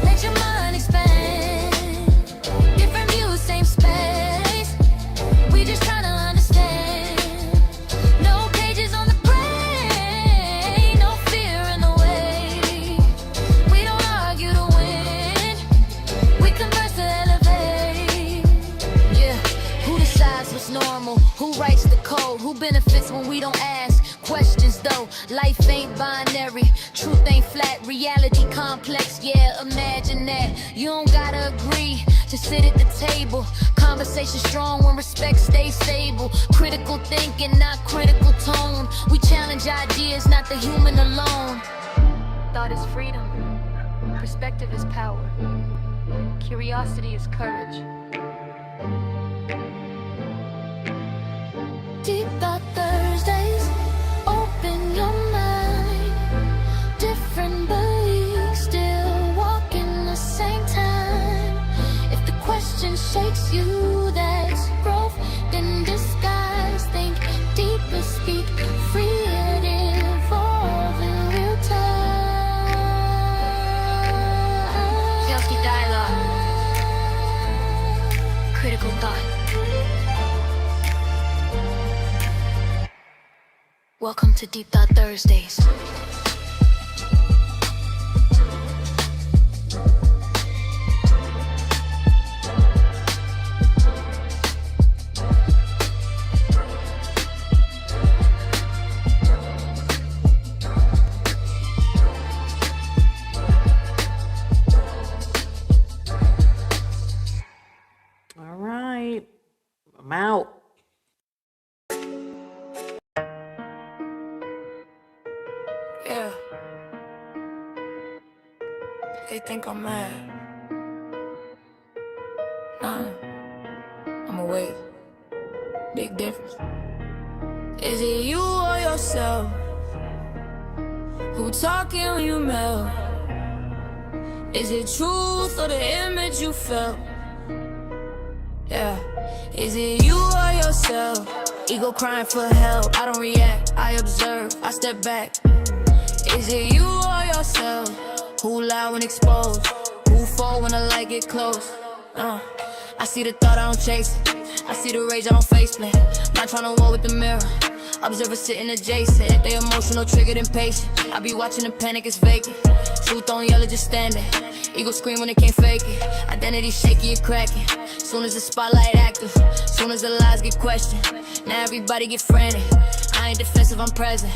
let your mind expand. Different views, same space. We just trying to understand. No cages on the brain, no fear in the way. We don't argue to win, we converse to elevate. Yeah, who decides what's normal? Who writes the code? Who benefits when we don't ask questions though? Life ain't binary, truth ain't flat, reality complex, yeah, imagine that. You don't gotta agree, just sit at the table. Conversation strong when respect stays stable. Critical thinking, not critical tone. We challenge ideas, not the human alone. Thought is freedom, perspective is power, curiosity is courage. Deep Thought Thursdays, open your mind. Different beliefs, still walking the same time. If the question shakes you, that's growth in disguise. Think deeper, speak free, and evolve in real time. Healthy dialogue, critical thought. Welcome to Deep Thought Thursdays. All right. I'm out. Yeah. They think I'm mad. Nah, I'm awake. Big difference. Is it you or yourself who talking when you melt? Is it truth or the image you felt? Yeah. Is it you or yourself? Ego crying for help. I don't react, I observe, I step back. Is it you or yourself? Who lie when exposed? Who fall when the light get close? I see the thought, I don't chase it. I see the rage, I don't face blame. Not trying to war with the mirror. Observers sitting adjacent. They emotional, triggered, impatient. I be watching the panic, it's vacant. Truth on yellow, just standing. Ego scream when they can't fake it. Identity shaky and cracking. Soon as the spotlight active, soon as the lies get questioned, now everybody get frantic. I ain't defensive, I'm present.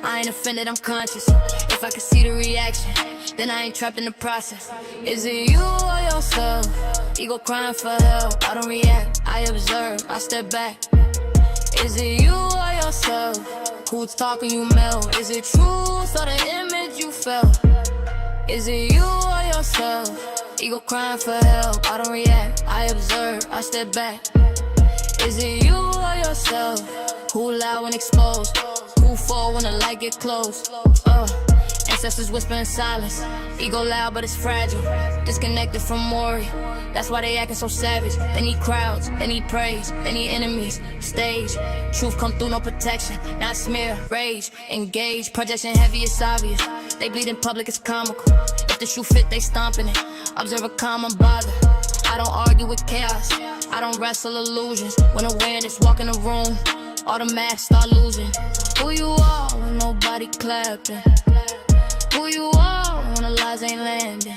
I ain't offended, I'm conscious. If I could see the reaction, then I ain't trapped in the process. Is it you or yourself? Ego crying for help. I don't react, I observe, I step back. Is it you or yourself? Who's talking, you melt? Is it truth or the image you felt? Is it you or yourself? Ego crying for help. I don't react, I observe, I step back. Is it you or yourself? Who lie when exposed? Who fall when the light get close? Ancestors whisper in silence. Ego loud, but it's fragile. Disconnected from Maury. That's why they acting so savage. They need crowds, they need praise, they need enemies. Stage, truth come through, no protection. Not smear, rage, engage. Projection heavy, it's obvious. They bleed in public, it's comical. If the shoe fit, they stomping it. Observe a calm, I'm bothered. I don't argue with chaos. I don't wrestle illusions. When awareness walk in the room, all the masks start losing. Who you are when nobody clapping? Who you are when the lies ain't landing?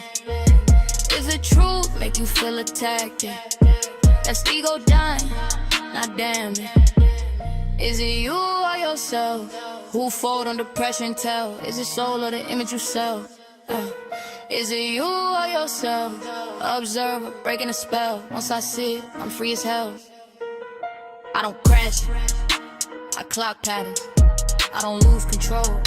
Is the truth make you feel attacked? Yeah. That's ego dying, not damn it. Is it you or yourself? Who fold under pressure and tell? Is it soul or the image you sell? Is it you or yourself? Observer, breaking a spell. Once I see it, I'm free as hell. I don't crash it, I clock patterns. I don't lose control.